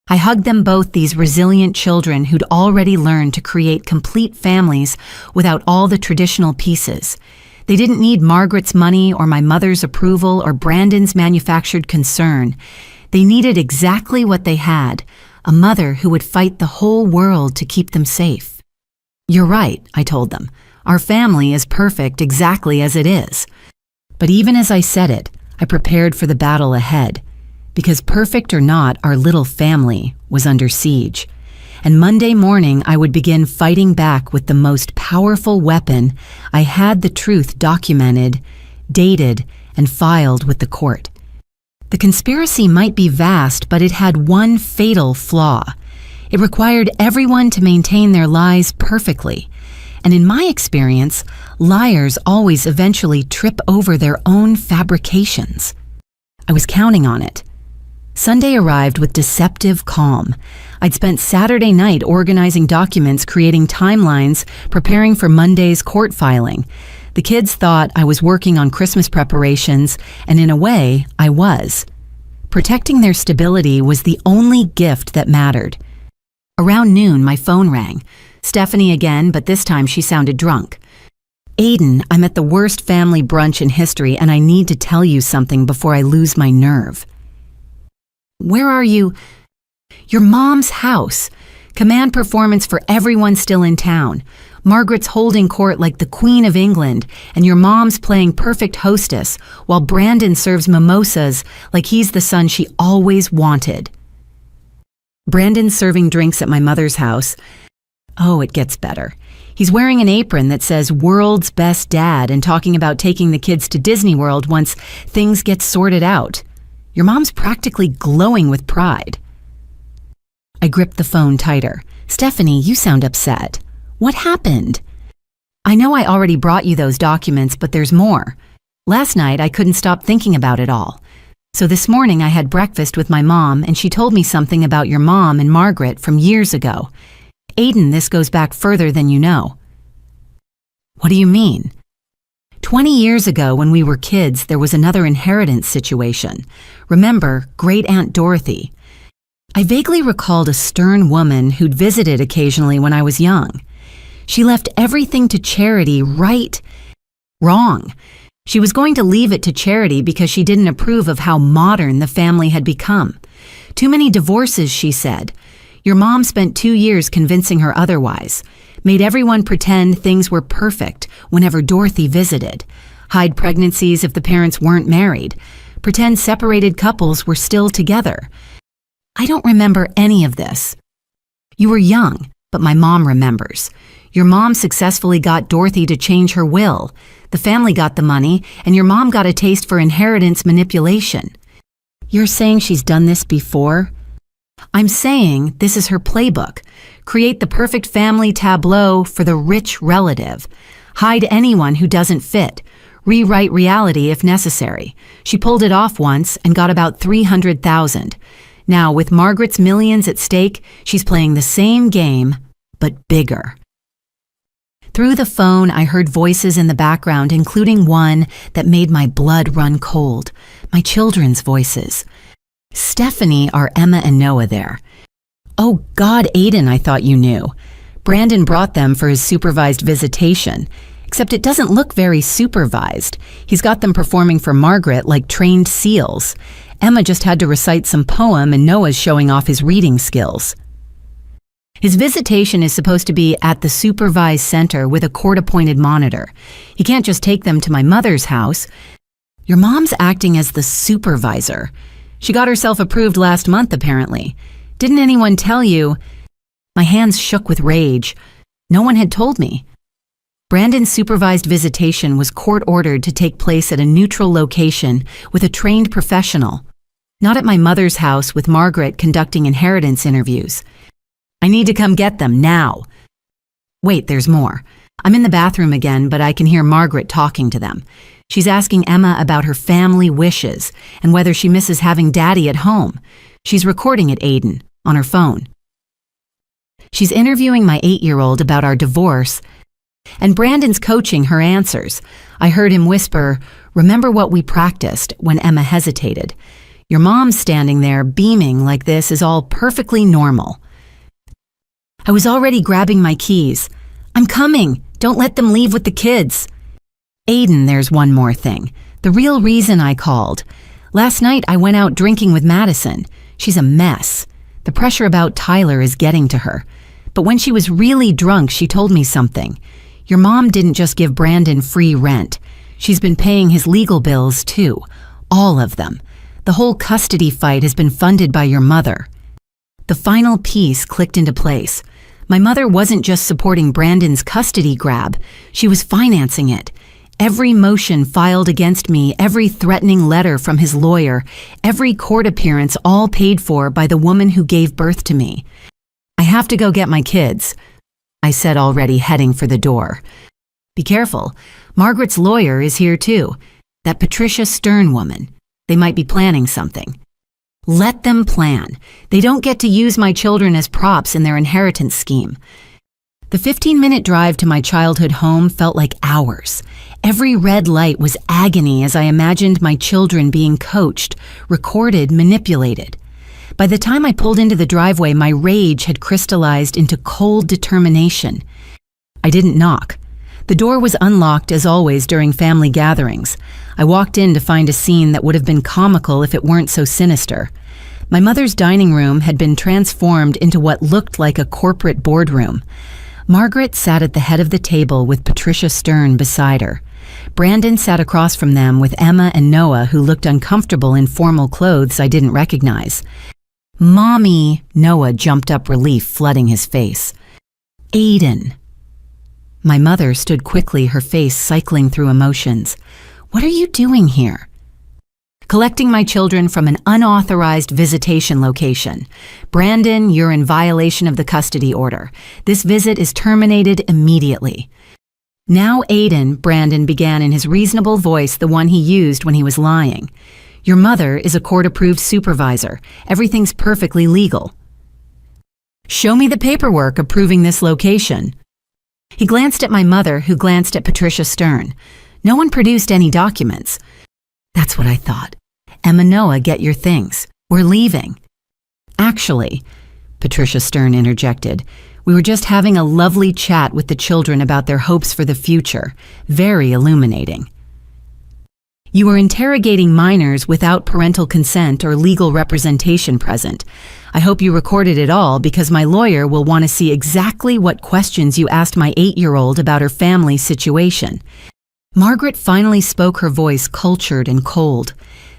I hugged them both, these resilient children who'd already learned to create complete families without all the traditional pieces. They didn't need Margaret's money or my mother's approval or Brandon's manufactured concern. They needed exactly what they had, a mother who would fight the whole world to keep them safe. "You're right," I told them. "Our family is perfect exactly as it is." But even as I said it, I prepared for the battle ahead. Because perfect or not, our little family was under siege. And Monday morning, I would begin fighting back with the most powerful weapon. I had the truth documented, dated, and filed with the court. The conspiracy might be vast, but it had one fatal flaw. It required everyone to maintain their lies perfectly. And in my experience, liars always eventually trip over their own fabrications. I was counting on it. Sunday arrived with deceptive calm. I'd spent Saturday night organizing documents, creating timelines, preparing for Monday's court filing. The kids thought I was working on Christmas preparations, and in a way, I was. Protecting their stability was the only gift that mattered. Around noon, my phone rang. Stephanie again, but this time she sounded drunk. "Aiden, I'm at the worst family brunch in history, and I need to tell you something before I lose my nerve." Where are you? Your mom's house. Command performance for everyone still in town. Margaret's holding court like the Queen of England, and your mom's playing perfect hostess, while Brandon serves mimosas like he's the son she always wanted. Brandon's serving drinks at my mother's house. Oh, it gets better. He's wearing an apron that says "World's Best Dad" and talking about taking the kids to Disney World once things get sorted out. Your mom's practically glowing with pride. I gripped the phone tighter. Stephanie, you sound upset. What happened? I know I already brought you those documents, but there's more. Last night I couldn't stop thinking about it all. So this morning I had breakfast with my mom and she told me something about your mom and Margaret from years ago. Aiden, this goes back further than you know. What do you mean? 20 years ago when we were kids, there was another inheritance situation. Remember, Great Aunt Dorothy? I vaguely recalled a stern woman who'd visited occasionally when I was young. She left everything to charity, right? Wrong. She was going to leave it to charity because she didn't approve of how modern the family had become. Too many divorces, she said. Your mom spent 2 years convincing her otherwise. Made everyone pretend things were perfect whenever Dorothy visited. Hide pregnancies if the parents weren't married. Pretend separated couples were still together. I don't remember any of this. You were young, but my mom remembers. Your mom successfully got Dorothy to change her will. The family got the money, and your mom got a taste for inheritance manipulation. You're saying she's done this before? I'm saying this is her playbook. Create the perfect family tableau for the rich relative. Hide anyone who doesn't fit. Rewrite reality if necessary. She pulled it off once and got about $300,000. Now, with Margaret's millions at stake, she's playing the same game, but bigger. Through the phone, I heard voices in the background, including one that made my blood run cold. My children's voices. Stephanie, are Emma and Noah there? Oh God, Aiden, I thought you knew. Brandon brought them for his supervised visitation. Except it doesn't look very supervised. He's got them performing for Margaret like trained seals. Emma just had to recite some poem and Noah's showing off his reading skills. His visitation is supposed to be at the supervised center with a court-appointed monitor. He can't just take them to my mother's house. Your mom's acting as the supervisor. She got herself approved last month, apparently. Didn't anyone tell you? My hands shook with rage. No one had told me. Brandon's supervised visitation was court-ordered to take place at a neutral location with a trained professional, not at my mother's house with Margaret conducting inheritance interviews. I need to come get them now. Wait, there's more. I'm in the bathroom again, but I can hear Margaret talking to them. She's asking Emma about her family wishes and whether she misses having Daddy at home. She's recording it, Aiden, on her phone. She's interviewing my 8-year-old about our divorce, and Brandon's coaching her answers. I heard him whisper, "Remember what we practiced," when Emma hesitated. Your mom's standing there, beaming like this is all perfectly normal. I was already grabbing my keys. I'm coming. Don't let them leave with the kids. Aiden, there's one more thing. The real reason I called. Last night I went out drinking with Madison. She's a mess. The pressure about Tyler is getting to her. But when she was really drunk, she told me something. Your mom didn't just give Brandon free rent. She's been paying his legal bills too. All of them. The whole custody fight has been funded by your mother. The final piece clicked into place. My mother wasn't just supporting Brandon's custody grab. She was financing it. Every motion filed against me, every threatening letter from his lawyer, every court appearance, all paid for by the woman who gave birth to me. I have to go get my kids, I said, already heading for the door. Be careful. Margaret's lawyer is here too. That Patricia Stern woman. They might be planning something. Let them plan. They don't get to use my children as props in their inheritance scheme. The 15-minute drive to my childhood home felt like hours. Every red light was agony as I imagined my children being coached, recorded, manipulated. By the time I pulled into the driveway, my rage had crystallized into cold determination. I didn't knock. The door was unlocked as always during family gatherings. I walked in to find a scene that would have been comical if it weren't so sinister. My mother's dining room had been transformed into what looked like a corporate boardroom. Margaret sat at the head of the table with Patricia Stern beside her. Brandon sat across from them with Emma and Noah, who looked uncomfortable in formal clothes I didn't recognize. "Mommy," Noah jumped up, relief flooding his face. "Aiden." My mother stood quickly, her face cycling through emotions. "What are you doing here?" "Collecting my children from an unauthorized visitation location. Brandon, you're in violation of the custody order. This visit is terminated immediately." "Now, Aiden," Brandon began in his reasonable voice, the one he used when he was lying. "Your mother is a court-approved supervisor. Everything's perfectly legal." "Show me the paperwork approving this location." He glanced at my mother, who glanced at Patricia Stern. No one produced any documents. "That's what I thought. Emma, Noah, get your things. We're leaving." "Actually," Patricia Stern interjected, "we were just having a lovely chat with the children about their hopes for the future. Very illuminating." "You were interrogating minors without parental consent or legal representation present. I hope you recorded it all, because my lawyer will want to see exactly what questions you asked my 8-year-old about her family situation." Margaret finally spoke, her voice cultured and cold.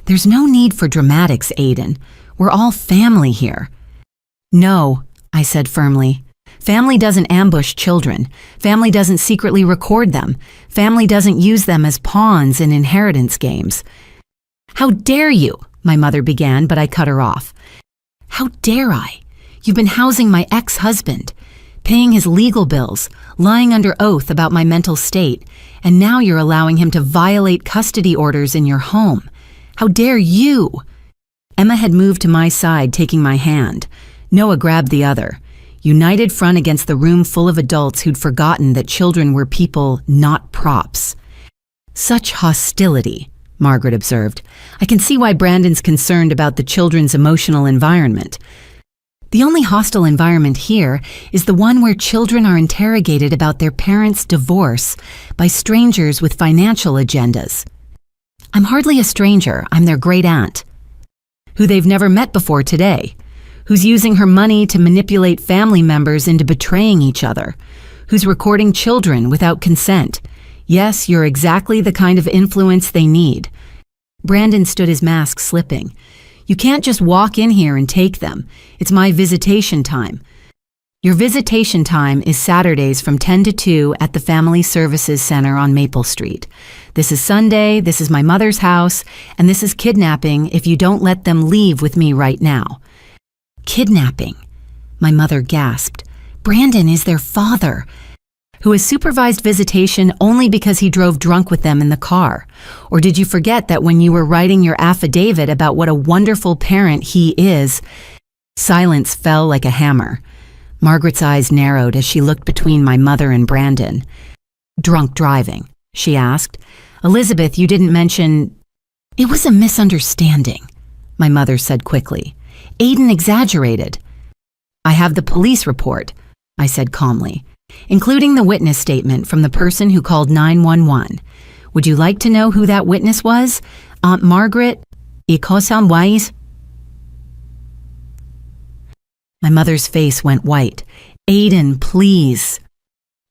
"There's no need for dramatics, Aiden. We're all family here." "No," I said firmly. "Family doesn't ambush children. Family doesn't secretly record them. Family doesn't use them as pawns in inheritance games." "How dare you?" my mother began, but I cut her off. "How dare I? You've been housing my ex-husband, paying his legal bills, lying under oath about my mental state, and now you're allowing him to violate custody orders in your home. How dare you?" Emma had moved to my side, taking my hand. Noah grabbed the other. United front against the room full of adults who'd forgotten that children were people, not props. "Such hostility," Margaret observed. "I can see why Brandon's concerned about the children's emotional environment." "The only hostile environment here is the one where children are interrogated about their parents' divorce by strangers with financial agendas." "I'm hardly a stranger. I'm their great aunt." "Who they've never met before today. Who's using her money to manipulate family members into betraying each other. Who's recording children without consent. Yes, you're exactly the kind of influence they need." Brandon stood, his mask slipping. "You can't just walk in here and take them. It's my visitation time." "Your visitation time is Saturdays from 10 to 2 at the Family Services Center on Maple Street. This is Sunday, this is my mother's house, and this is kidnapping if you don't let them leave with me right now." "Kidnapping?" My mother gasped. "Brandon is their father, who has supervised visitation only because he drove drunk with them in the car. Or did you forget that when you were writing your affidavit about what a wonderful parent he is?" Silence fell like a hammer. Margaret's eyes narrowed as she looked between my mother and Brandon. "Drunk driving?" she asked. "Elizabeth, you didn't mention—" "It was a misunderstanding," my mother said quickly. "Aiden exaggerated." "I have the police report," I said calmly, "including the witness statement from the person who called 911. Would you like to know who that witness was? Aunt Margaret Ikosan-Wise?" My mother's face went white. "Aiden, please."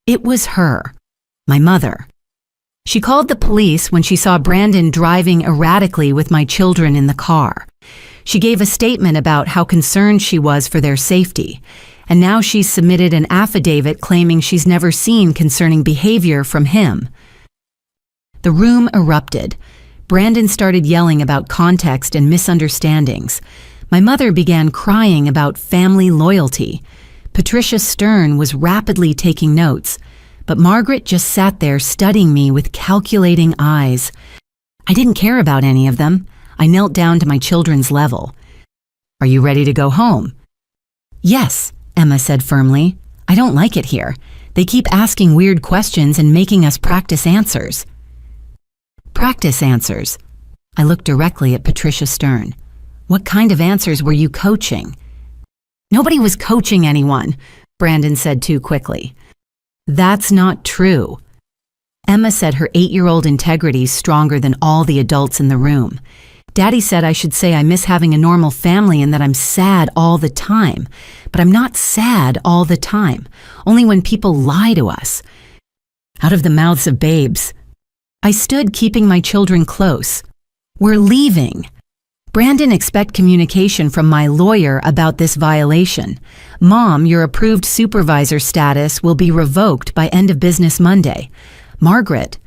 "It was her. My mother. She called the police when she saw Brandon driving erratically with my children in the car. She gave a statement about how concerned she was for their safety, and now she's submitted an affidavit claiming she's never seen concerning behavior from him." The room erupted. Brandon started yelling about context and misunderstandings. My mother began crying about family loyalty. Patricia Stern was rapidly taking notes, but Margaret just sat there studying me with calculating eyes. I didn't care about any of them. I knelt down to my children's level. "Are you ready to go home?" "Yes," Emma said firmly. "I don't like it here. They keep asking weird questions and making us practice answers." "Practice answers?" I looked directly at Patricia Stern. "What kind of answers were you coaching?" "Nobody was coaching anyone," Brandon said too quickly. "That's not true." Emma said, her 8-year-old integrity stronger than all the adults in the room. Daddy said I should say I miss having a normal family and that I'm sad all the time. But I'm not sad all the time, only when people lie to us. Out of the mouths of babes. I stood keeping my children close. We're leaving. Brandon expect communication from my lawyer about this violation. Mom, your approved supervisor status will be revoked by end of business Monday. Margaret,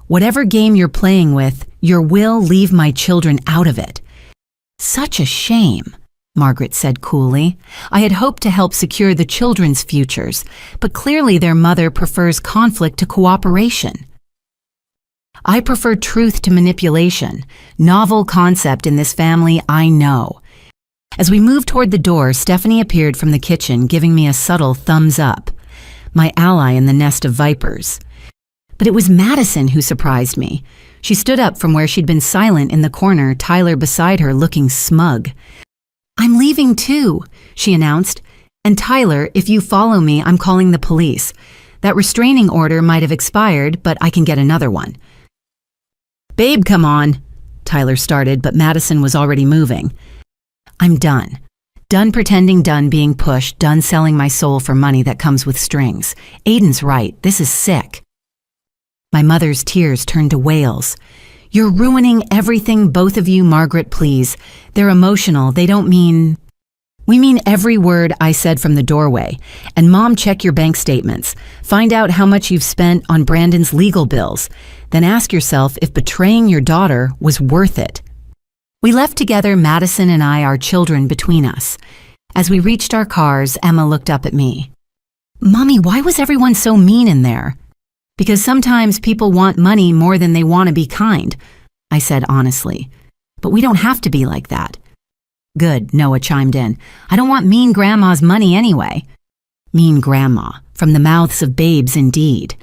whatever game you're playing with, your will leave my children out of it. Such a shame, Margaret said coolly. I had hoped to help secure the children's futures, but clearly their mother prefers conflict to cooperation. I prefer truth to manipulation. Novel concept in this family, I know. As we moved toward the door, Stephanie appeared from the kitchen, giving me a subtle thumbs up. My ally in the nest of vipers. But it was Madison who surprised me. She stood up from where she'd been silent in the corner, Tyler beside her looking smug. I'm leaving too, she announced. And Tyler, if you follow me, I'm calling the police. That restraining order might have expired, but I can get another one. Babe, come on, Tyler started, but Madison was already moving. I'm done. Done pretending, done being pushed, done selling my soul for money that comes with strings. Aiden's right, this is sick. My mother's tears turned to wails. You're ruining everything, both of you, Margaret, please. They're emotional, they don't mean... We mean every word I said from the doorway. And Mom, check your bank statements. Find out how much you've spent on Brandon's legal bills. Then ask yourself if betraying your daughter was worth it. We left together, Madison and I, our children between us. As we reached our cars, Emma looked up at me. Mommy, why was everyone so mean in there? Because sometimes people want money more than they want to be kind, I said honestly. But we don't have to be like that. Good, Noah chimed in. I don't want mean grandma's money anyway. Mean grandma, from the mouths of babes indeed.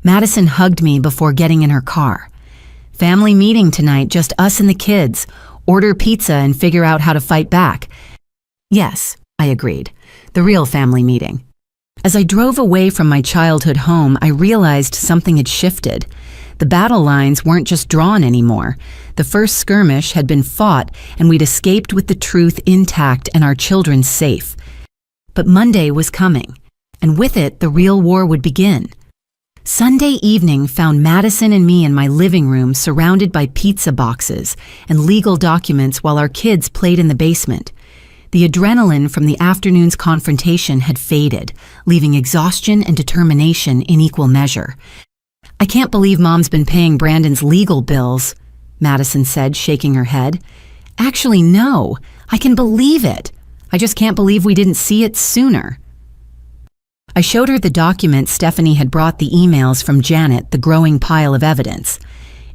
Madison hugged me before getting in her car. Family meeting tonight, just us and the kids. Order pizza and figure out how to fight back. Yes, I agreed. The real family meeting. As I drove away from my childhood home, I realized something had shifted. The battle lines weren't just drawn anymore. The first skirmish had been fought, and we'd escaped with the truth intact and our children safe. But Monday was coming, and with it, the real war would begin. Sunday evening found Madison and me in my living room surrounded by pizza boxes and legal documents while our kids played in the basement. The adrenaline from the afternoon's confrontation had faded, leaving exhaustion and determination in equal measure. I can't believe Mom's been paying Brandon's legal bills, Madison said, shaking her head. Actually, no, I can believe it. I just can't believe we didn't see it sooner. I showed her the document Stephanie had brought, the emails from Janet, the growing pile of evidence.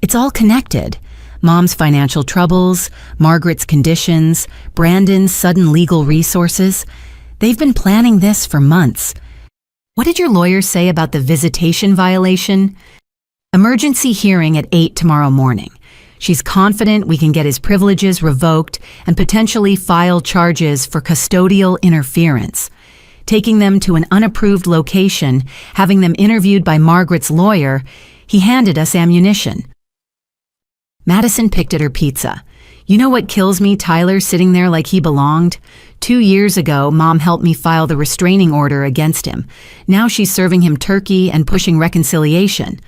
It's all connected. Mom's financial troubles, Margaret's conditions, Brandon's sudden legal resources. They've been planning this for months. What did your lawyer say about the visitation violation? Emergency hearing at 8 tomorrow morning. She's confident we can get his privileges revoked and potentially file charges for custodial interference. Taking them to an unapproved location, having them interviewed by Margaret's lawyer, he handed us ammunition. Madison picked at her pizza. You know what kills me, Tyler sitting there like he belonged? 2 years ago, Mom helped me file the restraining order against him. Now she's serving him turkey and pushing reconciliation.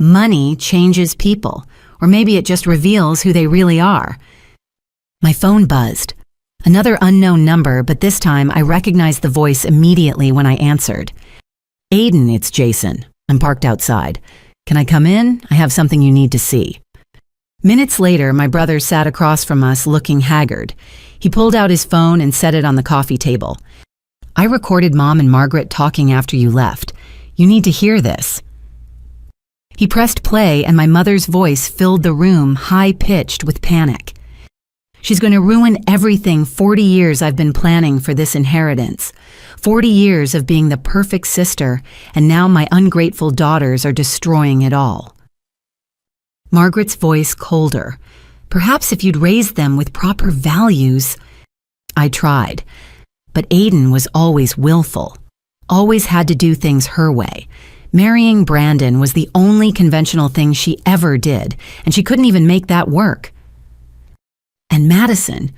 Money changes people, or maybe it just reveals who they really are. My phone buzzed. Another unknown number, but this time I recognized the voice immediately when I answered. Aiden, it's Jason. I'm parked outside. Can I come in? I have something you need to see. Minutes later, my brother sat across from us looking haggard. He pulled out his phone and set it on the coffee table. I recorded Mom and Margaret talking after you left. You need to hear this. He pressed play and my mother's voice filled the room, high-pitched with panic. She's going to ruin everything 40 years I've been planning for this inheritance. 40 years of being the perfect sister, and now my ungrateful daughters are destroying it all. Margaret's voice colder. Perhaps if you'd raised them with proper values. I tried. But Aiden was always willful. Always had to do things her way. Marrying Brandon was the only conventional thing she ever did, and she couldn't even make that work. And Madison,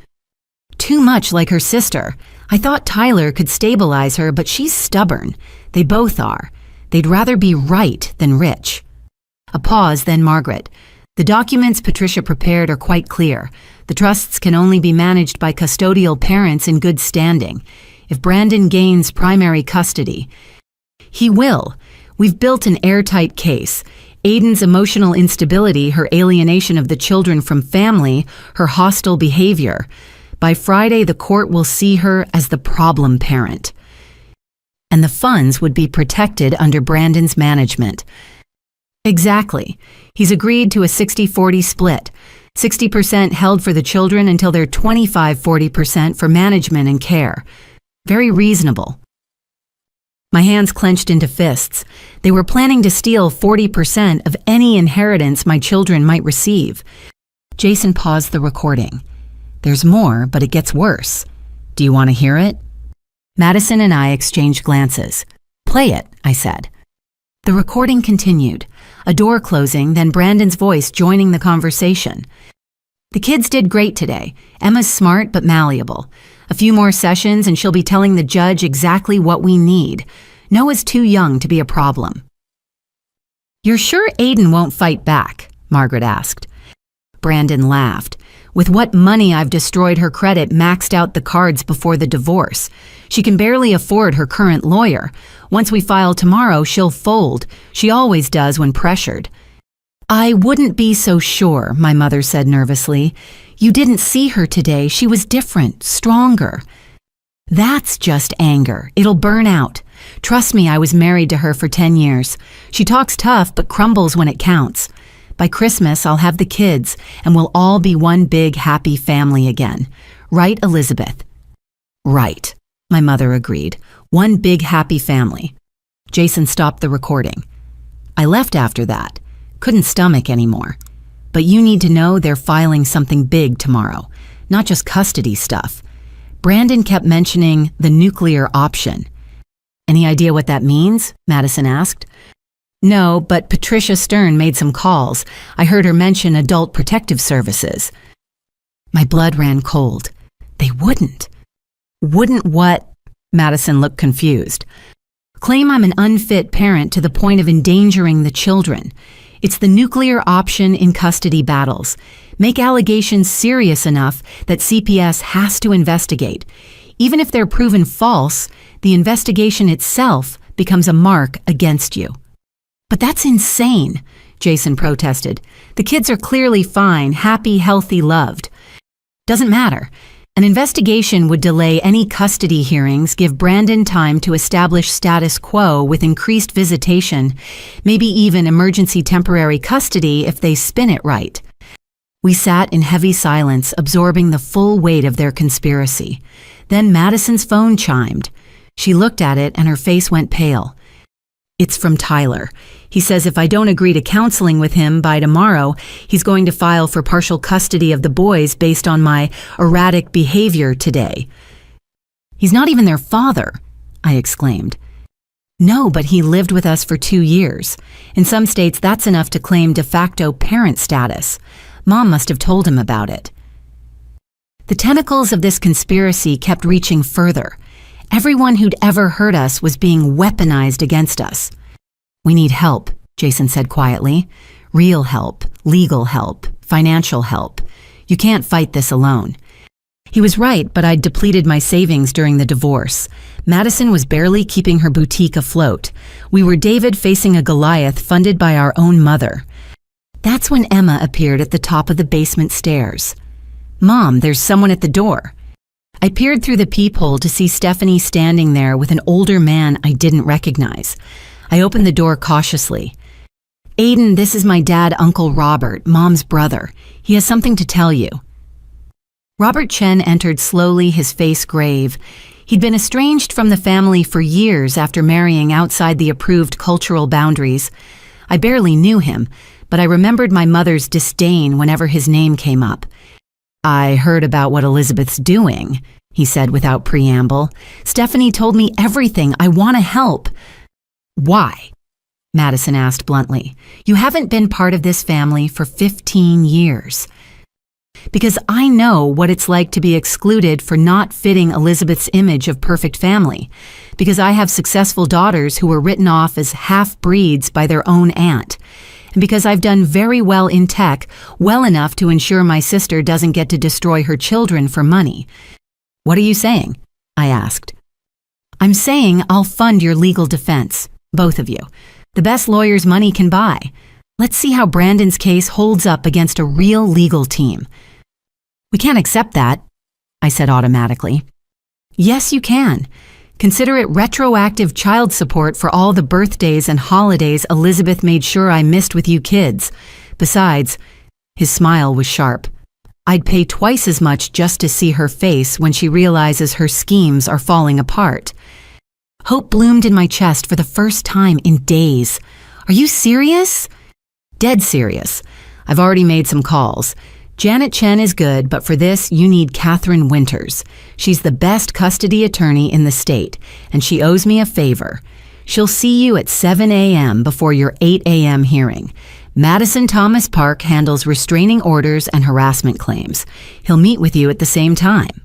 too much like her sister. I thought Tyler could stabilize her, but she's stubborn. They both are. They'd rather be right than rich. A pause, then Margaret. The documents Patricia prepared are quite clear. The trusts can only be managed by custodial parents in good standing. If Brandon gains primary custody, he will. We've built an airtight case. Aiden's emotional instability, her alienation of the children from family, her hostile behavior. By Friday, the court will see her as the problem parent. And the funds would be protected under Brandon's management. Exactly. He's agreed to a 60-40 split. 60% held for the children until they're 25-40% for management and care. Very reasonable. My hands clenched into fists. They were planning to steal 40% of any inheritance my children might receive. Jason paused the recording. There's more, but it gets worse. Do you want to hear it? Madison and I exchanged glances. Play it, I said. The recording continued, a door closing, then Brandon's voice joining the conversation. The kids did great today. Emma's smart but malleable. A few more sessions and she'll be telling the judge exactly what we need. Noah's too young to be a problem. You're sure Aiden won't fight back? Margaret asked. Brandon laughed. With what money I've destroyed her credit maxed out the cards before the divorce. She can barely afford her current lawyer. Once we file tomorrow, she'll fold. She always does when pressured. I wouldn't be so sure, my mother said nervously. You didn't see her today. She was different, stronger. That's just anger. It'll burn out. Trust me, I was married to her for 10 years. She talks tough but crumbles when it counts. By Christmas, I'll have the kids, and we'll all be one big happy family again. Right, Elizabeth? Right, my mother agreed. One big happy family. Jason stopped the recording. I left after that. Couldn't stomach anymore. But you need to know they're filing something big tomorrow, not just custody stuff. Brandon kept mentioning the nuclear option. Any idea what that means? Madison asked. No, but Patricia Stern made some calls. I heard her mention adult protective services. My blood ran cold. They wouldn't. Wouldn't what? Madison looked confused. Claim I'm an unfit parent to the point of endangering the children. It's the nuclear option in custody battles. Make allegations serious enough that CPS has to investigate. Even if they're proven false, the investigation itself becomes a mark against you. But that's insane, Jason protested. The kids are clearly fine, happy, healthy, loved. Doesn't matter. An investigation would delay any custody hearings, give Brandon time to establish status quo with increased visitation, maybe even emergency temporary custody if they spin it right. We sat in heavy silence, absorbing the full weight of their conspiracy. Then Madison's phone chimed. She looked at it and her face went pale. It's from Tyler. He says if I don't agree to counseling with him by tomorrow, he's going to file for partial custody of the boys based on my erratic behavior today. He's not even their father, I exclaimed. No, but he lived with us for 2 years. In some states, that's enough to claim de facto parent status. Mom must have told him about it. The tentacles of this conspiracy kept reaching further. Everyone who'd ever hurt us was being weaponized against us. We need help, Jason said quietly. Real help, legal help, financial help. You can't fight this alone. He was right, but I'd depleted my savings during the divorce. Madison was barely keeping her boutique afloat. We were David facing a Goliath funded by our own mother. That's when Emma appeared at the top of the basement stairs. Mom, there's someone at the door. I peered through the peephole to see Stephanie standing there with an older man I didn't recognize. I opened the door cautiously. Aiden, this is my dad, Uncle Robert, Mom's brother. He has something to tell you. Robert Chen entered slowly, his face grave. He'd been estranged from the family for years after marrying outside the approved cultural boundaries. I barely knew him, but I remembered my mother's disdain whenever his name came up. I heard about what Elizabeth's doing, he said without preamble. Stephanie told me everything. I want to help. Why? Madison asked bluntly. You haven't been part of this family for 15 years. Because I know what it's like to be excluded for not fitting Elizabeth's image of perfect family. Because I have successful daughters who were written off as half-breeds by their own aunt. And because I've done very well in tech, well enough to ensure my sister doesn't get to destroy her children for money. What are you saying? I asked. I'm saying I'll fund your legal defense, both of you. The best lawyers money can buy. Let's see how Brandon's case holds up against a real legal team. We can't accept that, I said automatically. Yes, you can. Consider it retroactive child support for all the birthdays and holidays Elizabeth made sure I missed with you kids. Besides, his smile was sharp. I'd pay twice as much just to see her face when she realizes her schemes are falling apart. Hope bloomed in my chest for the first time in days. Are you serious? Dead serious. I've already made some calls. Janet Chen is good, but for this, you need Catherine Winters. She's the best custody attorney in the state, and she owes me a favor. She'll see you at 7 a.m. before your 8 a.m. hearing. Madison Thomas Park handles restraining orders and harassment claims. He'll meet with you at the same time.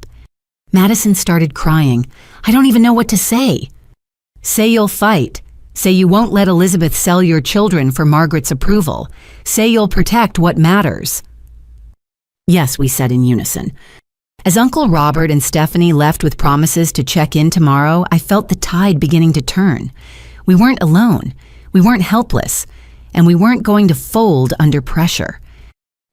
Madison started crying. I don't even know what to say. Say you'll fight. Say you won't let Elizabeth sell your children for Margaret's approval. Say you'll protect what matters. Yes, we said in unison. As Uncle Robert and Stephanie left with promises to check in tomorrow, I felt the tide beginning to turn. We weren't alone. We weren't helpless. And we weren't going to fold under pressure.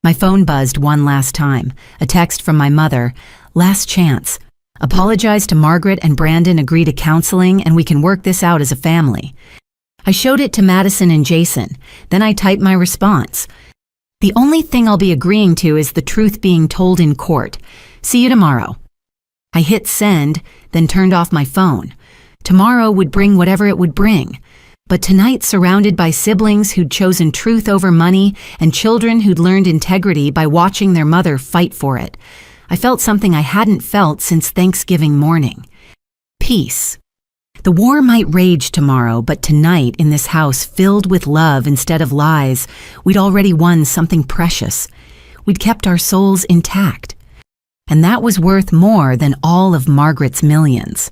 My phone buzzed one last time. A text from my mother. Last chance. Apologize to Margaret and Brandon, agree to counseling, and we can work this out as a family. I showed it to Madison and Jason. Then I typed my response. The only thing I'll be agreeing to is the truth being told in court. See you tomorrow. I hit send, then turned off my phone. Tomorrow would bring whatever it would bring. But tonight, surrounded by siblings who'd chosen truth over money and children who'd learned integrity by watching their mother fight for it, I felt something I hadn't felt since Thanksgiving morning. Peace. The war might rage tomorrow, but tonight, in this house filled with love instead of lies, we'd already won something precious. We'd kept our souls intact. And that was worth more than all of Margaret's millions.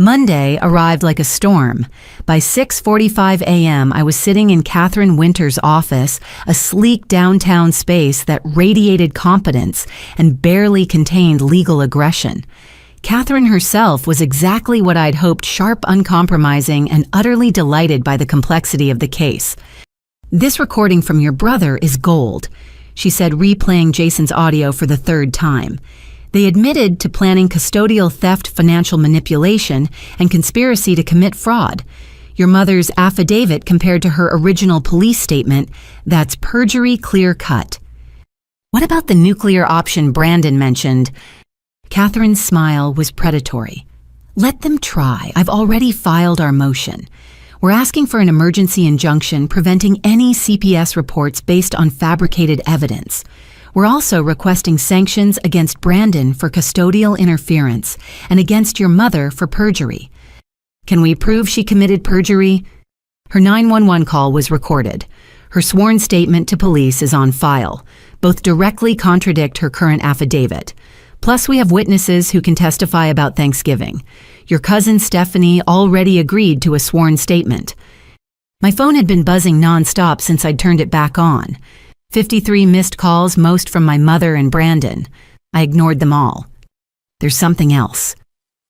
Monday arrived like a storm. By 6:45 a.m., I was sitting in Catherine Winters' office, a sleek downtown space that radiated competence and barely contained legal aggression. Catherine herself was exactly what I'd hoped, sharp, uncompromising, and utterly delighted by the complexity of the case. This recording from your brother is gold, she said, replaying Jason's audio for the third time. They admitted to planning custodial theft, financial manipulation, and conspiracy to commit fraud. Your mother's affidavit compared to her original police statement, that's perjury clear-cut. What about the nuclear option Brandon mentioned? Catherine's smile was predatory. Let them try. I've already filed our motion. We're asking for an emergency injunction preventing any CPS reports based on fabricated evidence. We're also requesting sanctions against Brandon for custodial interference and against your mother for perjury. Can we prove she committed perjury? Her 911 call was recorded. Her sworn statement to police is on file. Both directly contradict her current affidavit. Plus, we have witnesses who can testify about Thanksgiving. Your cousin Stephanie already agreed to a sworn statement. My phone had been buzzing nonstop since I'd turned it back on. 53 missed calls, most from my mother and Brandon. I ignored them all. There's something else,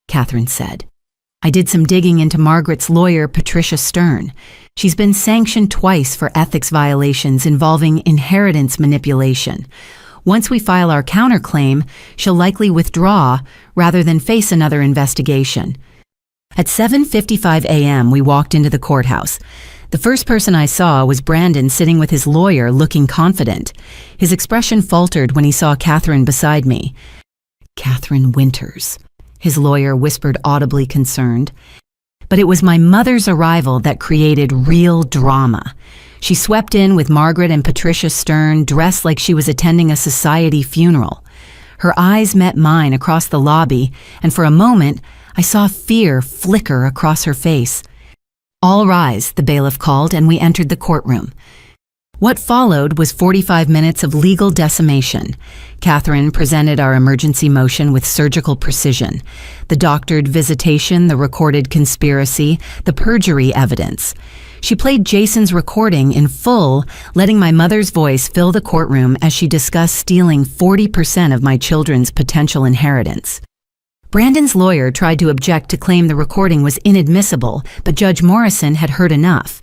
Catherine said. I did some digging into Margaret's lawyer, Patricia Stern. She's been sanctioned twice for ethics violations involving inheritance manipulation. Once we file our counterclaim, she'll likely withdraw rather than face another investigation. At 7:55 a.m., we walked into the courthouse. The first person I saw was Brandon sitting with his lawyer, looking confident. His expression faltered when he saw Catherine beside me. Catherine Winters, his lawyer whispered, audibly concerned. But it was my mother's arrival that created real drama. She swept in with Margaret and Patricia Stern, dressed like she was attending a society funeral. Her eyes met mine across the lobby, and for a moment, I saw fear flicker across her face. All rise, the bailiff called, and we entered the courtroom. What followed was 45 minutes of legal decimation. Catherine presented our emergency motion with surgical precision. The doctored visitation, the recorded conspiracy, the perjury evidence. She played Jason's recording in full, letting my mother's voice fill the courtroom as she discussed stealing 40% of my children's potential inheritance. Brandon's lawyer tried to object to claim the recording was inadmissible, but Judge Morrison had heard enough.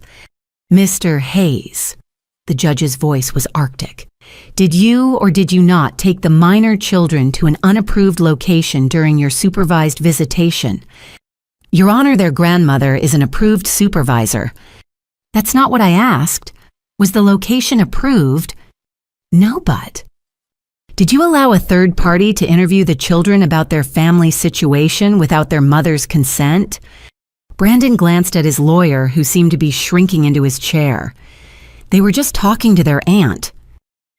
"Mr. Hayes." The judge's voice was arctic. "Did you or did you not take the minor children to an unapproved location during your supervised visitation?" "Your Honor, their grandmother is an approved supervisor." "That's not what I asked. Was the location approved?" "No, but." "Did you allow a third party to interview the children about their family situation without their mother's consent?" Brandon glanced at his lawyer, who seemed to be shrinking into his chair. "They were just talking to their aunt."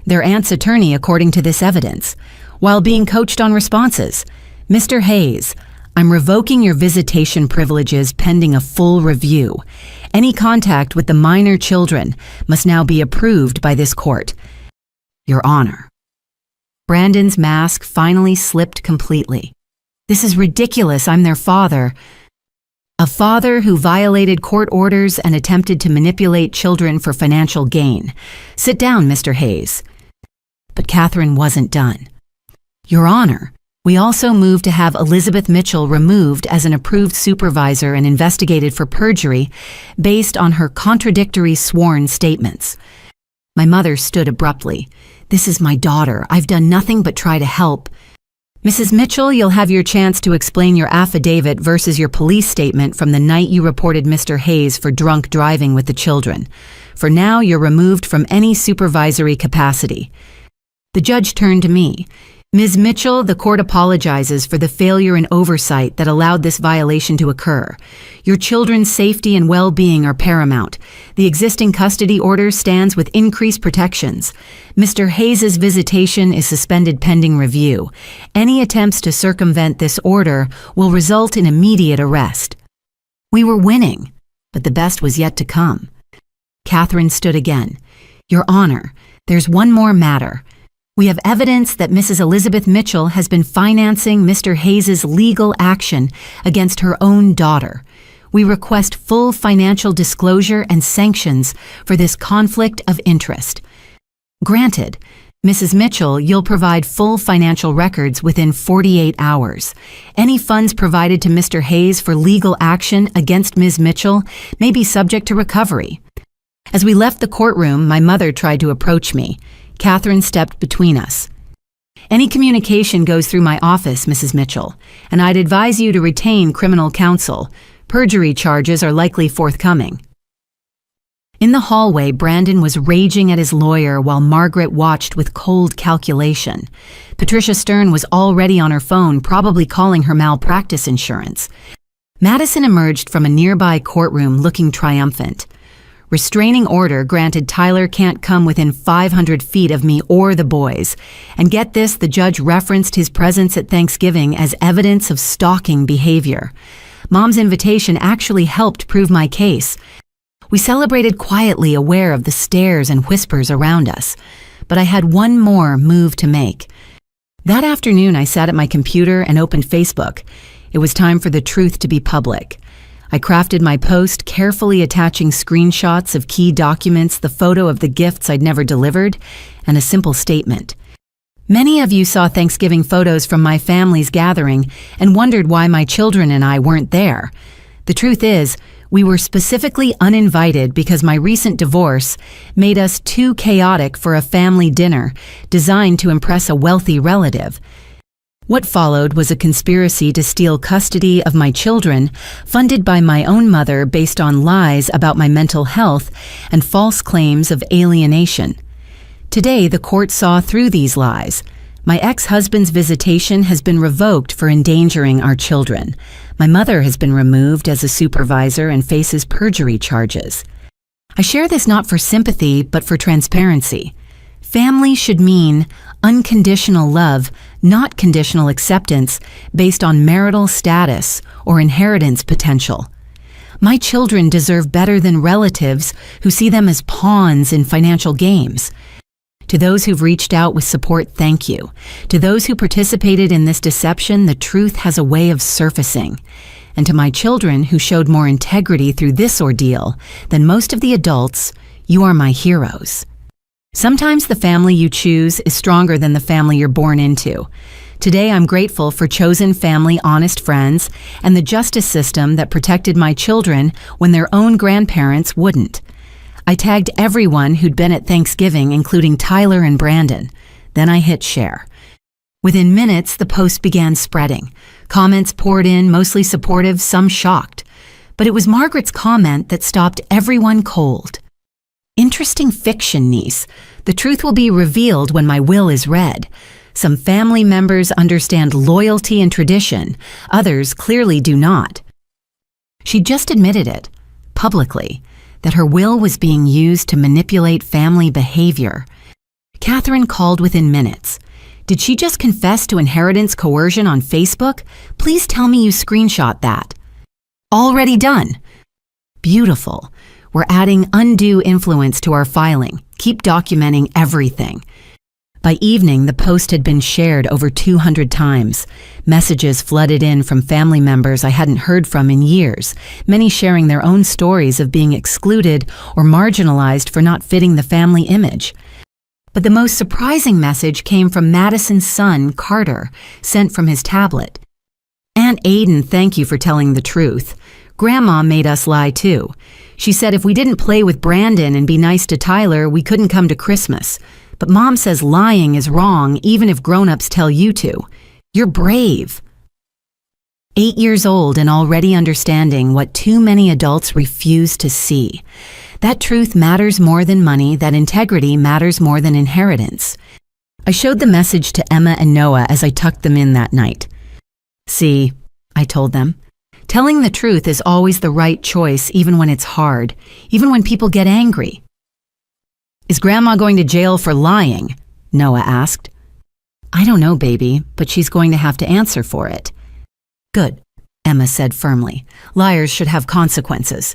"Their aunt's attorney, according to this evidence, while being coached on responses. Mr. Hayes, I'm revoking your visitation privileges pending a full review. Any contact with the minor children must now be approved by this court." "Your Honor." Brandon's mask finally slipped completely. "This is ridiculous. I'm their father." "A father who violated court orders and attempted to manipulate children for financial gain. Sit down, Mr. Hayes." But Catherine wasn't done. "Your Honor, we also moved to have Elizabeth Mitchell removed as an approved supervisor and investigated for perjury based on her contradictory sworn statements." My mother stood abruptly. "This is my daughter. I've done nothing but try to help." "Mrs. Mitchell, you'll have your chance to explain your affidavit versus your police statement from the night you reported Mr. Hayes for drunk driving with the children. For now, you're removed from any supervisory capacity." The judge turned to me. "Ms. Mitchell, the court apologizes for the failure and oversight that allowed this violation to occur. Your children's safety and well-being are paramount. The existing custody order stands with increased protections. Mr. Hayes' visitation is suspended pending review. Any attempts to circumvent this order will result in immediate arrest." We were winning, but the best was yet to come. Catherine stood again. "Your Honor, there's one more matter. We have evidence that Mrs. Elizabeth Mitchell has been financing Mr. Hayes' legal action against her own daughter. We request full financial disclosure and sanctions for this conflict of interest." "Granted. Mrs. Mitchell, you'll provide full financial records within 48 hours. Any funds provided to Mr. Hayes for legal action against Ms. Mitchell may be subject to recovery." As we left the courtroom, my mother tried to approach me. Catherine stepped between us. "Any communication goes through my office, Mrs. Mitchell, and I'd advise you to retain criminal counsel. Perjury charges are likely forthcoming." In the hallway, Brandon was raging at his lawyer while Margaret watched with cold calculation. Patricia Stern was already on her phone, probably calling her malpractice insurance. Madison emerged from a nearby courtroom looking triumphant. "Restraining order granted. Tyler can't come within 500 feet of me or the boys. And get this, the judge referenced his presence at Thanksgiving as evidence of stalking behavior. Mom's invitation actually helped prove my case." We celebrated quietly, aware of the stares and whispers around us. But I had one more move to make. That afternoon, I sat at my computer and opened Facebook. It was time for the truth to be public. I crafted my post, carefully attaching screenshots of key documents, the photo of the gifts I'd never delivered, and a simple statement. Many of you saw Thanksgiving photos from my family's gathering and wondered why my children and I weren't there. The truth is, we were specifically uninvited because my recent divorce made us too chaotic for a family dinner designed to impress a wealthy relative. What followed was a conspiracy to steal custody of my children, funded by my own mother based on lies about my mental health and false claims of alienation. Today, the court saw through these lies. My ex-husband's visitation has been revoked for endangering our children. My mother has been removed as a supervisor and faces perjury charges. I share this not for sympathy, but for transparency. Family should mean unconditional love, not conditional acceptance based on marital status or inheritance potential. My children deserve better than relatives who see them as pawns in financial games. To those who've reached out with support, thank you. To those who participated in this deception, the truth has a way of surfacing. And to my children who showed more integrity through this ordeal than most of the adults, you are my heroes. Sometimes the family you choose is stronger than the family you're born into. Today, I'm grateful for chosen family, honest friends, and the justice system that protected my children when their own grandparents wouldn't. I tagged everyone who'd been at Thanksgiving, including Tyler and Brandon. Then I hit share. Within minutes, the post began spreading. Comments poured in, mostly supportive, some shocked. But it was Margaret's comment that stopped everyone cold. Interesting fiction, niece. The truth will be revealed when my will is read. Some family members understand loyalty and tradition. Others clearly do not. She just admitted it, publicly, that her will was being used to manipulate family behavior. Catherine called within minutes. Did she just confess to inheritance coercion on Facebook? Please tell me you screenshot that. Already done. Beautiful. We're adding undue influence to our filing. Keep documenting everything. By evening, the post had been shared over 200 times. Messages flooded in from family members I hadn't heard from in years, many sharing their own stories of being excluded or marginalized for not fitting the family image. But the most surprising message came from Madison's son, Carter, sent from his tablet. Aunt Aiden, thank you for telling the truth. Grandma made us lie too. She said if we didn't play with Brandon and be nice to Tyler, we couldn't come to Christmas. But Mom says lying is wrong even if grown-ups tell you to. You're brave. 8 years old and already understanding what too many adults refuse to see. That truth matters more than money, that integrity matters more than inheritance. I showed the message to Emma and Noah as I tucked them in that night. See, I told them, telling the truth is always the right choice even when it's hard, even when people get angry. Is Grandma going to jail for lying? Noah asked. I don't know, baby, but she's going to have to answer for it. Good, Emma said firmly. Liars should have consequences.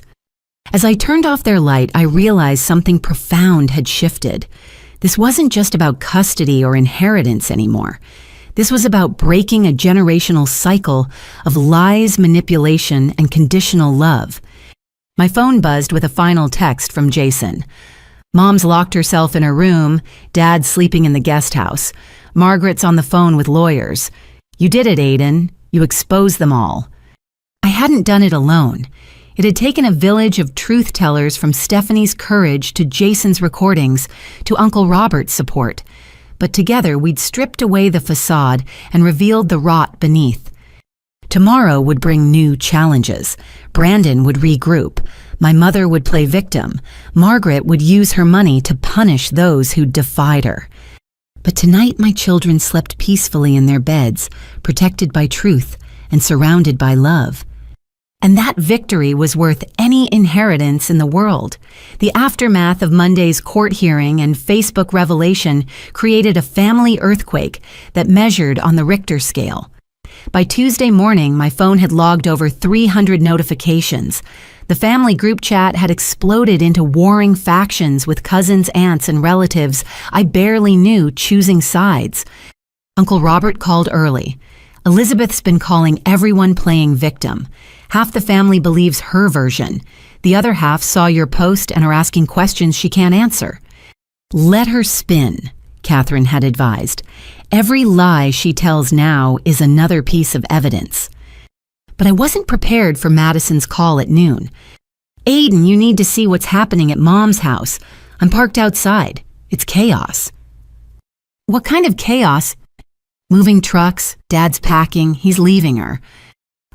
As I turned off their light, I realized something profound had shifted. This wasn't just about custody or inheritance anymore. This was about breaking a generational cycle of lies, manipulation, and conditional love. My phone buzzed with a final text from Jason. Mom's locked herself in her room, Dad's sleeping in the guest house. Margaret's on the phone with lawyers. You did it, Aiden. You exposed them all. I hadn't done it alone. It had taken a village of truth-tellers from Stephanie's courage to Jason's recordings to Uncle Robert's support. But together we'd stripped away the facade and revealed the rot beneath. Tomorrow would bring new challenges. Brandon would regroup. My mother would play victim. Margaret would use her money to punish those who defied her. But tonight my children slept peacefully in their beds, protected by truth and surrounded by love. And that victory was worth any inheritance in the world. The aftermath of Monday's court hearing and Facebook revelation created a family earthquake that measured on the Richter scale. By Tuesday morning, my phone had logged over 300 notifications. The family group chat had exploded into warring factions with cousins, aunts, and relatives I barely knew choosing sides. Uncle Robert called early. Elizabeth's been calling everyone playing victim. Half the family believes her version. The other half saw your post and are asking questions she can't answer. Let her spin, Catherine had advised. Every lie she tells now is another piece of evidence. But I wasn't prepared for Madison's call at noon. Aiden, you need to see what's happening at Mom's house. I'm parked outside. It's chaos. What kind of chaos? Moving trucks, Dad's packing, he's leaving her.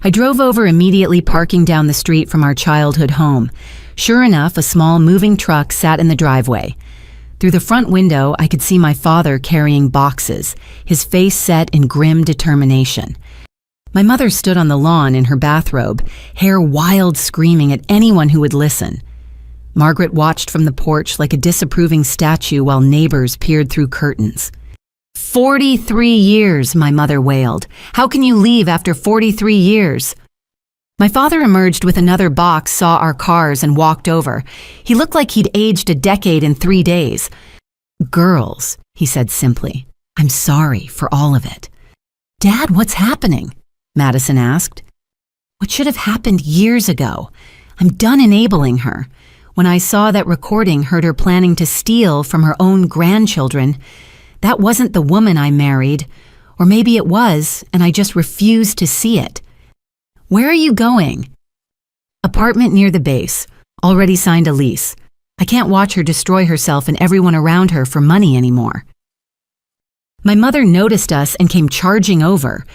I drove over immediately, parking down the street from our childhood home. Sure enough, a small moving truck sat in the driveway. Through the front window, I could see my father carrying boxes, his face set in grim determination. My mother stood on the lawn in her bathrobe, hair wild, screaming at anyone who would listen. Margaret watched from the porch like a disapproving statue while neighbors peered through curtains. 43 years, my mother wailed. How can you leave after 43 years? My father emerged with another box, saw our cars, and walked over. He looked like he'd aged a decade in 3 days. "Girls," he said simply, "I'm sorry for all of it." "Dad, what's happening?" Madison asked. "What should have happened years ago? I'm done enabling her. When I saw that recording heard her planning to steal from her own grandchildren, that wasn't the woman I married. Or maybe it was, and I just refused to see it." "Where are you going?" "Apartment near the base. Already signed a lease. I can't watch her destroy herself and everyone around her for money anymore." My mother noticed us and came charging over.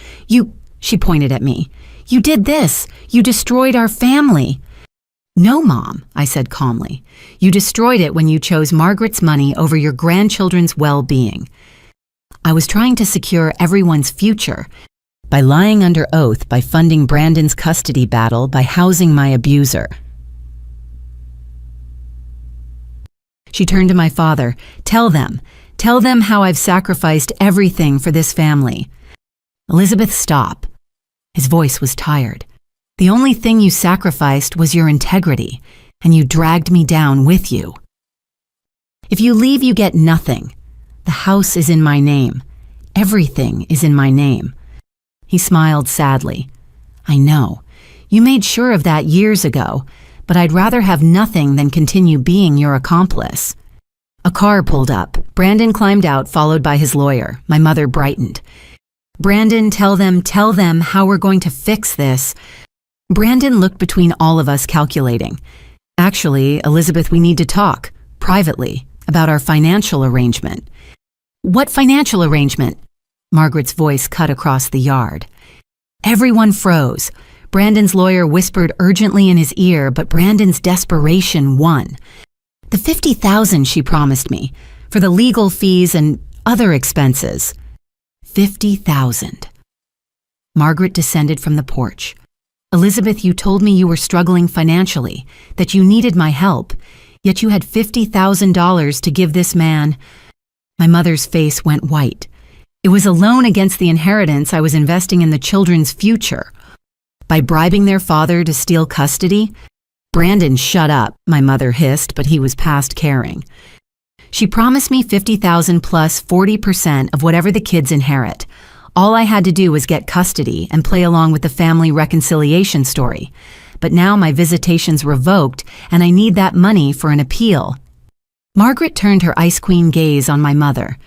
She pointed at me. "You did this. You destroyed our family." "No, Mom," I said calmly. "You destroyed it when you chose Margaret's money over your grandchildren's well-being." I was trying to secure everyone's future by lying under oath, by funding Brandon's custody battle, by housing my abuser. She turned to my father. Tell them how I've sacrificed everything for this family." "Elizabeth, stop." His voice was tired. "The only thing you sacrificed was your integrity, and you dragged me down with you. If you leave, you get nothing. The house is in my name. Everything is in my name." He smiled sadly. "I know. You made sure of that years ago, but I'd rather have nothing than continue being your accomplice." A car pulled up. Brandon climbed out, followed by his lawyer. My mother brightened. "Brandon, tell them how we're going to fix this." Brandon looked between all of us, calculating. "Actually, Elizabeth, we need to talk, privately, about our financial arrangement." "What financial arrangement?" Margaret's voice cut across the yard. Everyone froze. Brandon's lawyer whispered urgently in his ear, but Brandon's desperation won. "The $50,000 she promised me, for the legal fees and other expenses." $50,000. Margaret descended from the porch. "Elizabeth, you told me you were struggling financially, that you needed my help, yet you had $50,000 to give this man." My mother's face went white. "It was a loan against the inheritance I was investing in the children's future. By bribing their father to steal custody?" "Brandon, shut up," my mother hissed, but he was past caring. "She promised me $50,000 plus 40% of whatever the kids inherit. All I had to do was get custody and play along with the family reconciliation story. But now my visitation's revoked, and I need that money for an appeal." Margaret turned her ice queen gaze on my mother.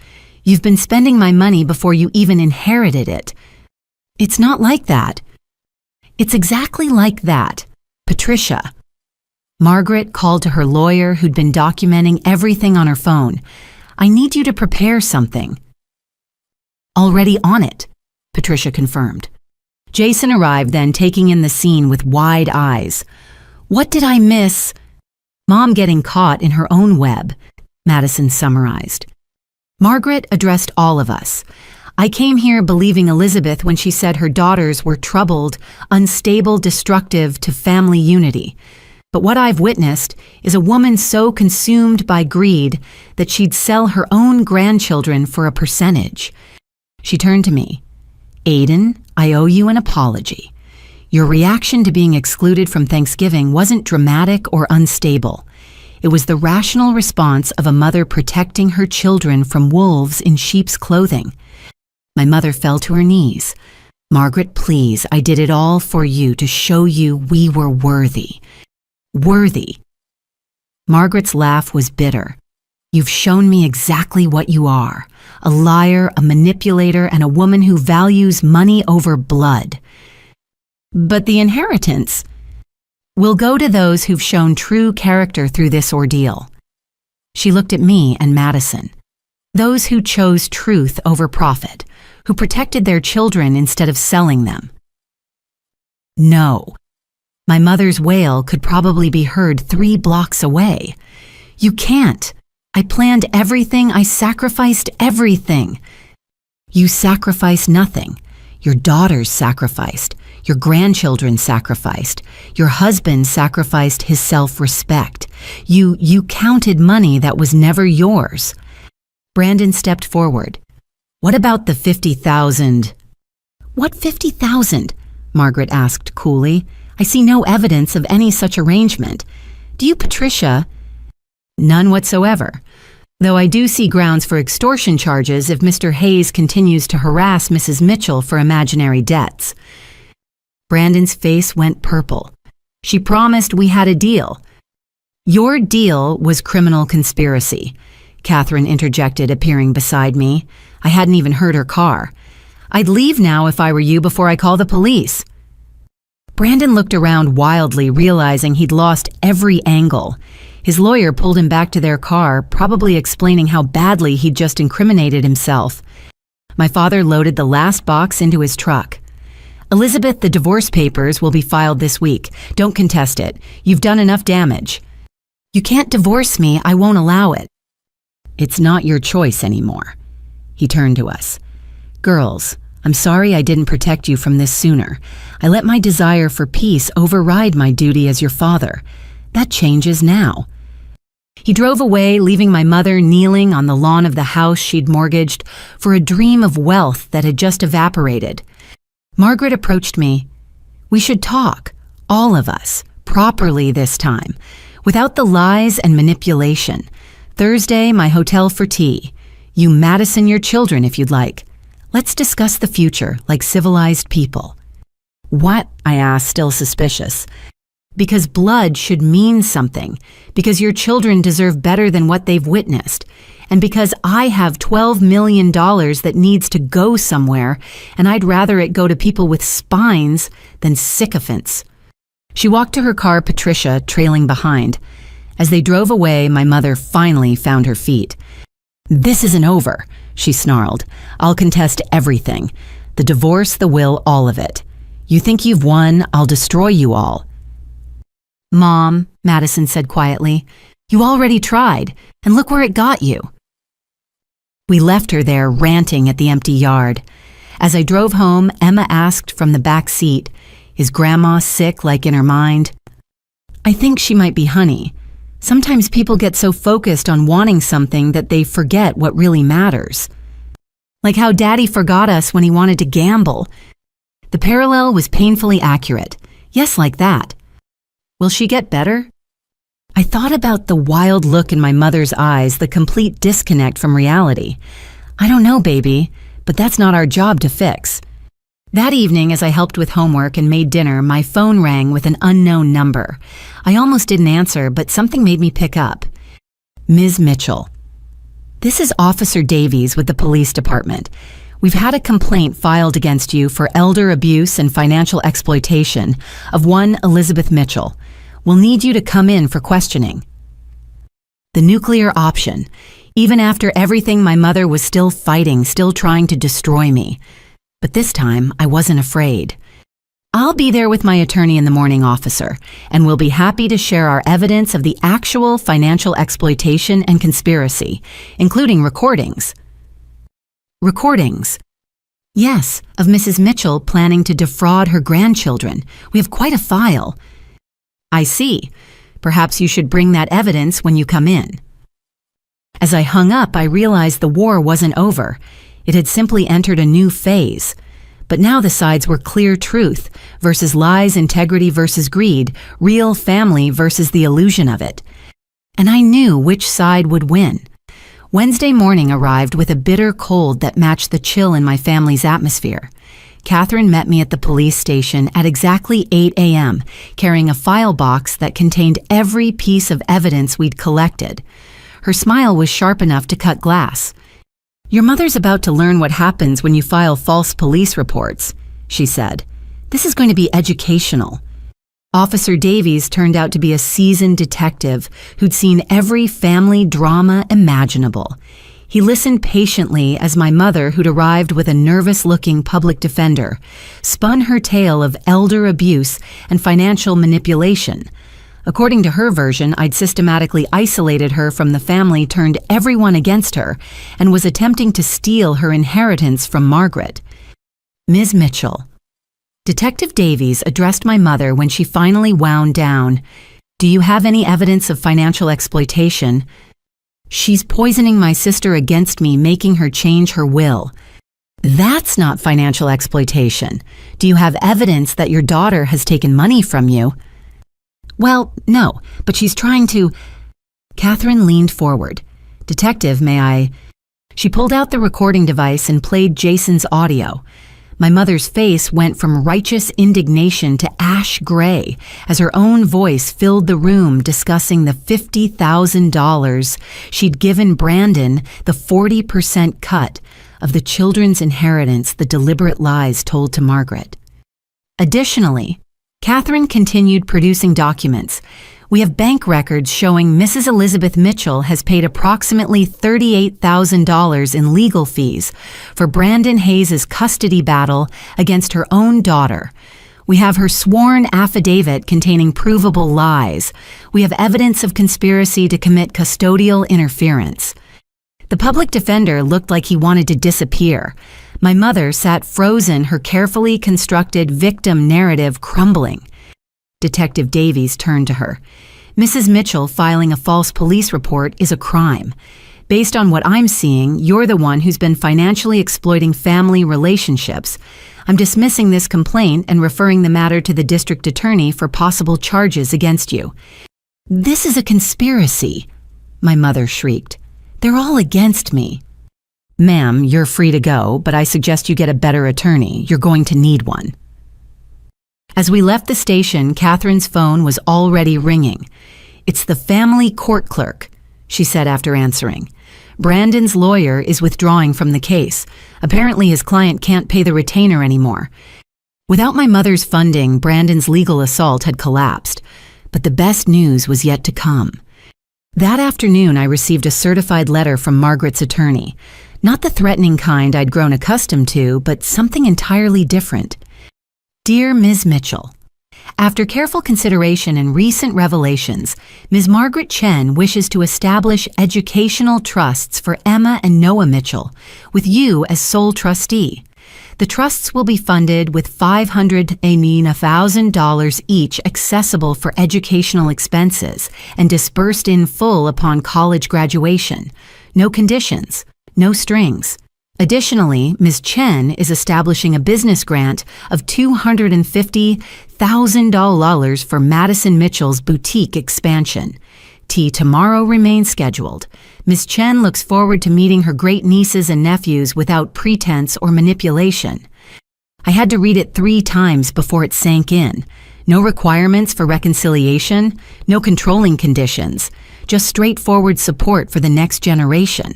"You've been spending my money before you even inherited it." "It's not like that." "It's exactly like that. Patricia." Margaret called to her lawyer, who'd been documenting everything on her phone. "I need you to prepare something." "Already on it," Patricia confirmed. Jason arrived then, taking in the scene with wide eyes. "What did I miss?" "Mom getting caught in her own web," Madison summarized. Margaret addressed all of us. "I came here believing Elizabeth when she said her daughters were troubled, unstable, destructive to family unity. But what I've witnessed is a woman so consumed by greed that she'd sell her own grandchildren for a percentage." She turned to me. "Aiden, I owe you an apology. Your reaction to being excluded from Thanksgiving wasn't dramatic or unstable. It was the rational response of a mother protecting her children from wolves in sheep's clothing." My mother fell to her knees. "Margaret, please, I did it all for you, to show you we were worthy. Worthy." Margaret's laugh was bitter. "You've shown me exactly what you are. A liar, a manipulator, and a woman who values money over blood." "But the inheritance will go to those who've shown true character through this ordeal." She looked at me and Madison. "Those who chose truth over profit, who protected their children instead of selling them." "No." My mother's wail could probably be heard 3 blocks away. "You can't. I planned everything. I sacrificed everything." "You sacrificed nothing. Your daughters sacrificed. Your grandchildren sacrificed. Your husband sacrificed his self-respect. You counted money that was never yours." Brandon stepped forward. "What about the 50,000? "What 50,000? Margaret asked coolly. I see no evidence of any such arrangement. Do you, Patricia? None whatsoever. Though I do see grounds for extortion charges if Mr. Hayes continues to harass Mrs. Mitchell for imaginary debts. Brandon's face went purple. She promised we had a deal. Your deal was criminal conspiracy, Catherine interjected, appearing beside me. I hadn't even heard her car. I'd leave now if I were you before I call the police. Brandon looked around wildly, realizing he'd lost every angle. His lawyer pulled him back to their car, probably explaining how badly he'd just incriminated himself. My father loaded the last box into his truck. Elizabeth, the divorce papers will be filed this week. Don't contest it. You've done enough damage. You can't divorce me. I won't allow it. It's not your choice anymore. He turned to us. Girls, I'm sorry I didn't protect you from this sooner. I let my desire for peace override my duty as your father. That changes now. He drove away, leaving my mother kneeling on the lawn of the house she'd mortgaged for a dream of wealth that had just evaporated. Margaret approached me. We should talk, all of us, properly this time, without the lies and manipulation. Thursday, my hotel for tea. You Madison your children if you'd like. Let's discuss the future like civilized people. What? I asked, still suspicious. Because blood should mean something, because your children deserve better than what they've witnessed, and because I have $12 million that needs to go somewhere, and I'd rather it go to people with spines than sycophants. She walked to her car, Patricia trailing behind. As they drove away, my mother finally found her feet. This isn't over, she snarled. I'll contest everything. The divorce, the will, all of it. You think you've won, I'll destroy you all. Mom, Madison said quietly, you already tried, and look where it got you. We left her there ranting at the empty yard. As I drove home, Emma asked from the back seat, is Grandma sick like in her mind? I think she might be, honey. Sometimes people get so focused on wanting something that they forget what really matters. Like how Daddy forgot us when he wanted to gamble. The parallel was painfully accurate. Yes, like that. Will she get better? I thought about the wild look in my mother's eyes, the complete disconnect from reality. I don't know, baby, but that's not our job to fix. That evening, as I helped with homework and made dinner, my phone rang with an unknown number. I almost didn't answer, but something made me pick up. Ms. Mitchell. This is Officer Davies with the police department. We've had a complaint filed against you for elder abuse and financial exploitation of one Elizabeth Mitchell. We'll need you to come in for questioning. The nuclear option. Even after everything, my mother was still fighting, still trying to destroy me. But this time, I wasn't afraid. I'll be there with my attorney in the morning, officer, and we'll be happy to share our evidence of the actual financial exploitation and conspiracy, including recordings. Recordings. Yes, of Mrs. Mitchell planning to defraud her grandchildren. We have quite a file. I see. Perhaps you should bring that evidence when you come in. As I hung up, I realized the war wasn't over. It had simply entered a new phase. But now the sides were clear truth versus lies, integrity versus greed, real family versus the illusion of it. And I knew which side would win. Wednesday morning arrived with a bitter cold that matched the chill in my family's atmosphere. Catherine met me at the police station at exactly 8 a.m., carrying a file box that contained every piece of evidence we'd collected. Her smile was sharp enough to cut glass. Your mother's about to learn what happens when you file false police reports, she said. This is going to be educational. Officer Davies turned out to be a seasoned detective who'd seen every family drama imaginable. He listened patiently as my mother, who'd arrived with a nervous-looking public defender, spun her tale of elder abuse and financial manipulation. According to her version, I'd systematically isolated her from the family, turned everyone against her, and was attempting to steal her inheritance from Margaret. Ms. Mitchell. Detective Davies addressed my mother when she finally wound down. Do you have any evidence of financial exploitation? She's poisoning my sister against me, making her change her will. That's not financial exploitation. Do you have evidence that your daughter has taken money from you? Well, no, but she's trying to... Catherine leaned forward. Detective, may I... She pulled out the recording device and played Jason's audio. My mother's face went from righteous indignation to ash gray as her own voice filled the room discussing the $50,000 she'd given Brandon, the 40% cut of the children's inheritance, the deliberate lies told to Margaret. Additionally, Catherine continued producing documents. We have bank records showing Mrs. Elizabeth Mitchell has paid approximately $38,000 in legal fees for Brandon Hayes' custody battle against her own daughter. We have her sworn affidavit containing provable lies. We have evidence of conspiracy to commit custodial interference. The public defender looked like he wanted to disappear. My mother sat frozen, her carefully constructed victim narrative crumbling. Detective Davies turned to her. Mrs. Mitchell filing a false police report is a crime. Based on what I'm seeing, you're the one who's been financially exploiting family relationships. I'm dismissing this complaint and referring the matter to the district attorney for possible charges against you. This is a conspiracy, my mother shrieked. They're all against me. Ma'am, you're free to go, but I suggest you get a better attorney. You're going to need one. As we left the station, Catherine's phone was already ringing. It's the family court clerk, she said after answering. Brandon's lawyer is withdrawing from the case. Apparently his client can't pay the retainer anymore. Without my mother's funding, Brandon's legal assault had collapsed. But the best news was yet to come. That afternoon, I received a certified letter from Margaret's attorney. Not the threatening kind I'd grown accustomed to, but something entirely different. Dear Ms. Mitchell, after careful consideration and recent revelations, Ms. Margaret Chen wishes to establish educational trusts for Emma and Noah Mitchell, with you as sole trustee. The trusts will be funded with $500,000 each accessible for educational expenses and disbursed in full upon college graduation. No conditions, no strings. Additionally, Ms. Chen is establishing a business grant of $250,000 for Madison Mitchell's boutique expansion. Tea tomorrow remains scheduled. Ms. Chen looks forward to meeting her great nieces and nephews without pretense or manipulation. I had to read it 3 times before it sank in. No requirements for reconciliation, no controlling conditions, just straightforward support for the next generation.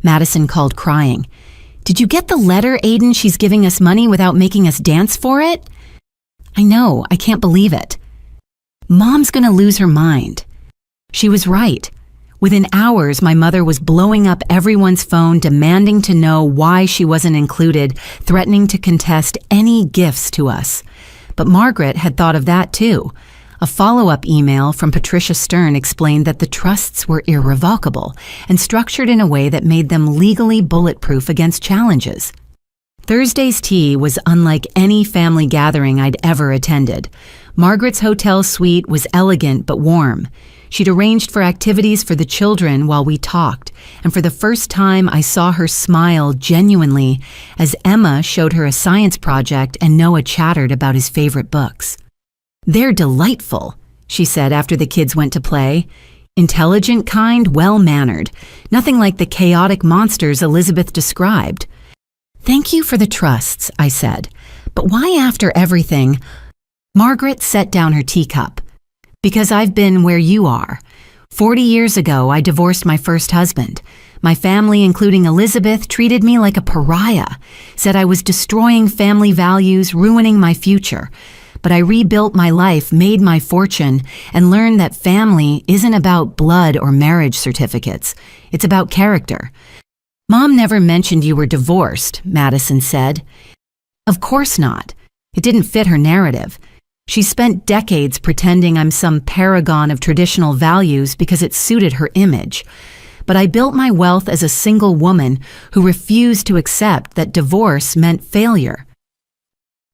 Madison called crying. Did you get the letter, Aiden? She's giving us money without making us dance for it? I know, I can't believe it. Mom's gonna lose her mind. She was right. Within hours, my mother was blowing up everyone's phone, demanding to know why she wasn't included, threatening to contest any gifts to us. But Margaret had thought of that too. A follow-up email from Patricia Stern explained that the trusts were irrevocable and structured in a way that made them legally bulletproof against challenges. Thursday's tea was unlike any family gathering I'd ever attended. Margaret's hotel suite was elegant but warm. She'd arranged for activities for the children while we talked, and for the first time I saw her smile genuinely as Emma showed her a science project and Noah chattered about his favorite books. They're delightful, she said after the kids went to play. Intelligent kind, well-mannered. Nothing like the chaotic monsters Elizabeth described. Thank you for the trusts, I said. But why after everything? Margaret set down her teacup. Because I've been where you are. 40 years ago, I divorced my first husband. My family, including Elizabeth, treated me like a pariah, said I was destroying family values, ruining my future. But I rebuilt my life, made my fortune, and learned that family isn't about blood or marriage certificates. It's about character. Mom never mentioned you were divorced, Madison said. Of course not. It didn't fit her narrative. She spent decades pretending I'm some paragon of traditional values because it suited her image. But I built my wealth as a single woman who refused to accept that divorce meant failure.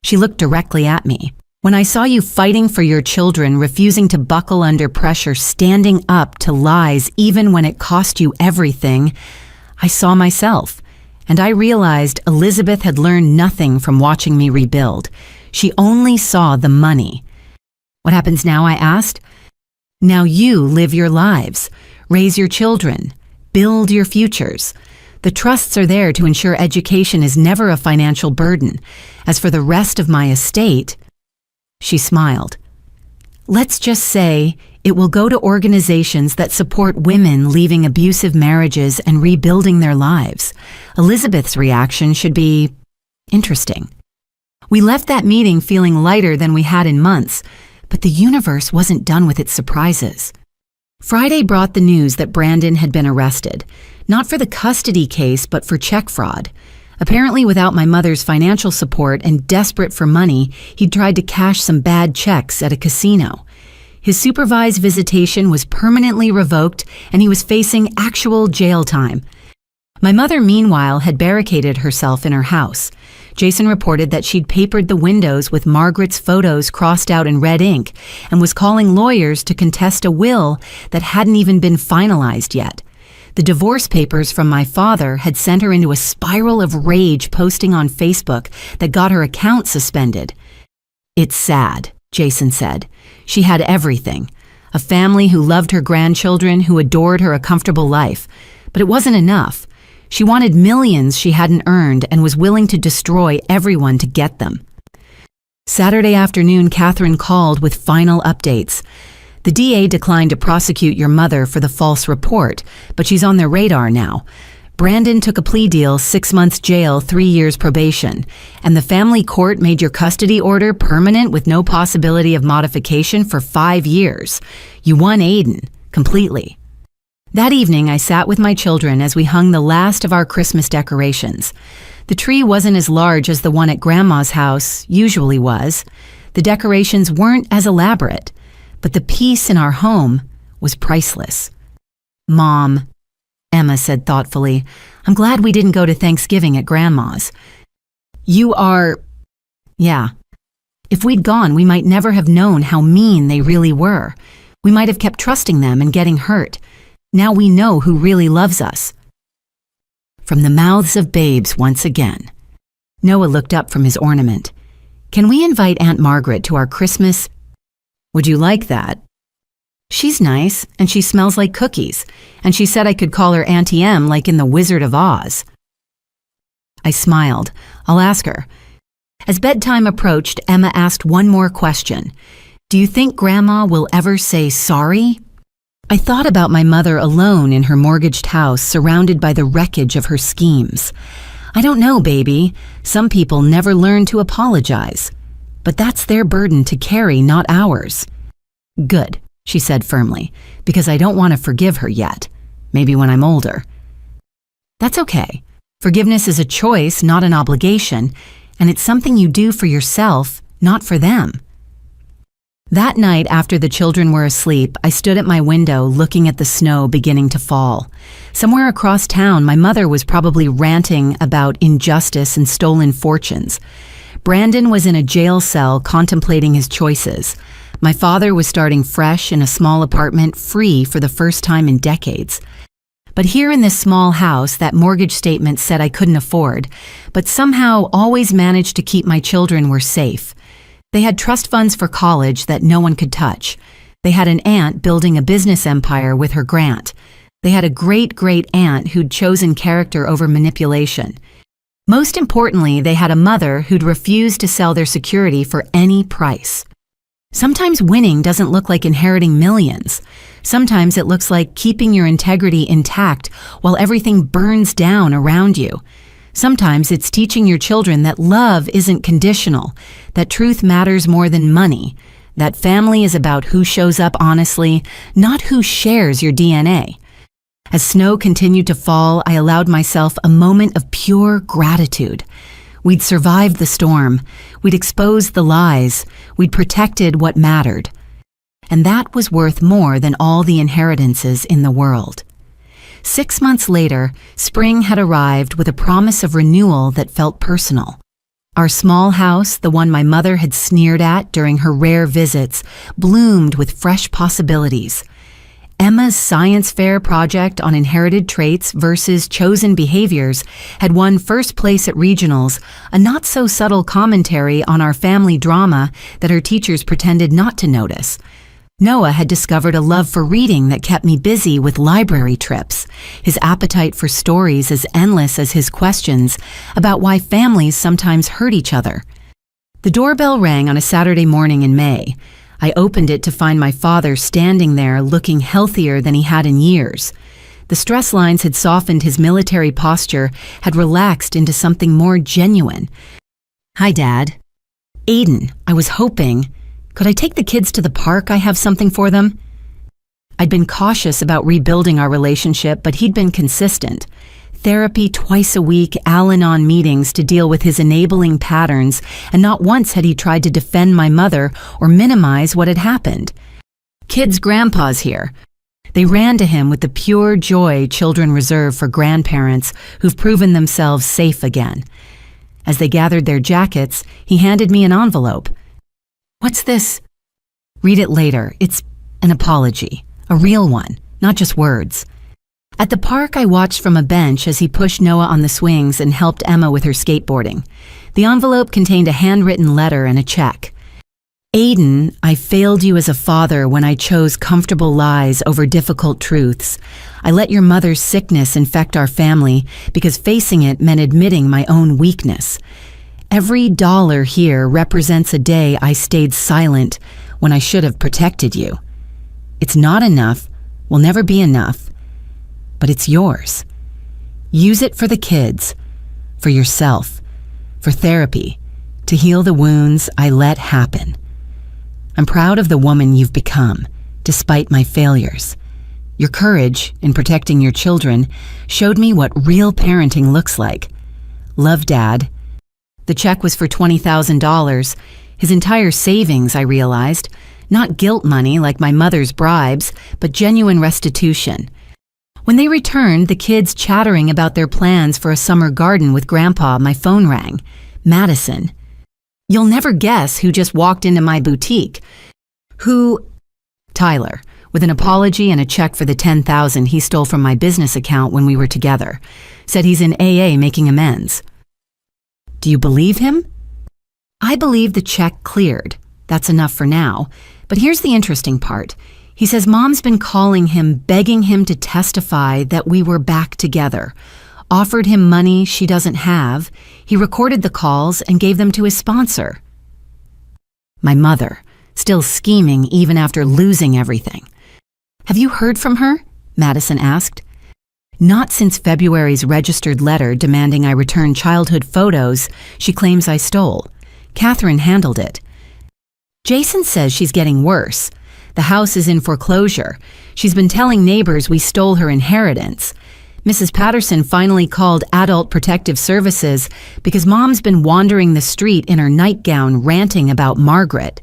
She looked directly at me. When I saw you fighting for your children, refusing to buckle under pressure, standing up to lies even when it cost you everything, I saw myself, and I realized Elizabeth had learned nothing from watching me rebuild. She only saw the money. What happens now, I asked. Now you live your lives, raise your children, build your futures. The trusts are there to ensure education is never a financial burden. As for the rest of my estate, she smiled. Let's just say it will go to organizations that support women leaving abusive marriages and rebuilding their lives. Elizabeth's reaction should be interesting. We left that meeting feeling lighter than we had in months, but the universe wasn't done with its surprises. Friday brought the news that Brandon had been arrested, not for the custody case, but for check fraud. Apparently, without my mother's financial support and desperate for money, he'd tried to cash some bad checks at a casino. His supervised visitation was permanently revoked, and he was facing actual jail time. My mother, meanwhile, had barricaded herself in her house. Jason reported that she'd papered the windows with Margaret's photos crossed out in red ink and was calling lawyers to contest a will that hadn't even been finalized yet. The divorce papers from my father had sent her into a spiral of rage, posting on Facebook that got her account suspended. It's sad, Jason said. She had everything. A family who loved her grandchildren, who adored her a comfortable life. But it wasn't enough. She wanted millions she hadn't earned and was willing to destroy everyone to get them. Saturday afternoon, Catherine called with final updates. The DA declined to prosecute your mother for the false report, but she's on their radar now. Brandon took a plea deal, 6 months jail, 3 years probation, and the family court made your custody order permanent with no possibility of modification for 5 years. You won Aiden, completely. That evening, I sat with my children as we hung the last of our Christmas decorations. The tree wasn't as large as the one at Grandma's house usually was. The decorations weren't as elaborate, but the peace in our home was priceless. Mom, Emma said thoughtfully, I'm glad we didn't go to Thanksgiving at Grandma's. You are... Yeah. If we'd gone, we might never have known how mean they really were. We might have kept trusting them and getting hurt. Now we know who really loves us. From the mouths of babes once again. Noah looked up from his ornament. Can we invite Aunt Margaret to our Christmas? Would you like that? She's nice, and she smells like cookies, and she said I could call her Auntie M like in The Wizard of Oz. I smiled. I'll ask her. As bedtime approached, Emma asked one more question. Do you think Grandma will ever say sorry? I thought about my mother alone in her mortgaged house, surrounded by the wreckage of her schemes. I don't know, baby. Some people never learn to apologize. But that's their burden to carry, not ours. Good, she said firmly, because I don't want to forgive her yet. Maybe when I'm older. That's okay. Forgiveness is a choice, not an obligation, and it's something you do for yourself, not for them. That night, after the children were asleep, I stood at my window looking at the snow beginning to fall. Somewhere across town, my mother was probably ranting about injustice and stolen fortunes. Brandon was in a jail cell contemplating his choices. My father was starting fresh in a small apartment, free for the first time in decades. But here in this small house, that mortgage statement said I couldn't afford, but somehow always managed to keep my children were safe. They had trust funds for college that no one could touch. They had an aunt building a business empire with her grant. They had a great-great-aunt who'd chosen character over manipulation. Most importantly, they had a mother who'd refused to sell their security for any price. Sometimes winning doesn't look like inheriting millions. Sometimes it looks like keeping your integrity intact while everything burns down around you. Sometimes it's teaching your children that love isn't conditional, that truth matters more than money, that family is about who shows up honestly, not who shares your DNA. As snow continued to fall, I allowed myself a moment of pure gratitude. We'd survived the storm. We'd exposed the lies. We'd protected what mattered. And that was worth more than all the inheritances in the world. 6 months later, spring had arrived with a promise of renewal that felt personal. Our small house, the one my mother had sneered at during her rare visits, bloomed with fresh possibilities. Emma's science fair project on inherited traits versus chosen behaviors had won first place at regionals, a not-so-subtle commentary on our family drama that her teachers pretended not to notice. Noah had discovered a love for reading that kept me busy with library trips, his appetite for stories as endless as his questions about why families sometimes hurt each other. The doorbell rang on a Saturday morning in May. I opened it to find my father standing there looking healthier than he had in years. The stress lines had softened, his military posture had relaxed into something more genuine. "Hi, Dad." "Aiden, I was hoping. Could I take the kids to the park? I have something for them." I'd been cautious about rebuilding our relationship, but he'd been consistent. Therapy twice a week, Al-Anon meetings to deal with his enabling patterns, and not once had he tried to defend my mother or minimize what had happened. "Kids' grandpa's here." They ran to him with the pure joy children reserve for grandparents who've proven themselves safe again. As they gathered their jackets, he handed me an envelope. "What's this?" "Read it later. It's an apology. A real one, not just words." At the park, I watched from a bench as he pushed Noah on the swings and helped Emma with her skateboarding. The envelope contained a handwritten letter and a check. "Aiden, I failed you as a father when I chose comfortable lies over difficult truths. I let your mother's sickness infect our family because facing it meant admitting my own weakness. Every dollar here represents a day I stayed silent when I should have protected you. It's not enough, will never be enough, but it's yours. Use it for the kids, for yourself, for therapy, to heal the wounds I let happen. I'm proud of the woman you've become, despite my failures. Your courage in protecting your children showed me what real parenting looks like. Love, Dad." The check was for $20,000, his entire savings, I realized. Not guilt money like my mother's bribes, but genuine restitution. When they returned, the kids chattering about their plans for a summer garden with Grandpa, my phone rang. Madison. "You'll never guess who just walked into my boutique." "Who?" "Tyler," with an apology and a check for the $10,000 he stole from my business account when we were together. Said he's in AA making amends. "Do you believe him?" "I believe the check cleared. That's enough for now. But here's the interesting part. He says Mom's been calling him, begging him to testify that we were back together. Offered him money she doesn't have. He recorded the calls and gave them to his sponsor." My mother, still scheming even after losing everything. "Have you heard from her?" Madison asked. "Not since February's registered letter demanding I return childhood photos she claims I stole. Catherine handled it. Jason says she's getting worse. The house is in foreclosure. She's been telling neighbors we stole her inheritance. Mrs. Patterson finally called Adult Protective Services because Mom's been wandering the street in her nightgown ranting about Margaret.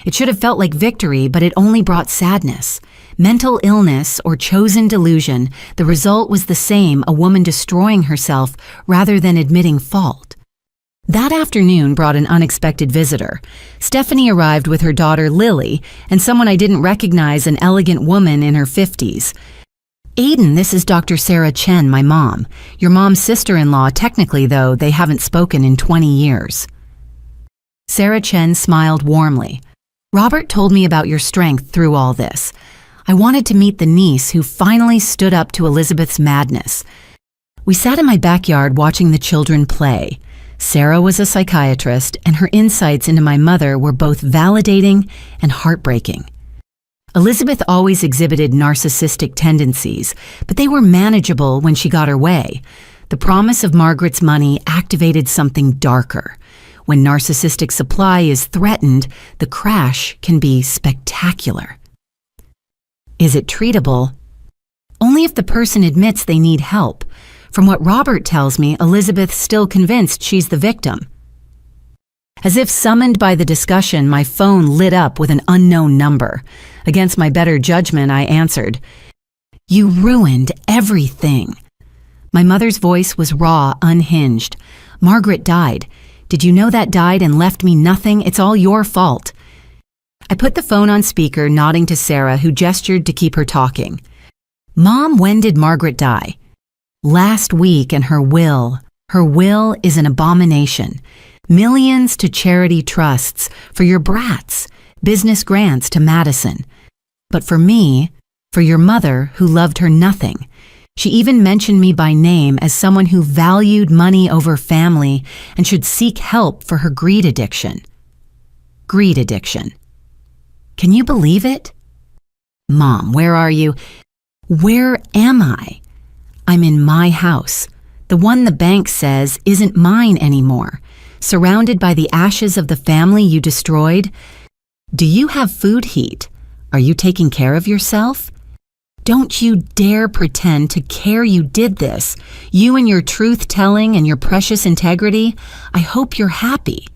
It should have felt like victory, but it only brought sadness. Mental illness or chosen delusion, the result was the same, a woman destroying herself rather than admitting fault. That afternoon brought an unexpected visitor. Stephanie arrived with her daughter Lily and someone I didn't recognize, an elegant woman in her 50s. "Aiden, this is Dr. Sarah Chen, my mom. Your mom's sister-in-law, technically, though they haven't spoken in 20 years. Sarah Chen smiled warmly. "Robert told me about your strength through all this. I wanted to meet the niece who finally stood up to Elizabeth's madness." We sat in my backyard watching the children play. Sarah was a psychiatrist, and her insights into my mother were both validating and heartbreaking. Elizabeth always exhibited narcissistic tendencies, but they were manageable when she got her way. The promise of Margaret's money activated something darker. When narcissistic supply is threatened, the crash can be spectacular. Is it treatable? Only if the person admits they need help. From what Robert tells me, Elizabeth's still convinced she's the victim. As if summoned by the discussion, my phone lit up with an unknown number. Against my better judgment, I answered. "You ruined everything." My mother's voice was raw, unhinged. "Margaret died. Did you know that died and left me nothing? It's all your fault." I put the phone on speaker, nodding to Sarah, who gestured to keep her talking. Mom, when did Margaret die? Last week, and her will is an abomination. Millions to charity trusts, for your brats, business grants to Madison. But for me, for your mother who loved her nothing. She even mentioned me by name as someone who valued money over family and should seek help for her greed addiction. Greed addiction. Can you believe it? Mom, where are you? Where am I? I'm in my house, the one the bank says isn't mine anymore, surrounded by the ashes of the family you destroyed. Do you have food heat? Are you taking care of yourself? Don't you dare pretend to care you did this. You and your truth-telling and your precious integrity. I hope you're happy.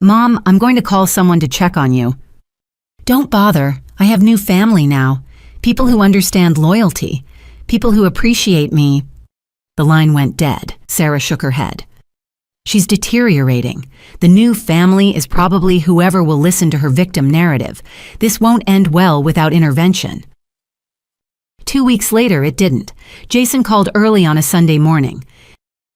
Mom, I'm going to call someone to check on you. Don't bother. I have new family now. People who understand loyalty. People who appreciate me. The line went dead. Sarah shook her head. She's deteriorating. The new family is probably whoever will listen to her victim narrative. This won't end well without intervention. 2 weeks later, it didn't. Jason called early on a Sunday morning.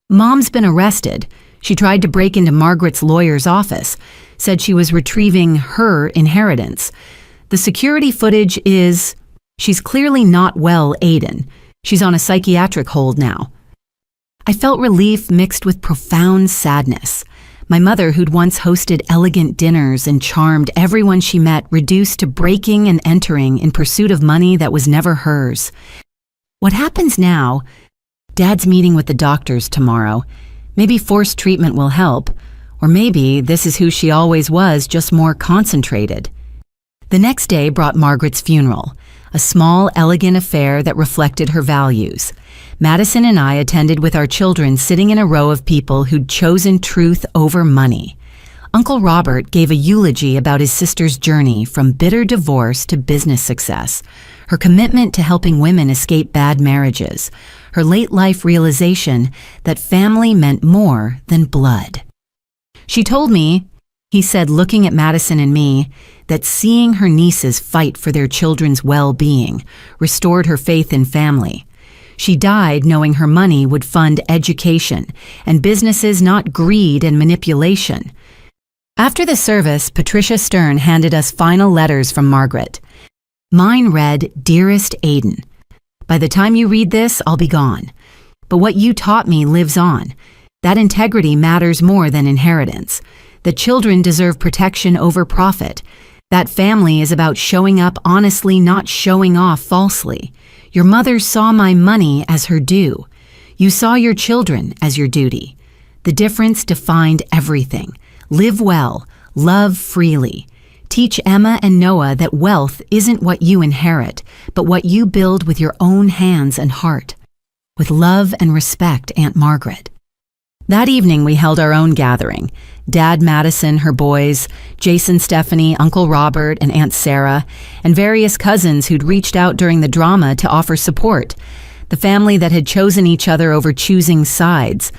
Mom's been arrested. She tried to break into Margaret's lawyer's office, said she was retrieving her inheritance. The security footage is... She's clearly not well, Aiden. She's on a psychiatric hold now. I felt relief mixed with profound sadness. My mother, who'd once hosted elegant dinners and charmed everyone she met, reduced to breaking and entering in pursuit of money that was never hers. What happens now? Dad's meeting with the doctors tomorrow. Maybe forced treatment will help. Or maybe this is who she always was, just more concentrated. The next day brought Margaret's funeral, a small, elegant affair that reflected her values. Madison and I attended with our children, sitting in a row of people who'd chosen truth over money. Uncle Robert gave a eulogy about his sister's journey from bitter divorce to business success, her commitment to helping women escape bad marriages, her late-life realization that family meant more than blood. She told me, he said, looking at Madison and me, that seeing her nieces fight for their children's well-being restored her faith in family. She died knowing her money would fund education and businesses, not greed and manipulation. After the service, Patricia Stern handed us final letters from Margaret. Mine read, "Dearest Aiden, by the time you read this, I'll be gone. But what you taught me lives on. That integrity matters more than inheritance. That children deserve protection over profit. That family is about showing up honestly, not showing off falsely. Your mother saw my money as her due. You saw your children as your duty. The difference defined everything. Live well, love freely. Teach Emma and Noah that wealth isn't what you inherit, but what you build with your own hands and heart. With love and respect, Aunt Margaret." That evening, we held our own gathering. Dad Madison, her boys, Jason, Stephanie, Uncle Robert, and Aunt Sarah, and various cousins who'd reached out during the drama to offer support. The family that had chosen each other over choosing sides.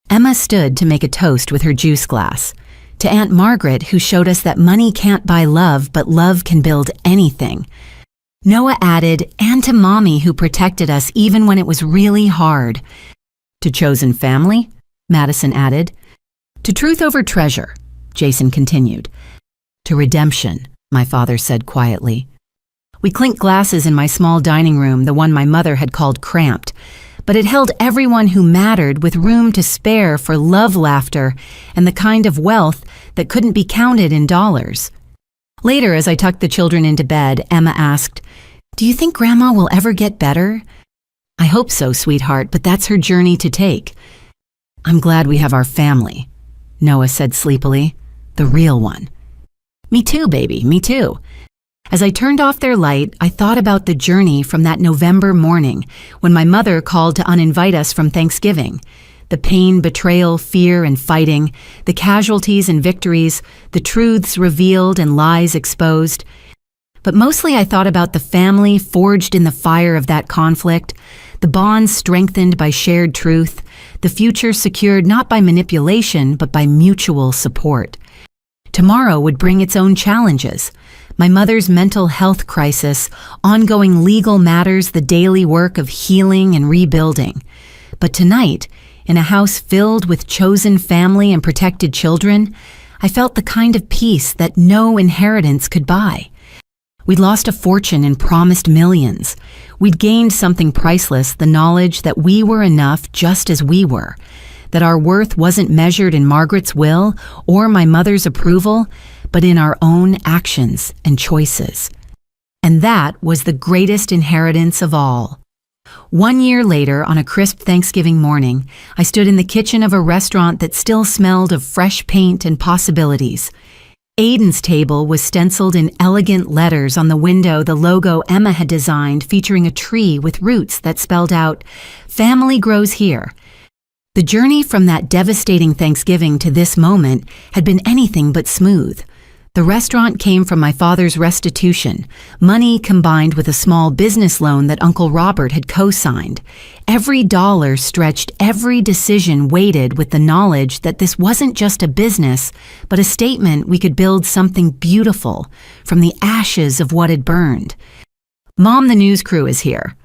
Emma stood to make a toast with her juice glass. To Aunt Margaret, who showed us that money can't buy love, but love can build anything. Noah added, and to Mommy, who protected us even when it was really hard. To chosen family? Madison added. To truth over treasure, Jason continued. To redemption, my father said quietly. We clinked glasses in my small dining room, the one my mother had called cramped, but it held everyone who mattered, with room to spare for love, laughter, and the kind of wealth that couldn't be counted in dollars. Later, as I tucked the children into bed, Emma asked, "Do you think Grandma will ever get better?" "I hope so, sweetheart, but that's her journey to take." "I'm glad we have our family," Noah said sleepily. "The real one." "Me too, baby, me too." As I turned off their light, I thought about the journey from that November morning when my mother called to uninvite us from Thanksgiving. The pain, betrayal, fear, and fighting, the casualties and victories, the truths revealed and lies exposed. But mostly I thought about the family forged in the fire of that conflict, the bonds strengthened by shared truth, the future secured not by manipulation but by mutual support. Tomorrow would bring its own challenges, My mother's mental health crisis, ongoing legal matters, the daily work of healing and rebuilding. But tonight, in a house filled with chosen family and protected children, I felt the kind of peace that no inheritance could buy. We'd lost a fortune and promised millions. We'd gained something priceless, the knowledge that we were enough just as we were, that our worth wasn't measured in Margaret's will or my mother's approval, but in our own actions and choices. And that was the greatest inheritance of all. 1 year later, on a crisp Thanksgiving morning, I stood in the kitchen of a restaurant that still smelled of fresh paint and possibilities. Aiden's table was stenciled in elegant letters on the window, the logo Emma had designed, featuring a tree with roots that spelled out, "Family grows here." The journey from that devastating Thanksgiving to this moment had been anything but smooth. The restaurant came from my father's restitution, money combined with a small business loan that Uncle Robert had co-signed. Every dollar stretched, every decision weighted with the knowledge that this wasn't just a business, but a statement we could build something beautiful from the ashes of what had burned. "Mom, the news crew is here."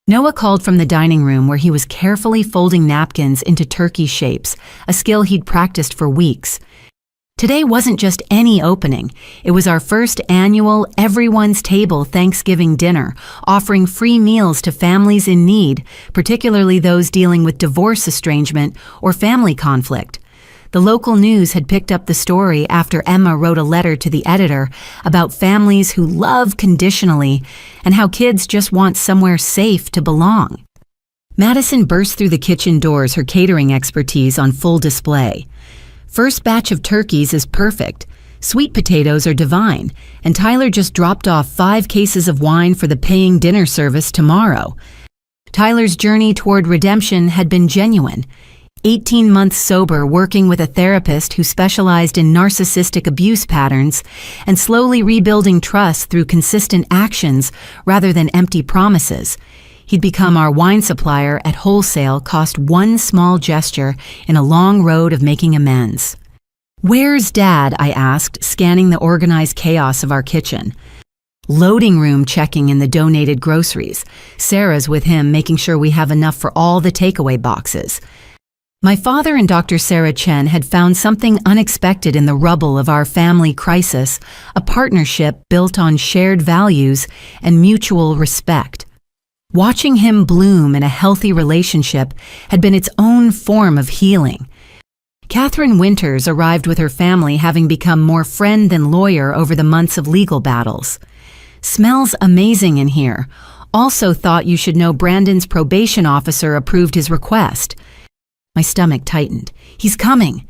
Noah called from the dining room where he was carefully folding napkins into turkey shapes, a skill he'd practiced for weeks. Today wasn't just any opening. It was our first annual Everyone's Table Thanksgiving dinner, offering free meals to families in need, particularly those dealing with divorce, estrangement, or family conflict. The local news had picked up the story after Emma wrote a letter to the editor about families who love conditionally and how kids just want somewhere safe to belong. Madison burst through the kitchen doors, her catering expertise on full display. "First batch of turkeys is perfect. Sweet potatoes are divine, and Tyler just dropped off 5 cases of wine for the paying dinner service tomorrow." Tyler's journey toward redemption had been genuine. 18 months sober, working with a therapist who specialized in narcissistic abuse patterns, and slowly rebuilding trust through consistent actions rather than empty promises. He'd become our wine supplier at wholesale, cost one small gesture in a long road of making amends. "Where's Dad?" I asked, scanning the organized chaos of our kitchen. "Loading room checking in the donated groceries. Sarah's with him, making sure we have enough for all the takeaway boxes." My father and Dr. Sarah Chen had found something unexpected in the rubble of our family crisis, a partnership built on shared values and mutual respect. Watching him bloom in a healthy relationship had been its own form of healing. Catherine Winters arrived with her family, having become more friend than lawyer over the months of legal battles. "Smells amazing in here. Also thought you should know Brandon's probation officer approved his request." My stomach tightened. "He's coming."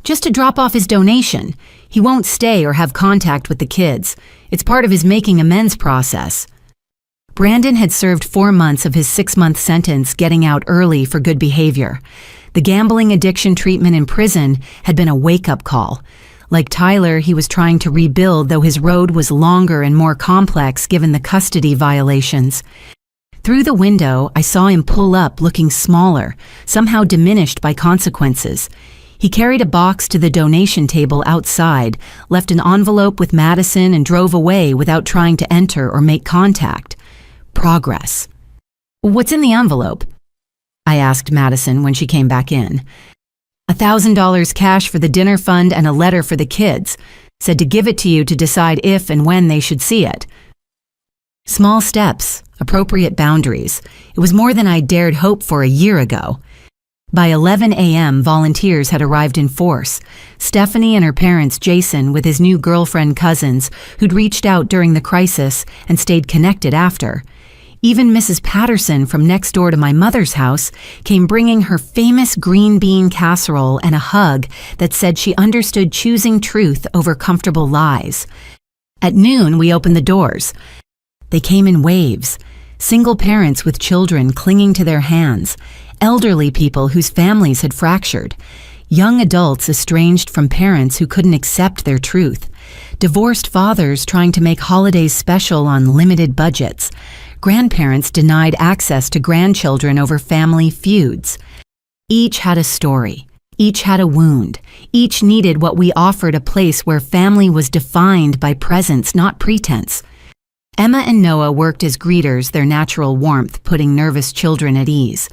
"Just to drop off his donation. He won't stay or have contact with the kids. It's part of his making amends process." Brandon had served 4 months of his 6-month sentence, getting out early for good behavior. The gambling addiction treatment in prison had been a wake-up call. Like Tyler, he was trying to rebuild, though his road was longer and more complex given the custody violations. Through the window, I saw him pull up, looking smaller, somehow diminished by consequences. He carried a box to the donation table outside, left an envelope with Madison, and drove away without trying to enter or make contact. Progress. "What's in the envelope?" I asked Madison when she came back in. $1,000 cash for the dinner fund and a letter for the kids. Said to give it to you to decide if and when they should see it. Small steps, appropriate boundaries. It was more than I dared hope for a year ago. By 11 a.m., volunteers had arrived in force. Stephanie and her parents, Jason, with his new girlfriend cousins, who'd reached out during the crisis and stayed connected after. Even Mrs. Patterson from next door to my mother's house came bringing her famous green bean casserole and a hug that said she understood choosing truth over comfortable lies. At noon, we opened the doors. They came in waves. Single parents with children clinging to their hands, elderly people whose families had fractured, young adults estranged from parents who couldn't accept their truth, divorced fathers trying to make holidays special on limited budgets, grandparents denied access to grandchildren over family feuds. Each had a story. Each had a wound. Each needed what we offered, a place where family was defined by presence, not pretense. Emma and Noah worked as greeters, their natural warmth putting nervous children at ease.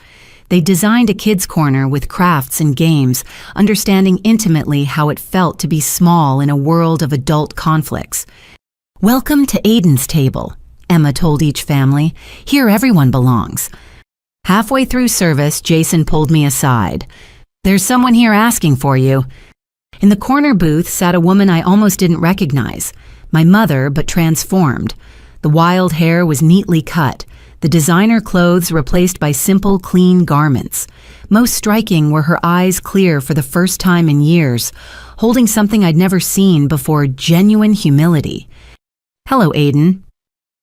They designed a kids' corner with crafts and games, understanding intimately how it felt to be small in a world of adult conflicts. "Welcome to Aiden's table," Emma told each family. "Here everyone belongs." Halfway through service, Jason pulled me aside. "There's someone here asking for you." In the corner booth sat a woman I almost didn't recognize. My mother, but transformed. The wild hair was neatly cut, the designer clothes replaced by simple, clean garments. Most striking were her eyes, clear for the first time in years, holding something I'd never seen before: genuine humility. "Hello, Aiden."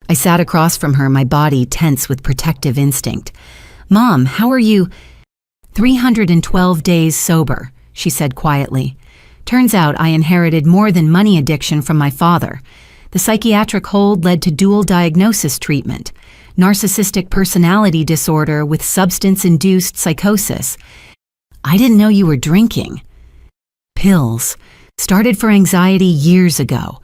I sat across from her, my body tense with protective instinct. "Mom, how are you?" 312 days sober, she said quietly. Turns out I inherited more than money addiction from my father. The psychiatric hold led to dual diagnosis treatment: narcissistic personality disorder with substance-induced psychosis. "I didn't know you were drinking." "Pills. Started for anxiety years ago.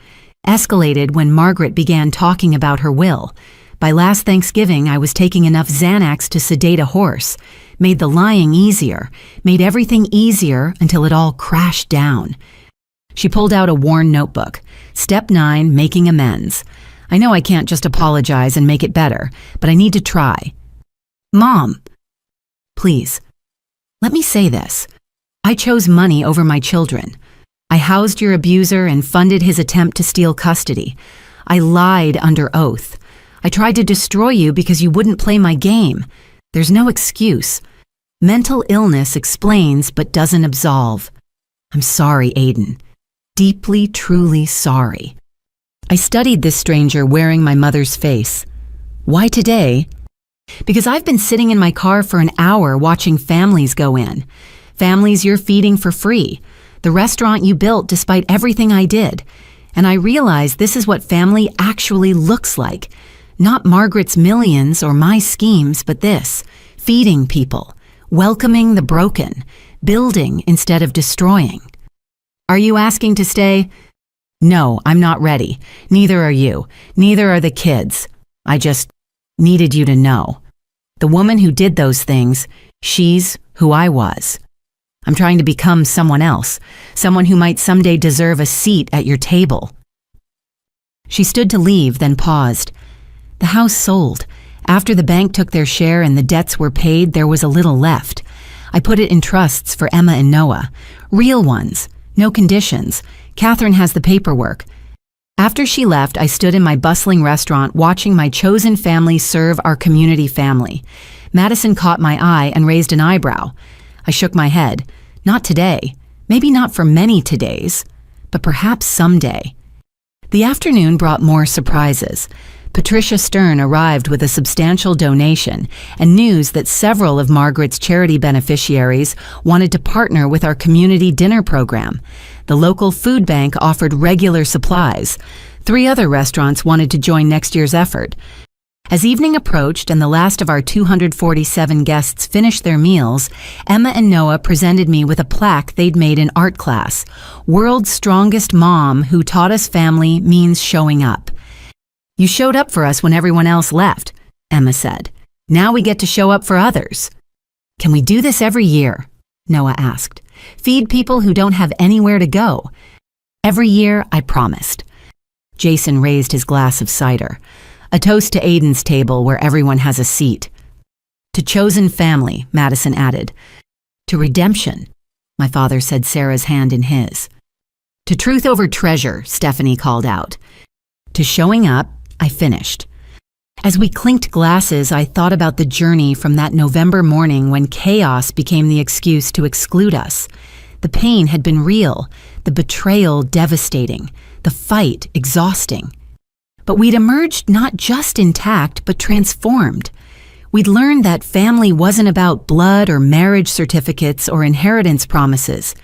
Escalated when Margaret began talking about her will. By last Thanksgiving, I was taking enough Xanax to sedate a horse. Made the lying easier. Made everything easier until it all crashed down." She pulled out a worn notebook. Step 9, making amends. "I know I can't just apologize and make it better, but I need to try." "Mom." "Please, let me say this. I chose money over my children. I housed your abuser and funded his attempt to steal custody. I lied under oath. I tried to destroy you because you wouldn't play my game. There's no excuse. Mental illness explains but doesn't absolve. I'm sorry, Aiden. Deeply, truly sorry." I studied this stranger wearing my mother's face. "Why today?" "Because I've been sitting in my car for an hour watching families go in. Families you're feeding for free. The restaurant you built despite everything I did. And I realized this is what family actually looks like. Not Margaret's millions or my schemes, but this: feeding people, welcoming the broken, building instead of destroying." "Are you asking to stay?" "No, I'm not ready. Neither are you. Neither are the kids. I just needed you to know. The woman who did those things, she's who I was. I'm trying to become someone else, someone who might someday deserve a seat at your table." She stood to leave, then paused. "The house sold. After the bank took their share and the debts were paid, there was a little left. I put it in trusts for Emma and Noah. Real ones. No conditions. Catherine has the paperwork." After she left, I stood in my bustling restaurant watching my chosen family serve our community family. Madison caught my eye and raised an eyebrow. I shook my head. Not today. Maybe not for many todays, but perhaps someday. The afternoon brought more surprises. Patricia Stern arrived with a substantial donation and news that several of Margaret's charity beneficiaries wanted to partner with our community dinner program. The local food bank offered regular supplies. 3 other restaurants wanted to join next year's effort. As evening approached and the last of our 247 guests finished their meals, Emma and Noah presented me with a plaque they'd made in art class. "World's strongest mom who taught us family means showing up." "You showed up for us when everyone else left," Emma said. "Now we get to show up for others." "Can we do this every year?" Noah asked. "Feed people who don't have anywhere to go." "Every year, I promised." Jason raised his glass of cider. "A toast to Aiden's table where everyone has a seat." "To chosen family," Madison added. "To redemption," my father said, Sarah's hand in his. "To truth over treasure," Stephanie called out. "To showing up," I finished. As we clinked glasses, I thought about the journey from that November morning when chaos became the excuse to exclude us. The pain had been real, the betrayal devastating, the fight exhausting. But we'd emerged not just intact, but transformed. We'd learned that family wasn't about blood or marriage certificates or inheritance promises.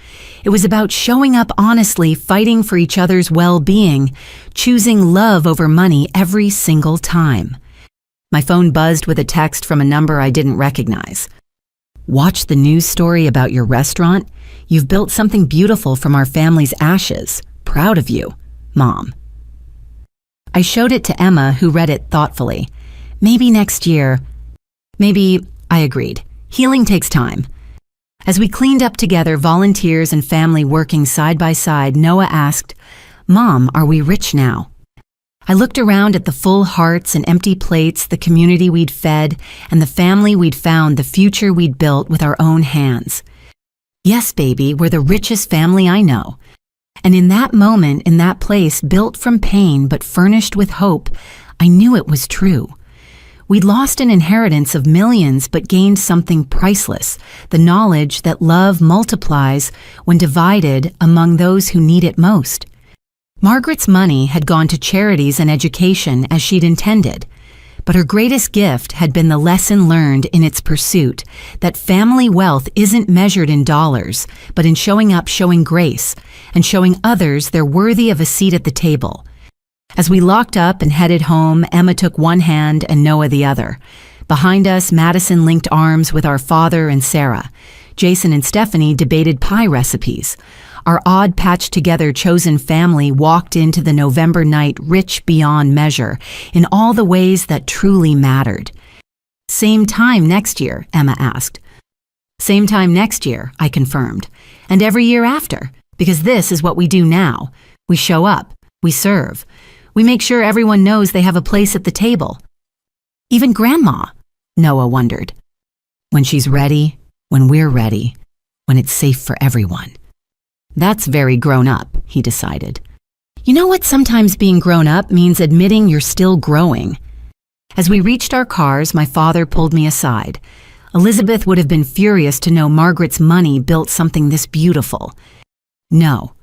It was about showing up honestly, fighting for each other's well-being, choosing love over money every single time. My phone buzzed with a text from a number I didn't recognize. Watch the news story about your restaurant? You've built something beautiful from our family's ashes. Proud of you, Mom. I showed it to Emma, who read it thoughtfully. Maybe next year. Maybe, I agreed. Healing takes time. As we cleaned up together, volunteers and family working side by side, Noah asked, Mom, are we rich now? I looked around at the full hearts and empty plates, the community we'd fed, and the family we'd found, the future we'd built with our own hands. Yes, baby, we're the richest family I know. And in that moment, in that place, built from pain but furnished with hope, I knew it was true. We'd lost an inheritance of millions but gained something priceless, the knowledge that love multiplies when divided among those who need it most. Margaret's money had gone to charities and education as she'd intended, but her greatest gift had been the lesson learned in its pursuit that family wealth isn't measured in dollars, but in showing up, showing grace, and showing others they're worthy of a seat at the table. As we locked up and headed home, Emma took one hand and Noah the other. Behind us, Madison linked arms with our father and Sarah. Jason and Stephanie debated pie recipes. Our odd patched-together chosen family walked into the November night rich beyond measure in all the ways that truly mattered. Same time next year, Emma asked. Same time next year, I confirmed. And every year after, because this is what we do now. We show up. We serve. We make sure everyone knows they have a place at the table. Even Grandma, Noah wondered. When she's ready, when we're ready, when it's safe for everyone. That's very grown up, he decided. You know what sometimes being grown up means? Admitting you're still growing. As we reached our cars, my father pulled me aside. Elizabeth would have been furious to know Margaret's money built something this beautiful. No,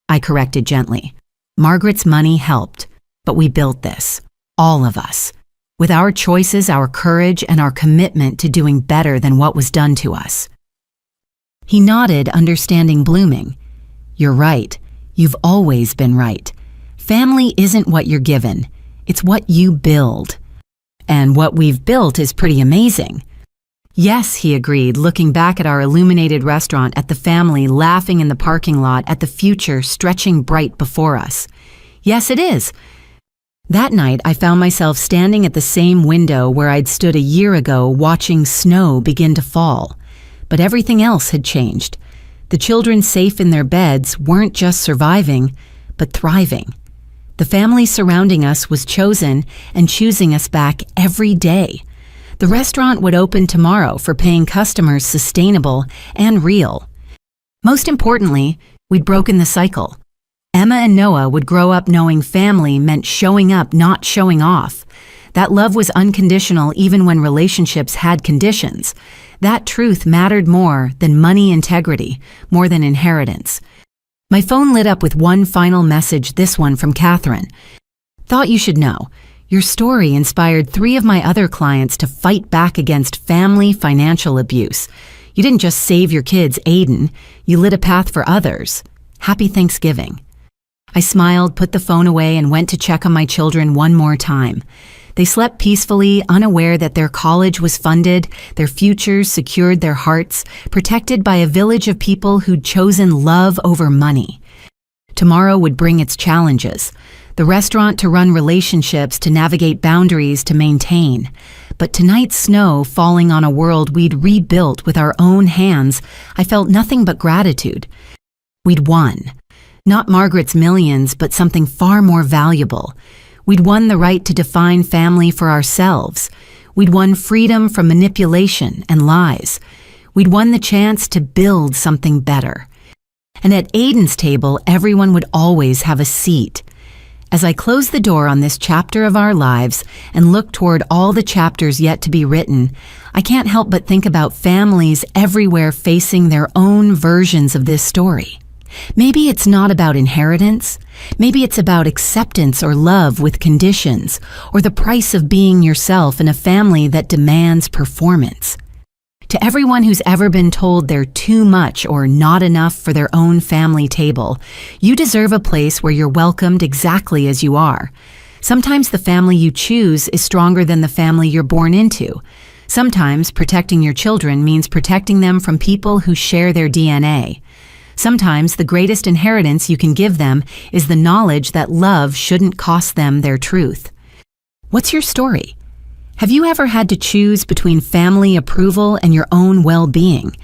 I corrected gently. Margaret's money helped, but we built this, all of us, with our choices, our courage, and our commitment to doing better than what was done to us. He nodded, understanding blooming. You're right. You've always been right. Family isn't what you're given. It's what you build. And what we've built is pretty amazing. Yes, he agreed, looking back at our illuminated restaurant, at the family laughing in the parking lot, at the future stretching bright before us. Yes, it is. That night, I found myself standing at the same window where I'd stood a year ago watching snow begin to fall. But everything else had changed. The children safe in their beds weren't just surviving, but thriving. The family surrounding us was chosen and choosing us back every day. The restaurant would open tomorrow for paying customers, sustainable and real. Most importantly, we'd broken the cycle. Emma and Noah would grow up knowing family meant showing up, not showing off. That love was unconditional even when relationships had conditions. That truth mattered more than money, integrity, more than inheritance. My phone lit up with one final message, this one from Catherine. Thought you should know. Your story inspired 3 of my other clients to fight back against family financial abuse. You didn't just save your kids, Aiden. You lit a path for others. Happy Thanksgiving. I smiled, put the phone away, and went to check on my children one more time. They slept peacefully, unaware that their college was funded, their futures secured, their hearts protected by a village of people who'd chosen love over money. Tomorrow would bring its challenges. The restaurant to run relationships, to navigate boundaries, to maintain. But tonight's snow falling on a world we'd rebuilt with our own hands, I felt nothing but gratitude. We'd won. Not Margaret's millions, but something far more valuable. We'd won the right to define family for ourselves. We'd won freedom from manipulation and lies. We'd won the chance to build something better. And at Aiden's table, everyone would always have a seat. As I close the door on this chapter of our lives and look toward all the chapters yet to be written, I can't help but think about families everywhere facing their own versions of this story. Maybe it's not about inheritance. Maybe it's about acceptance or love with conditions, or the price of being yourself in a family that demands performance. To everyone who's ever been told they're too much or not enough for their own family table, you deserve a place where you're welcomed exactly as you are. Sometimes the family you choose is stronger than the family you're born into. Sometimes protecting your children means protecting them from people who share their DNA. Sometimes the greatest inheritance you can give them is the knowledge that love shouldn't cost them their truth. What's your story? Have you ever had to choose between family approval and your own well-being?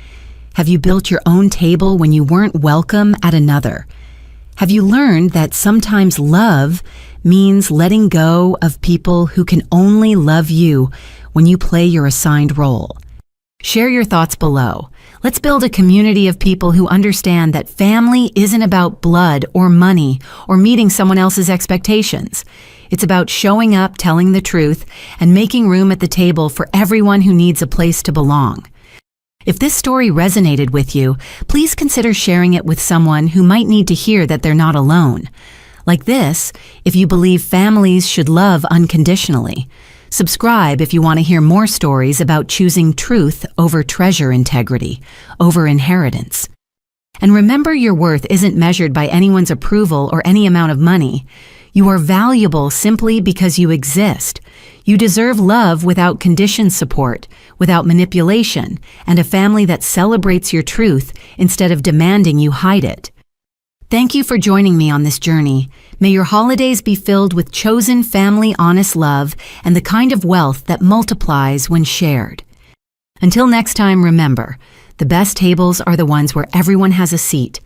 Have you built your own table when you weren't welcome at another? Have you learned that sometimes love means letting go of people who can only love you when you play your assigned role? Share your thoughts below. Let's build a community of people who understand that family isn't about blood or money or meeting someone else's expectations. It's about showing up, telling the truth, and making room at the table for everyone who needs a place to belong. If this story resonated with you, please consider sharing it with someone who might need to hear that they're not alone. Like this, if you believe families should love unconditionally. Subscribe if you want to hear more stories about choosing truth over treasure integrity, over inheritance. And remember, your worth isn't measured by anyone's approval or any amount of money. You are valuable simply because you exist. You deserve love without conditioned support, without manipulation, and a family that celebrates your truth instead of demanding you hide it. Thank you for joining me on this journey. May your holidays be filled with chosen family honest love and the kind of wealth that multiplies when shared. Until next time, remember, the best tables are the ones where everyone has a seat.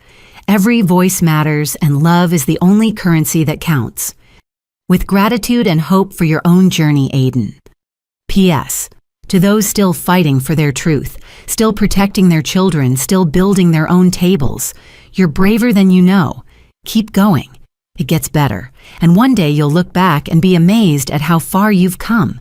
Every voice matters, and love is the only currency that counts. With gratitude and hope for your own journey, Aiden. P.S. To those still fighting for their truth, still protecting their children, still building their own tables, you're braver than you know. Keep going. It gets better, and one day you'll look back and be amazed at how far you've come.